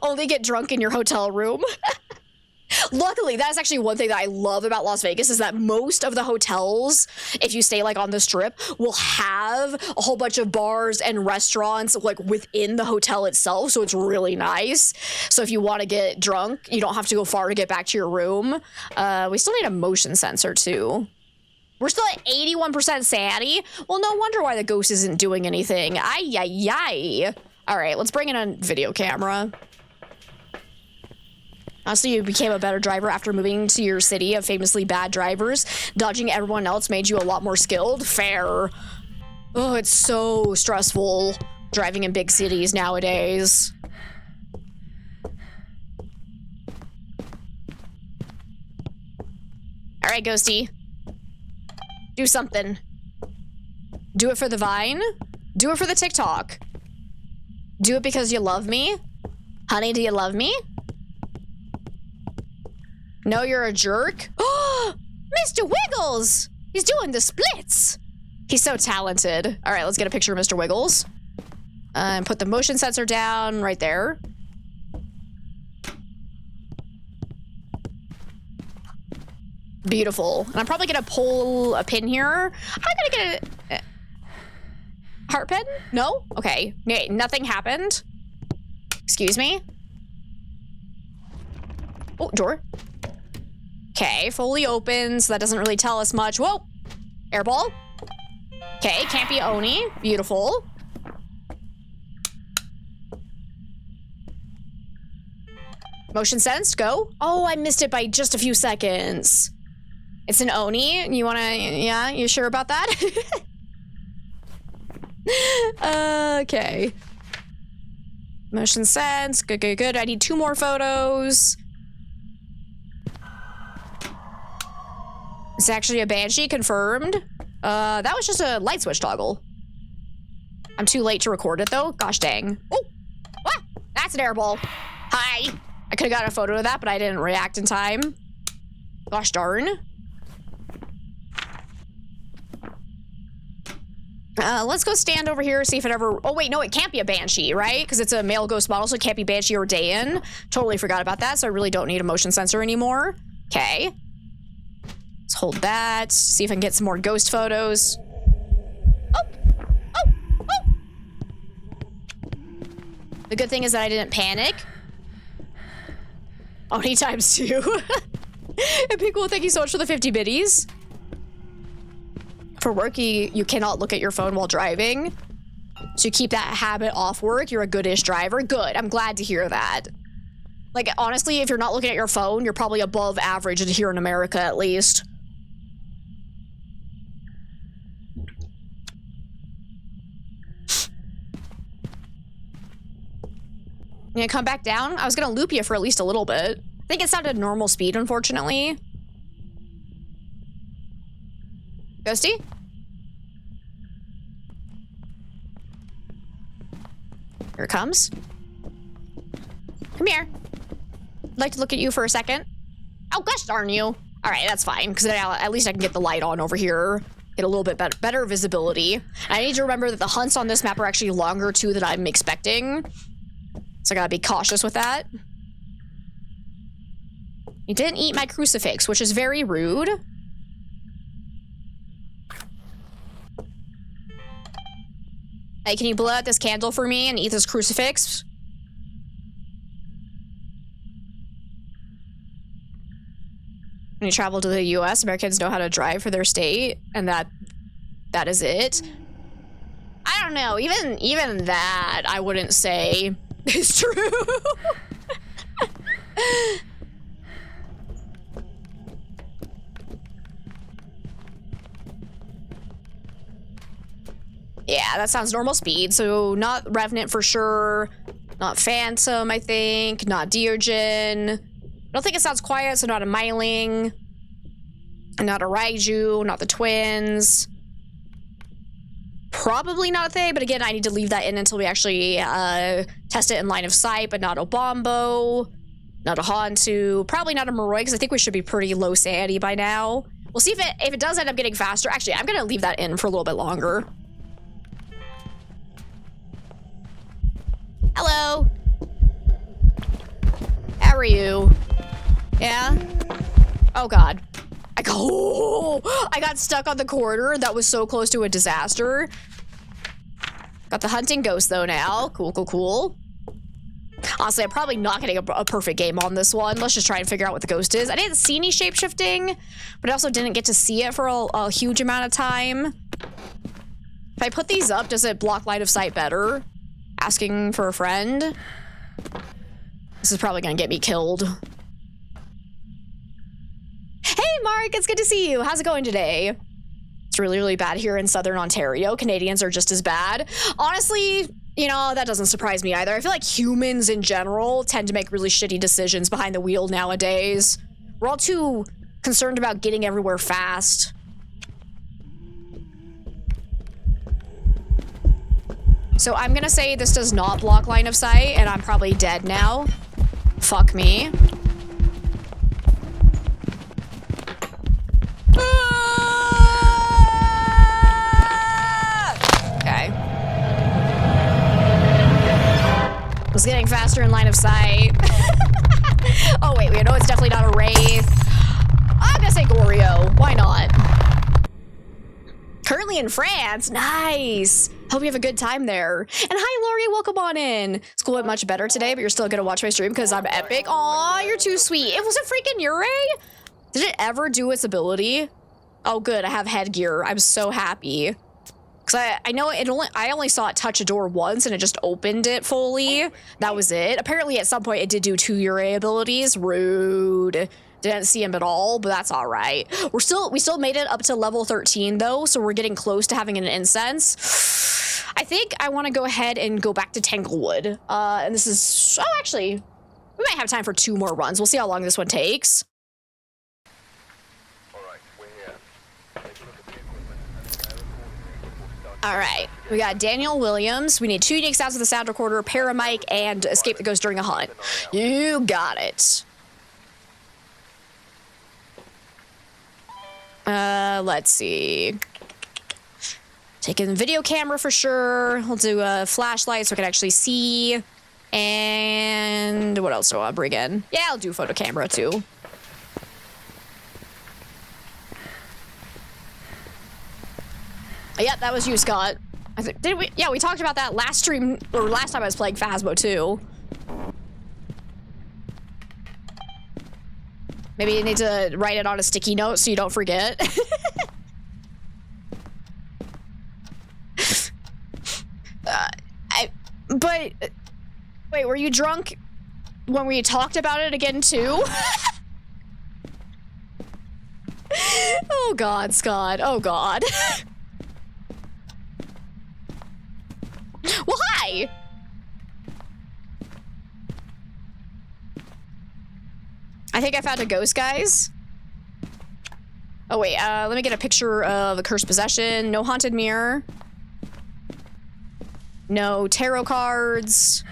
Only get drunk in your hotel room. Luckily, that's actually one thing that I love about Las Vegas is that most of the hotels, if you stay like on the strip, will have a whole bunch of bars and restaurants like within the hotel itself. So it's really nice. So if you want to get drunk, you don't have to go far to get back to your room. We still need a motion sensor too. We're still at 81% sanity. Well, no wonder why the ghost isn't doing anything. Ay, ay, ay. All right, let's bring in a video camera. So you became a better driver after moving to your city of famously bad drivers. Dodging everyone else made you a lot more skilled. Fair. Oh, it's so stressful driving in big cities nowadays. All right, Ghosty. Do something. Do it for the Vine. Do it for the TikTok. Do it because you love me. Honey, do you love me? No, you're a jerk? Oh, Mr. Wiggles! He's doing the splits! He's so talented. All right, let's get a picture of Mr. Wiggles. And put the motion sensor down right there. Beautiful. And I'm probably gonna pull a pin here. I'm gonna get a... heart pin? No? Okay. Nothing happened. Excuse me? Oh, door. Okay, fully open, so that doesn't really tell us much. Whoa! Airball. Okay, can't be Oni. Beautiful. Motion sensed, go. Oh, I missed it by just a few seconds. It's an Oni. You wanna, yeah, you sure about that? Okay. Motion sense, good, good, good. I need 2 more photos. It's actually a Banshee, confirmed. That was just a light switch toggle. I'm too late to record it though. Gosh dang. Oh, ah, that's an airball. Hi. I could have gotten a photo of that, but I didn't react in time. Gosh darn. Let's go stand over here, see if it ever... Oh wait, no, it can't be a Banshee, right? Because it's a male ghost model, so it can't be Banshee or Dayan. Totally forgot about that, so I really don't need a motion sensor anymore. Okay. Let's hold that. See if I can get some more ghost photos. Oh! Oh! Oh! The good thing is that I didn't panic. Oni times 2. And people, thank you so much for the 50 biddies. For work, you cannot look at your phone while driving. So you keep that habit off work. You're a good-ish driver. Good. I'm glad to hear that. Like, honestly, if you're not looking at your phone, you're probably above average here in America, at least. You gonna come back down? I was gonna loop you for at least a little bit. I think it's not at normal speed, unfortunately. Ghosty? Here it comes. Come here. I'd like to look at you for a second. Oh, gosh darn you. All right, that's fine, because at least I can get the light on over here. Get a little bit better visibility. And I need to remember that the hunts on this map are actually longer, too, than I'm expecting. So I gotta be cautious with that. You didn't eat my crucifix, which is very rude. Hey, can you blow out this candle for me and eat this crucifix? When you travel to the US, Americans know how to drive for their state, and that is it. I don't know, even that I wouldn't say is true. Yeah, that sounds normal speed. So not Revenant for sure. Not Phantom, I think. Not Deogen. I don't think it sounds quiet, so not a Myling. Not a Raiju. Not the Twins. Probably not Thay, but again, I need to leave that in until we actually test it in line of sight, but not a Bombo. Not a Hantu. Probably not a Moroi, because I think we should be pretty low sanity by now. We'll see if it does end up getting faster. Actually, I'm going to leave that in for a little bit longer. Hello. How are you? Yeah? Oh god. I got stuck on the corridor. That was so close to a disaster. Got the hunting ghost though now. Cool, cool, cool. Honestly, I'm probably not getting a perfect game on this one. Let's just try and figure out what the ghost is. I didn't see any shape-shifting, but I also didn't get to see it for a huge amount of time. If I put these up, does it block line of sight better? Asking for a friend. This is probably gonna get me killed. Hey Mark, it's good to see you. How's it going today? It's really, really bad here in Southern Ontario. Canadians are just as bad. Honestly, you know, that doesn't surprise me either. I feel like humans in general tend to make really shitty decisions behind the wheel nowadays. We're all too concerned about getting everywhere fast. So I'm gonna say this does not block line of sight, and I'm probably dead now. Fuck me. Okay. Was getting faster in line of sight. Oh wait, we know it's definitely not a Wraith. I'm gonna say Goryo. Why not? Currently in France. Nice. Hope you have a good time there. And hi, Lori. Welcome on in. School went much better today, but you're still gonna watch my stream because I'm epic. Aw, you're too sweet. It was a freaking Ure? Did it ever do its ability? Oh, good. I have headgear. I'm so happy. Because I know I only saw it touch a door once and it just opened it fully. That was it. Apparently at some point it did do 2 Ure abilities. Rude. Didn't see him at all, but that's all right. We still made it up to level 13 though, so we're getting close to having an incense. I think I want to go ahead and go back to Tanglewood. And this is, oh, actually, we might have time for 2 more runs. We'll see how long this one takes. All right, we got Daniel Williams. We need 2 unique sounds of the sound recorder, Paramic, and escape the ghost during a hunt. You got it. Let's see. Taking the video camera for sure. We'll do a flashlight so we can actually see. And what else do I want to bring in? Yeah, I'll do photo camera too. Yep, that was you, Scott. I think, did we? Yeah, we talked about that last stream, or last time I was playing Phasmo too. Maybe you need to write it on a sticky note so you don't forget. But wait, were you drunk when we talked about it again too? Oh God, Scott. Oh God. Well, hi. I think I found a ghost, guys. Oh wait, let me get a picture of a cursed possession. No haunted mirror. No tarot cards.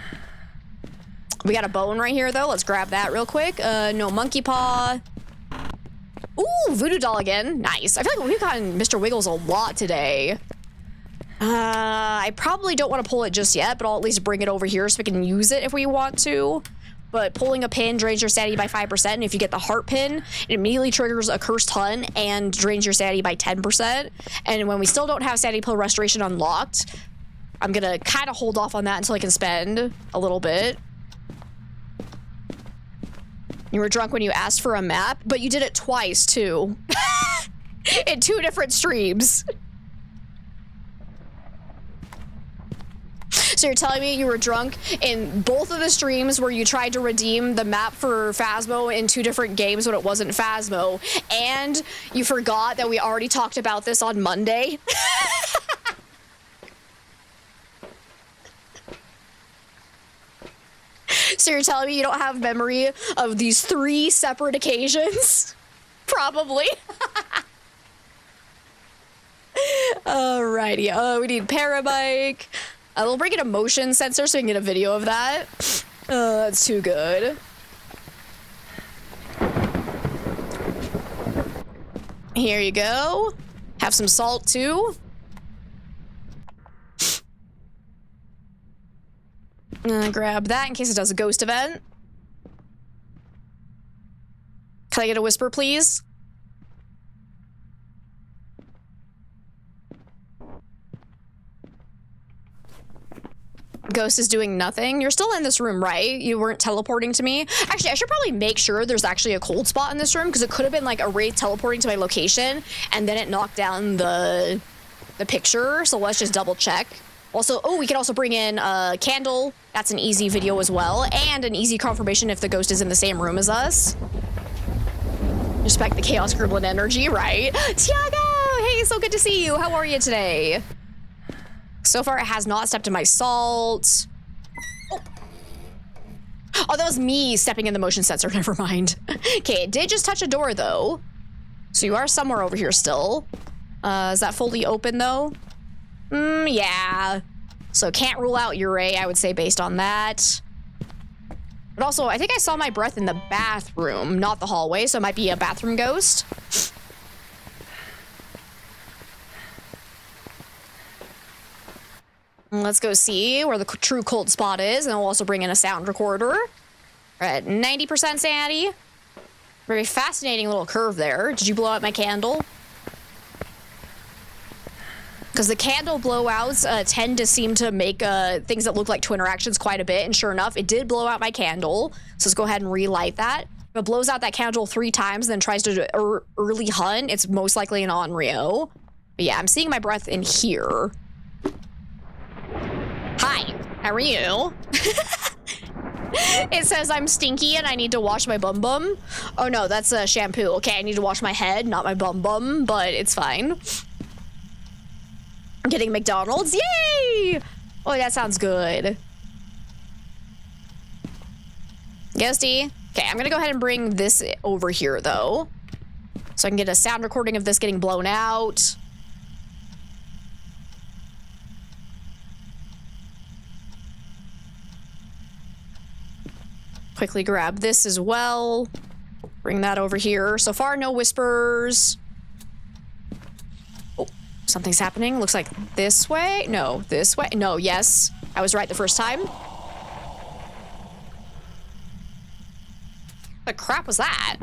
We got a bone right here though. Let's grab that real quick. No monkey paw. Ooh, voodoo doll again. Nice. I feel like we've gotten Mr. Wiggles a lot today. I probably don't want to pull it just yet, but I'll at least bring it over here so we can use it if we want to. But pulling a pin drains your sanity by 5%, and if you get the heart pin, it immediately triggers a cursed hunt and drains your sanity by 10%. And when we still don't have sanity pill restoration unlocked, I'm gonna kind of hold off on that until I can spend a little bit. You were drunk when you asked for a map, but you did it twice, too. In 2 different streams. So you're telling me you were drunk in both of the streams where you tried to redeem the map for Phasmo in 2 different games when it wasn't Phasmo, and you forgot that we already talked about this on Monday? So you're telling me you don't have memory of these 3 separate occasions? Probably. Alrighty. We need parabike. We'll bring in a motion sensor so we can get a video of that. That's too good. Here you go. Have some salt too. Grab that in case it does a ghost event. Can I get a whisper, please? Ghost is doing nothing. You're still in this room, right? You weren't teleporting to me. Actually, I should probably make sure there's actually a cold spot in this room because it could have been like a wraith teleporting to my location and then it knocked down the picture. So let's just double check. Also, oh, we can also bring in a candle. That's an easy video as well, and an easy confirmation if the ghost is in the same room as us. Respect the chaos gremlin energy, right? Tiago, hey, so good to see you. How are you today? So far, it has not stepped in my salt. Oh, that was me stepping in the motion sensor. Never mind. Okay, it did just touch a door, though. So you are somewhere over here still. Is that fully open, though? Yeah. So can't rule out Ure, I would say, based on that. But also, I think I saw my breath in the bathroom, not the hallway, so it might be a bathroom ghost. Let's go see where the true cold spot is, and we'll also bring in a sound recorder. We're at 90% sanity. Very fascinating little curve there. Did you blow out my candle? Because the candle blowouts tend to seem to make things that look like twin interactions quite a bit, and sure enough, it did blow out my candle. So let's go ahead and relight that. If it blows out that candle 3 times and then tries to early hunt, it's most likely an Onryo. But yeah, I'm seeing my breath in here. Hi, how are you? It says I'm stinky and I need to wash my bum bum. Oh no, that's a shampoo. Okay, I need to wash my head, not my bum bum, but it's fine. I'm getting McDonald's, yay! Oh, that sounds good. Ghosty. Okay, I'm gonna go ahead and bring this over here though, so I can get a sound recording of this getting blown out. Quickly grab this as well. Bring that over here. So far, no whispers. Oh, something's happening. Looks like this way. No, this way. No, yes. I was right the first time. What crap was that?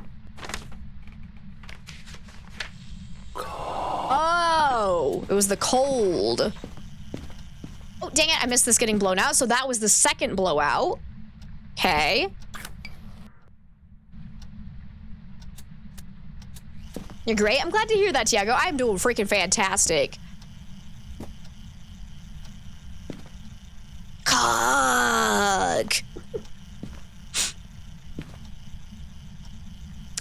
Oh, it was the cold. Oh, dang it. I missed this getting blown out. So that was the second blowout. Okay. You're great. I'm glad to hear that, Tiago. I'm doing freaking fantastic. Cog.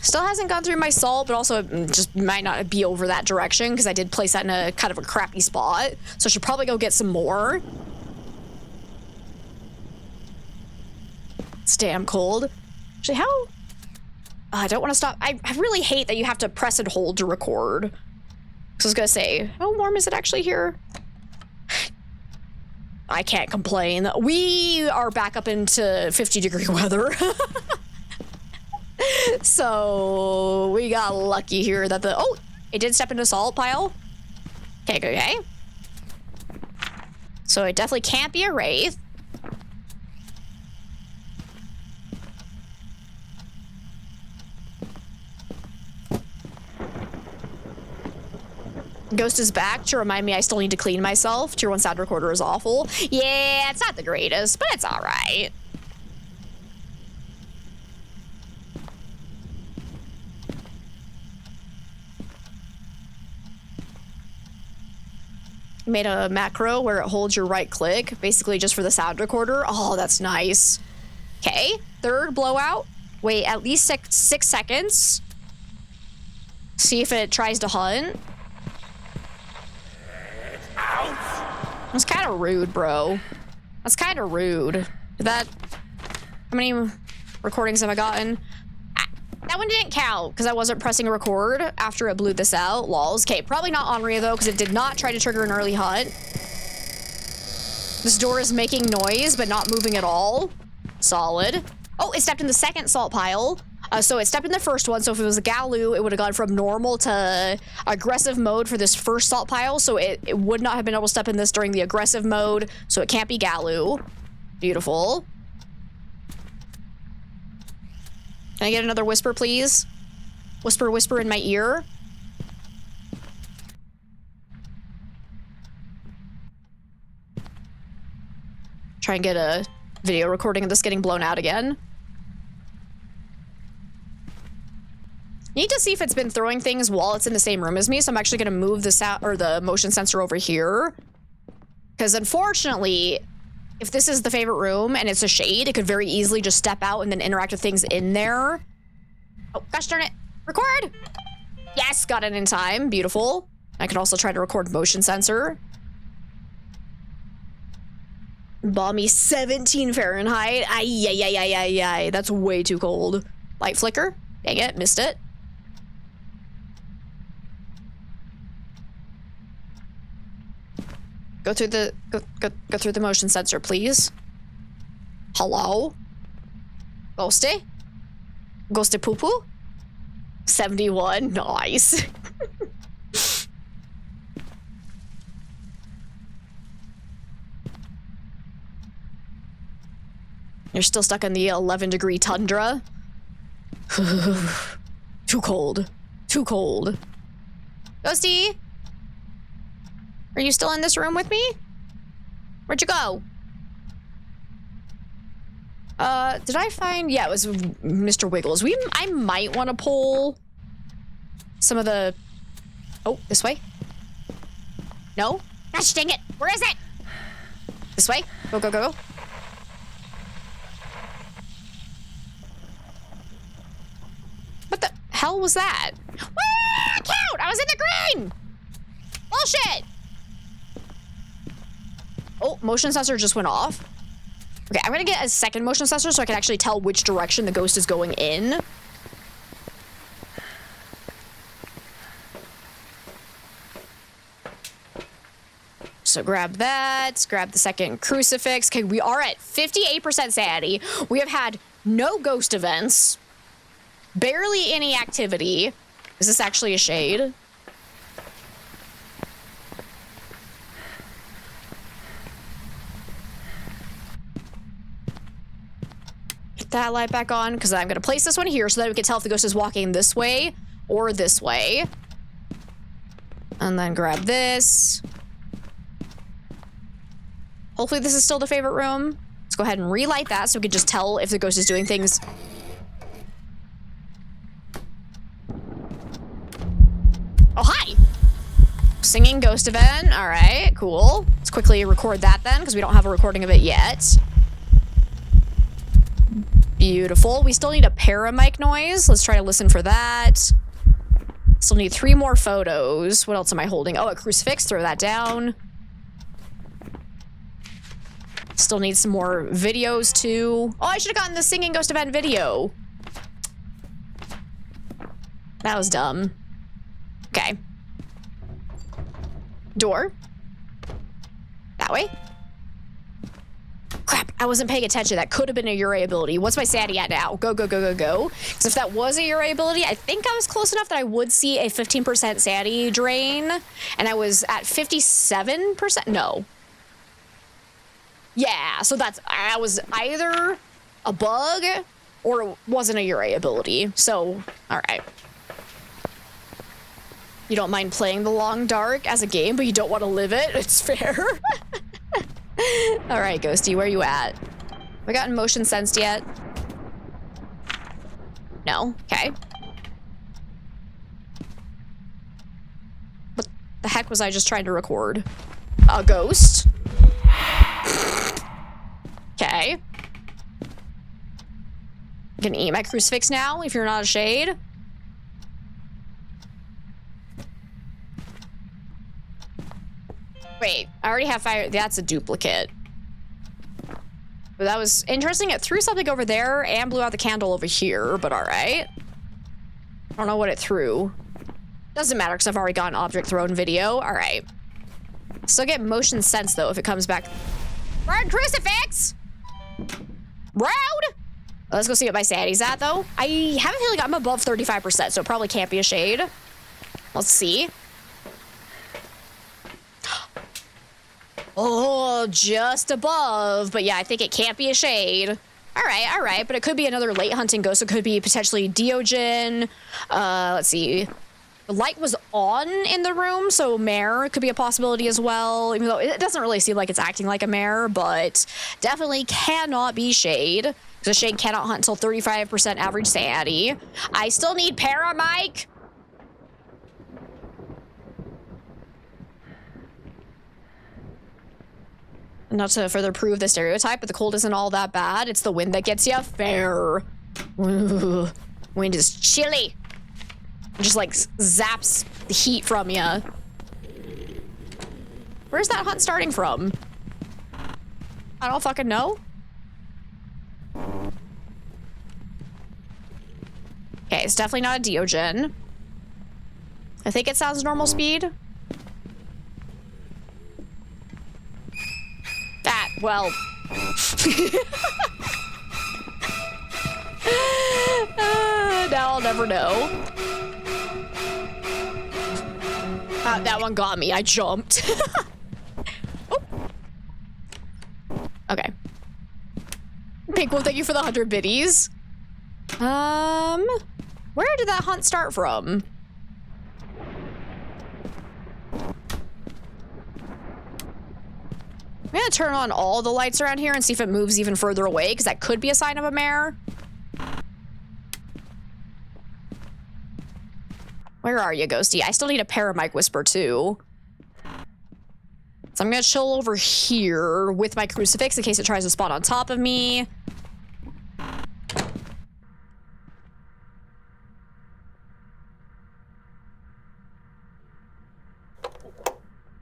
Still hasn't gone through my salt, but also it just might not be over that direction because I did place that in a kind of a crappy spot. So I should probably go get some more. It's damn cold. Actually, how? I don't want to stop. I really hate that you have to press and hold to record. So I was gonna say, how warm is it actually here? I can't complain. We are back up into 50-degree weather. So we got lucky here that oh, it did step into a salt pile. Okay. So it definitely can't be a wraith. Ghost is back to remind me I still need to clean myself. Tier 1 sound recorder is awful. Yeah, it's not the greatest, but it's all right. made a macro where it holds your right click, basically just for the sound recorder. Oh, that's nice. Okay, third blowout. Wait at least six seconds. See if it tries to hunt. That's kind of rude, bro. That's kind of rude. How many recordings have I gotten? That one didn't count because I wasn't pressing record after it blew this out. Lols. Okay, probably not Onryo though because it did not try to trigger an early hunt. This door is making noise but not moving at all. Solid. Oh, it stepped in the second salt pile. So it stepped in the first one. So if it was a Galu, it would have gone from normal to aggressive mode for this first salt pile. So it would not have been able to step in this during the aggressive mode. So it can't be Galu. Beautiful. Can I get another whisper, please? Whisper, whisper in my ear. Try and get a video recording of this getting blown out again. Need to see if it's been throwing things while it's in the same room as me, so I'm actually gonna move the sound or the motion sensor over here. Because unfortunately, if this is the favorite room and it's a shade, it could very easily just step out and then interact with things in there. Oh, gosh darn it. Record! Yes, got it in time. Beautiful. I could also try to record motion sensor. Balmy 17 Fahrenheit. Ay, ay, ay, ay, ay, ay. That's way too cold. Light flicker. Dang it, missed it. Go through the go through the motion sensor, please. Hello? Ghosty? Ghosty poo poo? 71. Nice. You're still stuck in the 11-degree tundra. Too cold. Too cold. Ghosty? Are you still in this room with me? Where'd you go? Did I find... Yeah, it was Mr. Wiggles. I might want to pull some of the... Oh, this way? No? Gosh dang it! Where is it? This way? Go, go, go, go. What the hell was that? Wah! Count! I was in the green! Bullshit! Oh, motion sensor just went off. Okay, I'm gonna get a second motion sensor so I can actually tell which direction the ghost is going in. So grab that, grab the second crucifix. Okay, we are at 58% sanity. We have had no ghost events, barely any activity. Is this actually a shade? Put that light back on because I'm gonna place this one here so that we can tell if the ghost is walking this way or this way. And then grab this. Hopefully this is still the favorite room. Let's go ahead and relight that so we can just tell if the ghost is doing things. Oh, hi! Singing ghost event. All right, cool. Let's quickly record that then because we don't have a recording of it yet. Beautiful. We still need a paramic noise. Let's try to listen for that. Still need 3 more photos. What else am I holding? Oh, a crucifix. Throw that down. Still need some more videos too. Oh, I should have gotten the singing ghost event video. That was dumb. Okay. Door. That way. Crap, I wasn't paying attention. That could have been a Ure ability. What's my sanity at now? Go, go, go, go, go. Because if that was a Ure ability, I think I was close enough that I would see a 15% sanity drain. And I was at 57%. No. Yeah, so that was either a bug or it wasn't a Ure ability. So, all right. You don't mind playing the long dark as a game, but you don't want to live it. It's fair. All right, Ghosty, where you at? We gotten motion sensed yet? No? Okay. What the heck was I just trying to record? A ghost. Okay. You can eat my crucifix now if you're not a shade. Wait, I already have fire. That's a duplicate. But that was interesting. It threw something over there and blew out the candle over here, but all right. I don't know what it threw. Doesn't matter because I've already got an object thrown video. All right. Still get motion sense though if it comes back. Run, crucifix! Round! Let's go see what my sanity's at though. I have a feeling I'm above 35%, so it probably can't be a shade. Let's see. Oh, just above. But yeah, I think it can't be a shade. All right. But it could be another late hunting ghost. It could be potentially Diogen. Let's see. The light was on in the room, so mare could be a possibility as well, even though it doesn't really seem like it's acting like a mare, but definitely cannot be shade, because a shade cannot hunt until 35% average sanity. I still need paramike. Not to further prove the stereotype, but the cold isn't all that bad. It's the wind that gets you. Fair. Ooh, wind is chilly. It just like zaps the heat from you. Where's that hunt starting from? I don't fucking know. Okay, it's definitely not a Diogen. I think it sounds normal speed. That, well. Now I'll never know. That one got me. I jumped. Oh. Okay. Pink Wolf, thank you for the 100 biddies. Where did that hunt start from? I'm gonna turn on all the lights around here and see if it moves even further away, because that could be a sign of a mare. Where are you, Ghosty? I still need a paramike whisper, too. So I'm gonna chill over here with my crucifix in case it tries to spawn on top of me.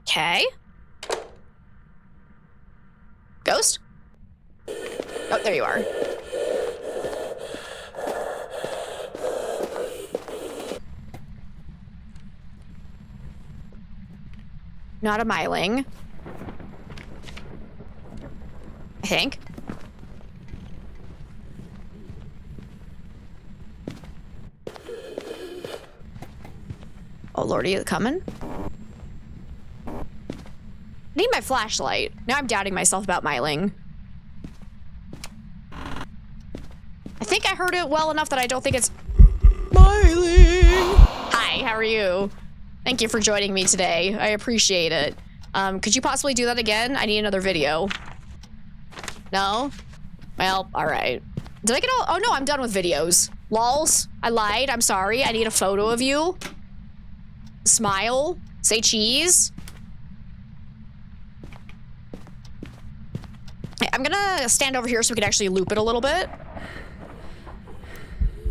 Okay. Ghost? Oh, there you are. Not a myling. I think. Oh lordy, is it coming? I need my flashlight. Now I'm doubting myself about myling. I think I heard it well enough that I don't think it's myling. Hi, how are you? Thank you for joining me today. I appreciate it. Could you possibly do that again? I need another video. No? Well, all right. Did I get all? Oh no, I'm done with videos. Lols, I lied. I'm sorry. I need a photo of you. Smile. Say cheese. I'm gonna stand over here so we can actually loop it a little bit.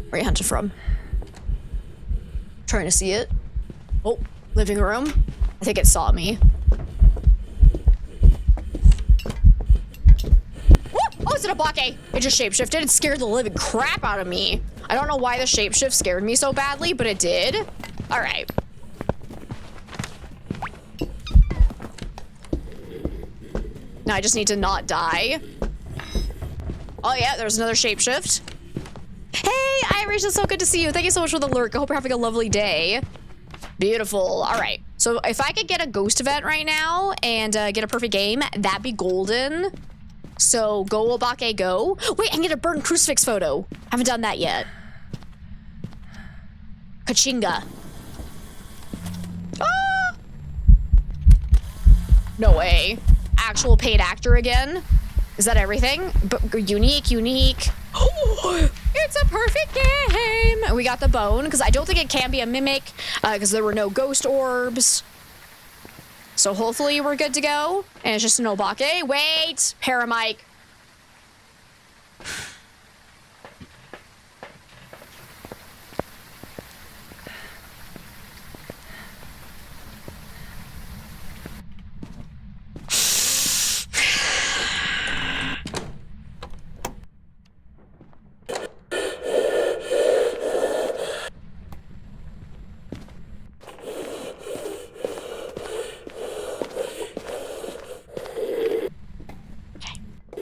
Where are you hunted from? Trying to see it. Oh, living room. I think it saw me. Oh, is it a Bake? It just shapeshifted. It scared the living crap out of me. I don't know why the shapeshift scared me so badly, but it did. All right. Now I just need to not die. Oh yeah, there's another shapeshift. Hey, Irish, it's so good to see you. Thank you so much for the lurk. I hope you're having a lovely day. Beautiful. All right. So if I could get a ghost event right now and get a perfect game, that'd be golden. So go Obake, go. Wait, I can get a burnt crucifix photo. Haven't done that yet. Kachinga. Ah! No way. Actual paid actor again? Is that everything? But unique. Oh, it's a perfect game. We got the bone because I don't think it can be a mimic because there were no ghost orbs. So hopefully we're good to go. And it's just an Obake. Wait! Paramike.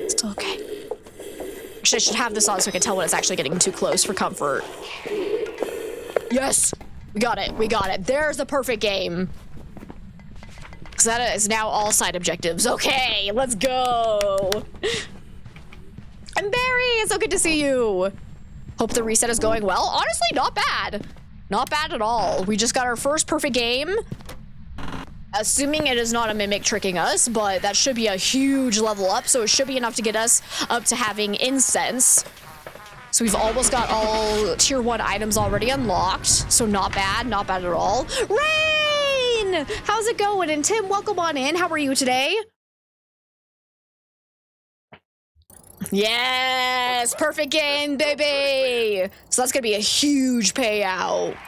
Still okay. Actually, I should have this on so I can tell when it's actually getting too close for comfort. Yes! We got it. We got it. There's the perfect game. Because that is now all side objectives. Okay, let's go. I'm Barry. It's so good to see you. Hope the reset is going well. Honestly, not bad. Not bad at all. We just got our first perfect game. Assuming it is not a mimic tricking us, but that should be a huge level up, so it should be enough to get us up to having incense. So we've almost got all tier 1 items already unlocked, so not bad at all. Rain! How's it going? And Tim, welcome on in. How are you today? Yes! Perfect game, baby! So that's gonna be a huge payout.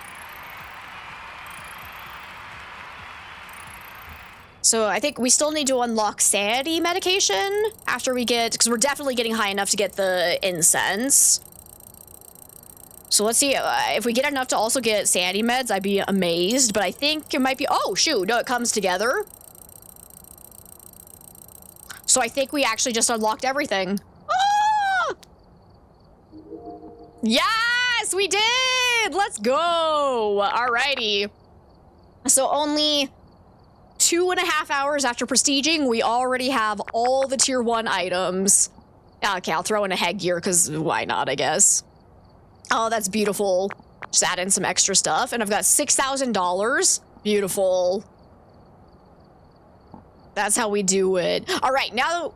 So I think we still need to unlock sanity medication after we get, because we're definitely getting high enough to get the incense. So let's see, if we get enough to also get sanity meds, I'd be amazed, but I think it might be, oh shoot, no, it comes together. So I think we actually just unlocked everything. Ah! Yes, we did! Let's go! Alrighty. So only 2.5 hours after prestiging, we already have all the tier 1 items. Okay, I'll throw in a headgear, because why not, I guess. Oh, that's beautiful. Just add in some extra stuff, and I've got $6,000. Beautiful. That's how we do it. All right, now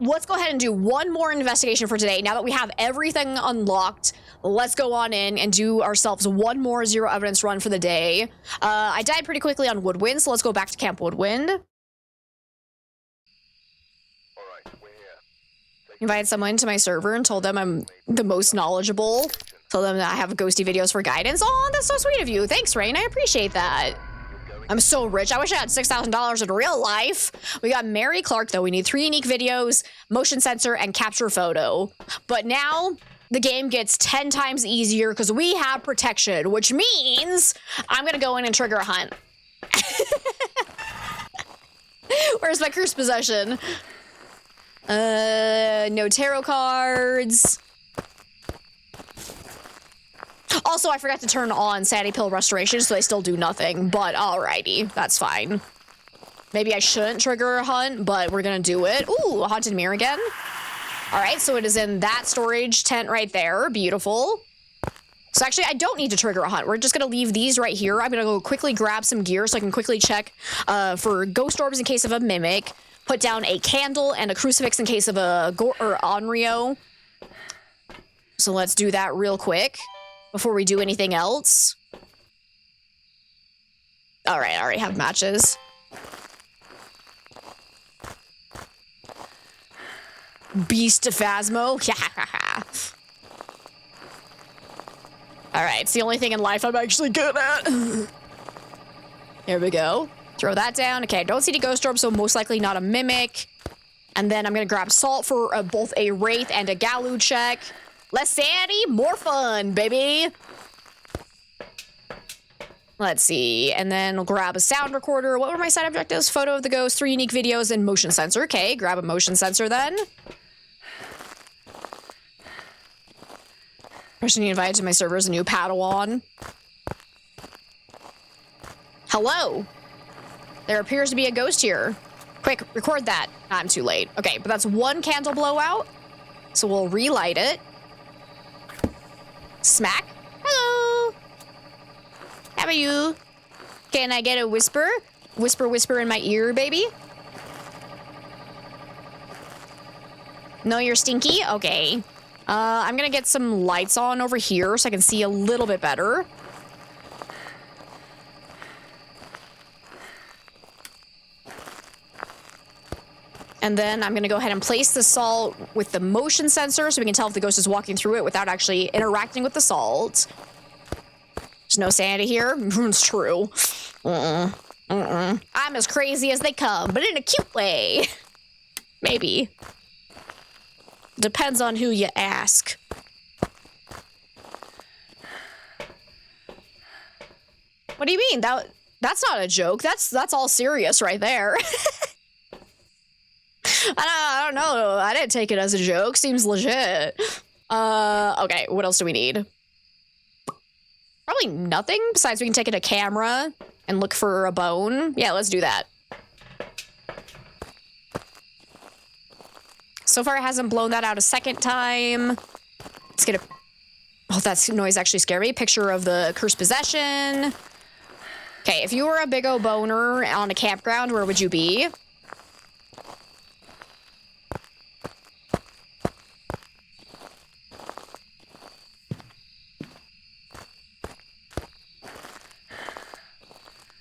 let's go ahead and do one more investigation for today. Now that we have everything unlocked, let's go on in and do ourselves one more zero evidence run for the day. I died pretty quickly on Woodwind, so let's go back to Camp Woodwind. Alright, we're here. Invited someone to my server and told them I'm the most knowledgeable. Told them that I have ghosty videos for guidance. Oh, that's so sweet of you. Thanks, Rain. I appreciate that. I'm so rich. I wish I had $6,000 in real life. We got Mary Clark, though. We need 3 unique videos, motion sensor, and capture photo. But now the game gets 10 times easier because we have protection, which means I'm going to go in and trigger a hunt. Where's my cursed possession? No tarot cards. Also, I forgot to turn on Sanity Pill Restoration, so they still do nothing, but alrighty, that's fine. Maybe I shouldn't trigger a hunt, but we're gonna do it. Ooh, a haunted mirror again. Alright, so it is in that storage tent right there. Beautiful. So actually, I don't need to trigger a hunt. We're just gonna leave these right here. I'm gonna go quickly grab some gear so I can quickly check for ghost orbs in case of a mimic. Put down a candle and a crucifix in case of a Onryo. So let's do that real quick before we do anything else. All right, I already have matches. Beast of Phasmo. Yeah. All right, it's the only thing in life I'm actually good at. Here we go. Throw that down. Okay, I don't see any ghost orbs, so most likely not a mimic. And then I'm gonna grab salt for both a wraith and a Galu check. Less sanity, more fun, baby. Let's see, and then we'll grab a sound recorder. What were my side objectives? Photo of the ghost, 3 unique videos, and motion sensor. Okay, grab a motion sensor then. Person you invited to my server is a new Padawan. Hello. There appears to be a ghost here. Quick, record that. I'm too late. Okay, but that's 1 candle blowout. So we'll relight it. Smack. Hello. How are you? Can I get a whisper? Whisper, whisper in my ear, baby. No, you're stinky? Okay. I'm gonna get some lights on over here so I can see a little bit better. And then I'm gonna go ahead and place the salt with the motion sensor so we can tell if the ghost is walking through it without actually interacting with the salt. There's no sanity here. It's true. I'm as crazy as they come, but in a cute way. Maybe. Depends on who you ask. What do you mean? That's not a joke. That's all serious right there. I don't know. I didn't take it as a joke. Seems legit. Okay, what else do we need? Probably nothing, besides we can take it a camera and look for a bone. Yeah, let's do that. So far, it hasn't blown that out a second time. Let's get a... Oh, that noise actually scared me. Picture of the cursed possession. Okay, if you were a big old boner on a campground, where would you be?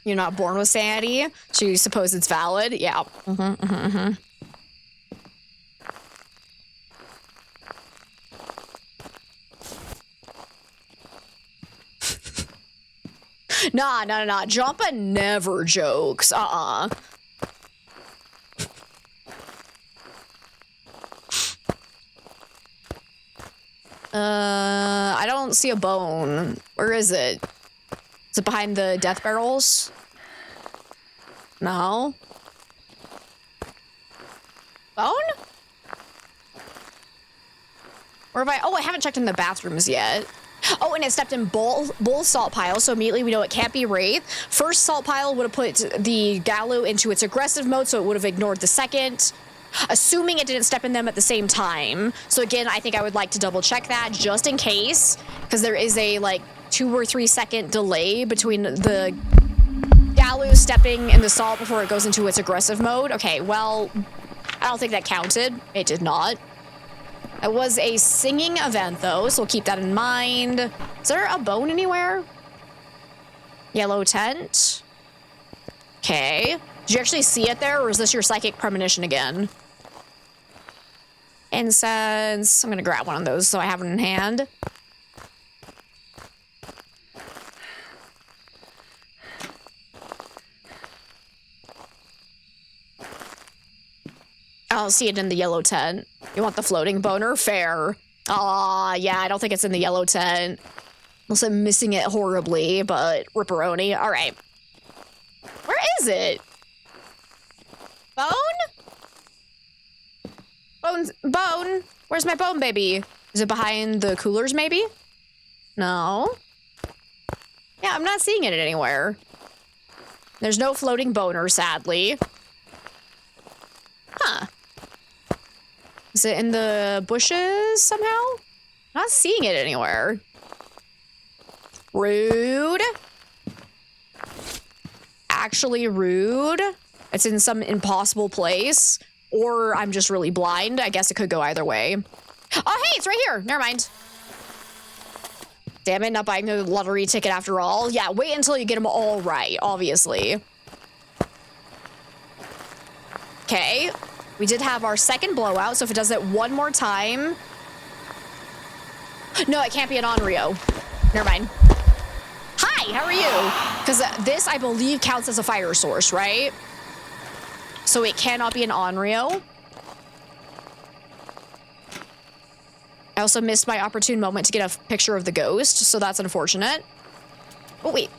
You're not born with sanity, so you suppose it's valid? Yeah. Nah. Jumpa never jokes. I don't see a bone. Where is it? Is it behind the death barrels? No. Bone? Or have I... Oh, I haven't checked in the bathrooms yet. Oh, and it stepped in both salt piles, so immediately we know it can't be Wraith. First salt pile would have put the Gallo into its aggressive mode, so it would have ignored the second. Assuming it didn't step in them at the same time. So again, I think I would like to double check that just in case, because there is a, like, 2 or 3 second delay between the Gallo stepping in the salt before it goes into its aggressive mode. Okay, well, I don't think that counted. It did not. It was a singing event, though, so we'll keep that in mind. Is there a bone anywhere? Yellow tent. Okay. Did you actually see it there, or is this your psychic premonition again? Incense. I'm gonna grab one of those so I have it in hand. I don't see it in the yellow tent. You want the floating boner? Fair. Aw, yeah, I don't think it's in the yellow tent. Unless I'm missing it horribly, but ripperoni. All right. Where is it? Bone? Bone? Where's my bone, baby? Is it behind the coolers, maybe? No. Yeah, I'm not seeing it anywhere. There's no floating boner, sadly. Huh. Is it in the bushes somehow? Not seeing it anywhere. Rude. Actually rude. It's in some impossible place. Or I'm just really blind. I guess it could go either way. Oh, hey, it's right here. Never mind. Damn it, not buying the lottery ticket after all. Yeah, wait until you get them all right, obviously. Okay. We did have our second blowout, so if it does it one more time... No, it can't be an Onryo. Never mind. Hi, how are you? Because this, I believe, counts as a fire source, right? So it cannot be an Onryo. I also missed my opportune moment to get a picture of the ghost, so that's unfortunate. Oh, wait.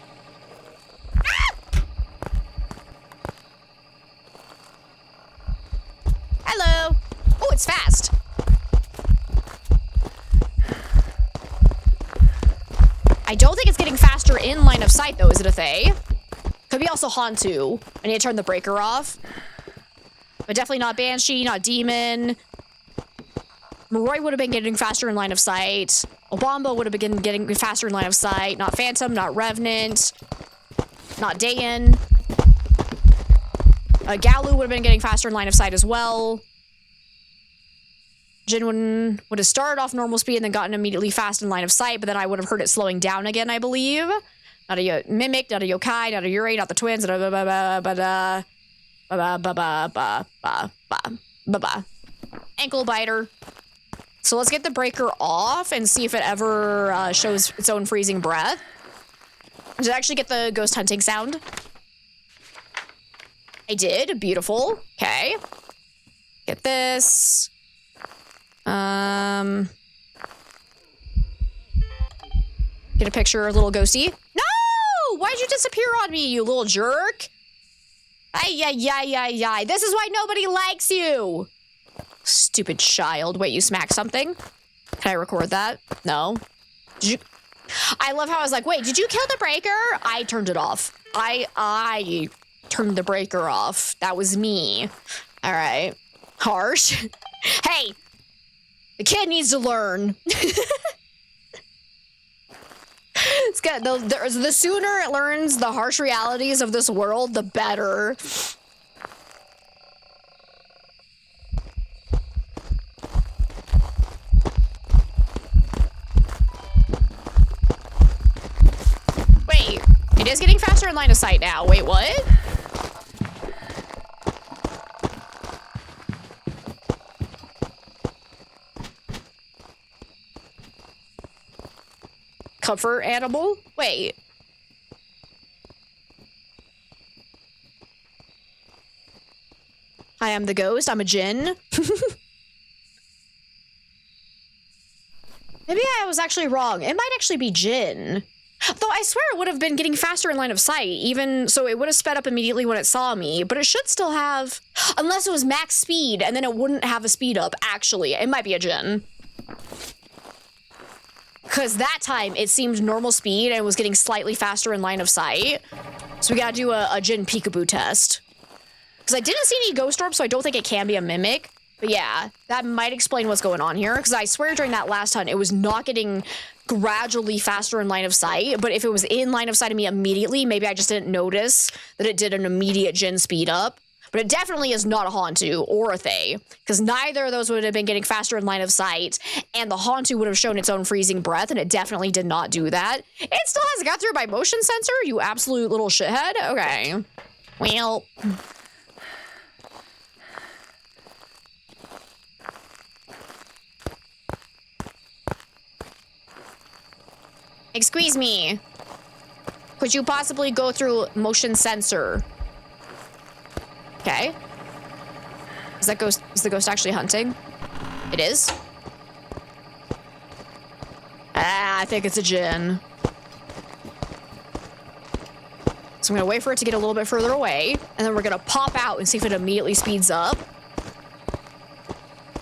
Hello. Oh, it's fast. I don't think it's getting faster in line of sight, though. Is it a Thay? Could be also Hantu. I need to turn the breaker off. But definitely not Banshee, not Demon. Moroi would have been getting faster in line of sight. Obamba would have been getting faster in line of sight. Not Phantom, not Revenant. Not Dayan. Galu would have been getting faster in line of sight as well. Jinwon would have started off normal speed and then gotten immediately fast in line of sight, but then I would have heard it slowing down again, I believe. Not a Mimic, not a Yokai, not a Yurei, not the twins. Bye-bye. Ankle biter. So let's get the breaker off and see if it ever shows its own freezing breath. Did I actually get the ghost hunting sound? I did. Beautiful. Okay. Get this. Get a picture of little ghosty. No! Why'd you disappear on me, you little jerk? Ay, ay, ay, ay, ay. This is why nobody likes you. Stupid child. Wait, you smacked something? Can I record that? No. Did you? I love how I was like, wait, did you kill the breaker? I turned it off. I turned the breaker off. That was me. All right. Harsh. Hey, the kid needs to learn. It's good. The sooner it learns the harsh realities of this world, the better. Wait, it is getting faster in line of sight now. Wait, what? Comfort animal? Wait. I am the ghost. I'm a djinn. Maybe I was actually wrong. It might actually be djinn. Though I swear it would have been getting faster in line of sight, even so it would have sped up immediately when it saw me, but it should still have, unless it was max speed and then it wouldn't have a speed up. Actually, it might be a djinn. Because that time, it seemed normal speed and was getting slightly faster in line of sight. So we gotta do a djinn peekaboo test. Because I didn't see any ghost orbs, so I don't think it can be a mimic. But yeah, that might explain what's going on here. Because I swear during that last hunt, it was not getting gradually faster in line of sight. But if it was in line of sight of me immediately, maybe I just didn't notice that it did an immediate djinn speed up. But it definitely is not a Hantu or a Thay, because neither of those would have been getting faster in line of sight, and the Hantu would have shown its own freezing breath, and it definitely did not do that. It still hasn't got through my motion sensor, you absolute little shithead? Okay. Well. Excuse me. Could you possibly go through motion sensor? Okay. Is the ghost actually hunting? It is. Ah, I think it's a djinn. So I'm gonna wait for it to get a little bit further away, and then we're gonna pop out and see if it immediately speeds up.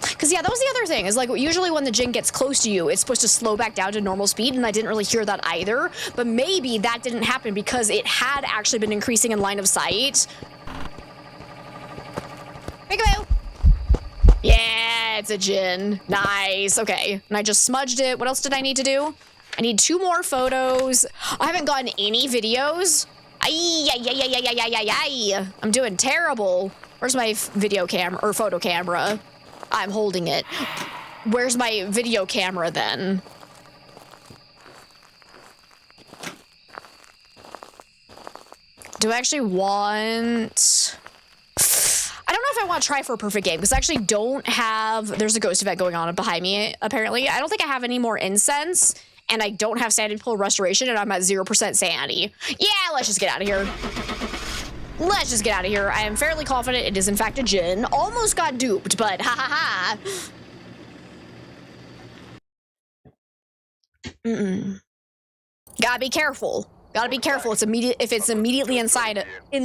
Because yeah, that was the other thing, is like usually when the djinn gets close to you, it's supposed to slow back down to normal speed, and I didn't really hear that either. But maybe that didn't happen because it had actually been increasing in line of sight. Peekaboo! Yeah, it's a djinn. Nice. Okay. And I just smudged it. What else did I need to do? I need 2 more photos. I haven't gotten any videos. I'm doing terrible. Where's my video camera or photo camera? I'm holding it. Where's my video camera then? Do I actually want... I don't know if I want to try for a perfect game, because I actually don't have... There's a ghost event going on behind me, apparently. I don't think I have any more incense, and I don't have sanity pool restoration, and I'm at 0% sanity. Yeah, let's just get out of here. Let's just get out of here. I am fairly confident it is, in fact, a djinn. Almost got duped, but ha ha ha. Gotta be careful. Gotta be careful. It's immediate if it's immediately in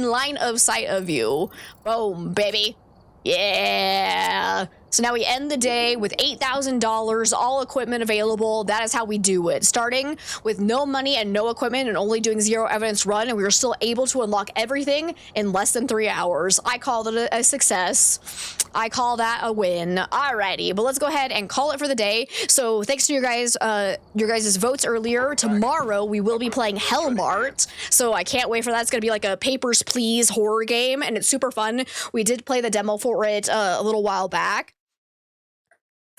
line of sight of you. Boom, baby. Yeah. So now we end the day with $8,000, all equipment available. That is how we do it. Starting with no money and no equipment and only doing 0 evidence run, and we were still able to unlock everything in less than 3 hours. I called it a success. I call that a win. Alrighty, but let's go ahead and call it for the day. So thanks to your guys' votes earlier. Tomorrow we will be playing Hellmart. So I can't wait for that. It's gonna be like a Papers, Please horror game, and it's super fun. We did play the demo for it a little while back.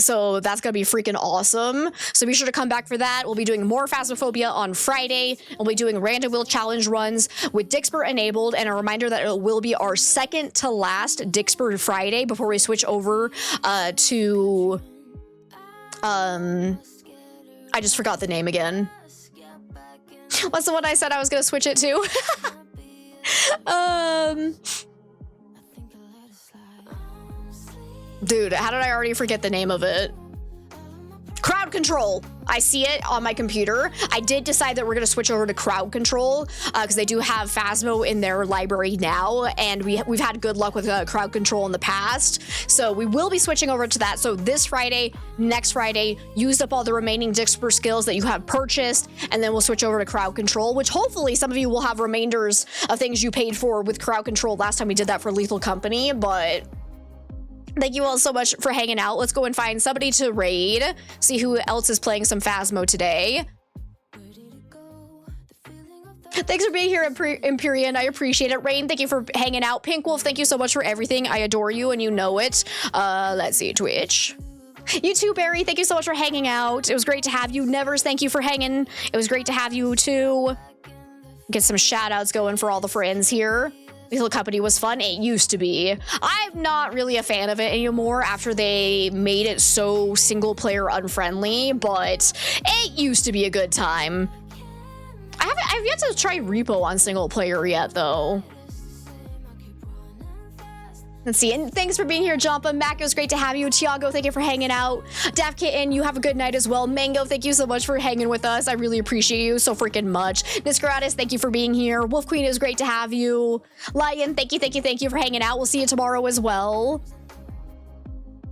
So that's gonna be freaking awesome. So be sure to come back for that. We'll be doing more Phasmophobia on Friday. We'll be doing random wheel challenge runs with Dixper enabled, and a reminder that it will be our second to last Dixper Friday before we switch over to I just forgot the name again. What's the one I said I was gonna switch it to? Dude, how did I already forget the name of it? Crowd control. I see it on my computer. I did decide that we're gonna switch over to crowd control because they do have Phasmo in their library now, and we've had good luck with crowd control in the past. So we will be switching over to that. So this Friday, next Friday, use up all the remaining Dixper skills that you have purchased, and then we'll switch over to crowd control, which hopefully some of you will have remainders of things you paid for with crowd control last time we did that for Lethal Company, but thank you all so much for hanging out. Let's go and find somebody to raid. See who else is playing some Phasmo today. Thanks for being here, Empyrean. I appreciate it. Rain, thank you for hanging out. Pink Wolf, thank you so much for everything. I adore you and you know it. Let's see, Twitch. You too, Barry. Thank you so much for hanging out. It was great to have you. Nevers, thank you for hanging. It was great to have you too. Get some shout outs going for all the friends here. Lethal Company was fun. It used to be. I'm not really a fan of it anymore after they made it so single player unfriendly, but it used to be a good time. I've yet to try Repo on single player yet though. Let's see, and thanks for being here, Jumpa. Mac, it was great to have you. Tiago, thank you for hanging out. Daft Kitten, you have a good night as well. Mango, thank you so much for hanging with us. I really appreciate you so freaking much. Niscaratus, thank you for being here. Wolf Queen, it was great to have you. Lion, thank you for hanging out. We'll see you tomorrow as well.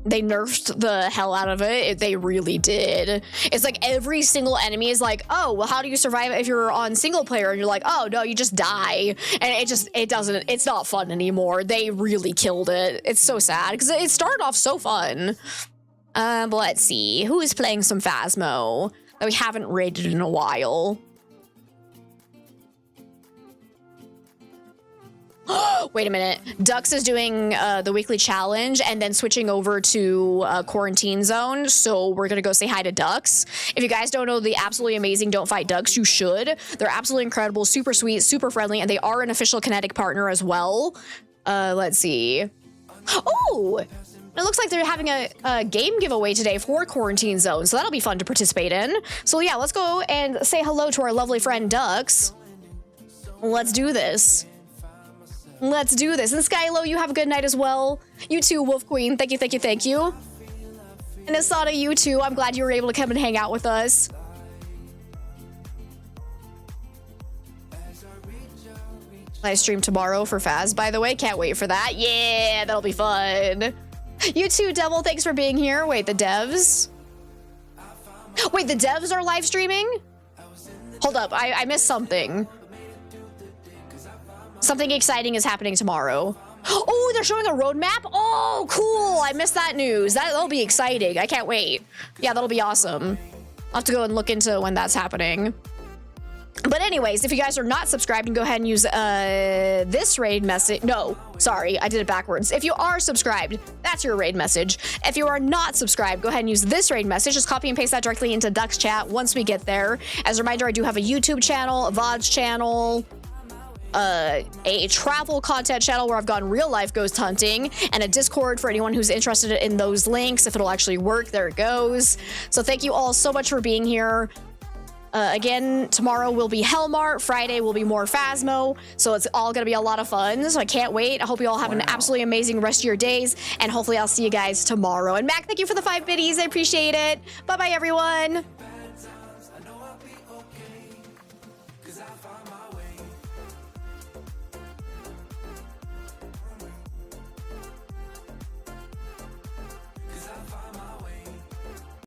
They nerfed the hell out of it. They really did. It's like every single enemy is like, oh, well, how do you survive if you're on single player? And you're like, oh, no, you just die. And it's not fun anymore. They really killed it. It's so sad because it started off so fun. But let's see. Who is playing some Phasmo that we haven't raided in a while? Wait a minute. Dux is doing the weekly challenge and then switching over to quarantine zone. So we're going to go say hi to Dux. If you guys don't know the absolutely amazing Don't Fight Dux, you should. They're absolutely incredible, super sweet, super friendly, and they are an official Kinetic partner as well. Let's see. Oh, it looks like they're having a game giveaway today for quarantine zone. So that'll be fun to participate in. So yeah, let's go and say hello to our lovely friend Dux. Let's do this. Let's do this. And Skylo, you have a good night as well. You too, Wolf Queen. Thank you. And Asada, you too. I'm glad you were able to come and hang out with us. Live stream tomorrow for Phas, by the way. Can't wait for that. Yeah, that'll be fun. You too, Devil. Thanks for being here. Wait, the devs? Wait, the devs are live streaming? Hold up. I missed something. Something exciting is happening tomorrow. Oh, they're showing a roadmap? Oh, cool. I missed that news. That'll be exciting. I can't wait. Yeah, that'll be awesome. I'll have to go and look into when that's happening. But anyways, if you guys are not subscribed, you can go ahead and use this raid message. No, sorry, I did it backwards. If you are subscribed, that's your raid message. If you are not subscribed, go ahead and use this raid message. Just copy and paste that directly into Dux chat once we get there. As a reminder, I do have a YouTube channel, a VODs channel, a travel content channel where I've gone real life ghost hunting, and a Discord for anyone who's interested in those links. If it'll actually work, there it goes. So thank you all so much for being here. Again, tomorrow will be Hellmart. Friday will be more Phasmo. So it's all gonna be a lot of fun. So I can't wait. I hope you all have an absolutely amazing rest of your days, and hopefully I'll see you guys tomorrow. And Mac, thank you for the 5 biddies. I appreciate it. Bye-bye, everyone.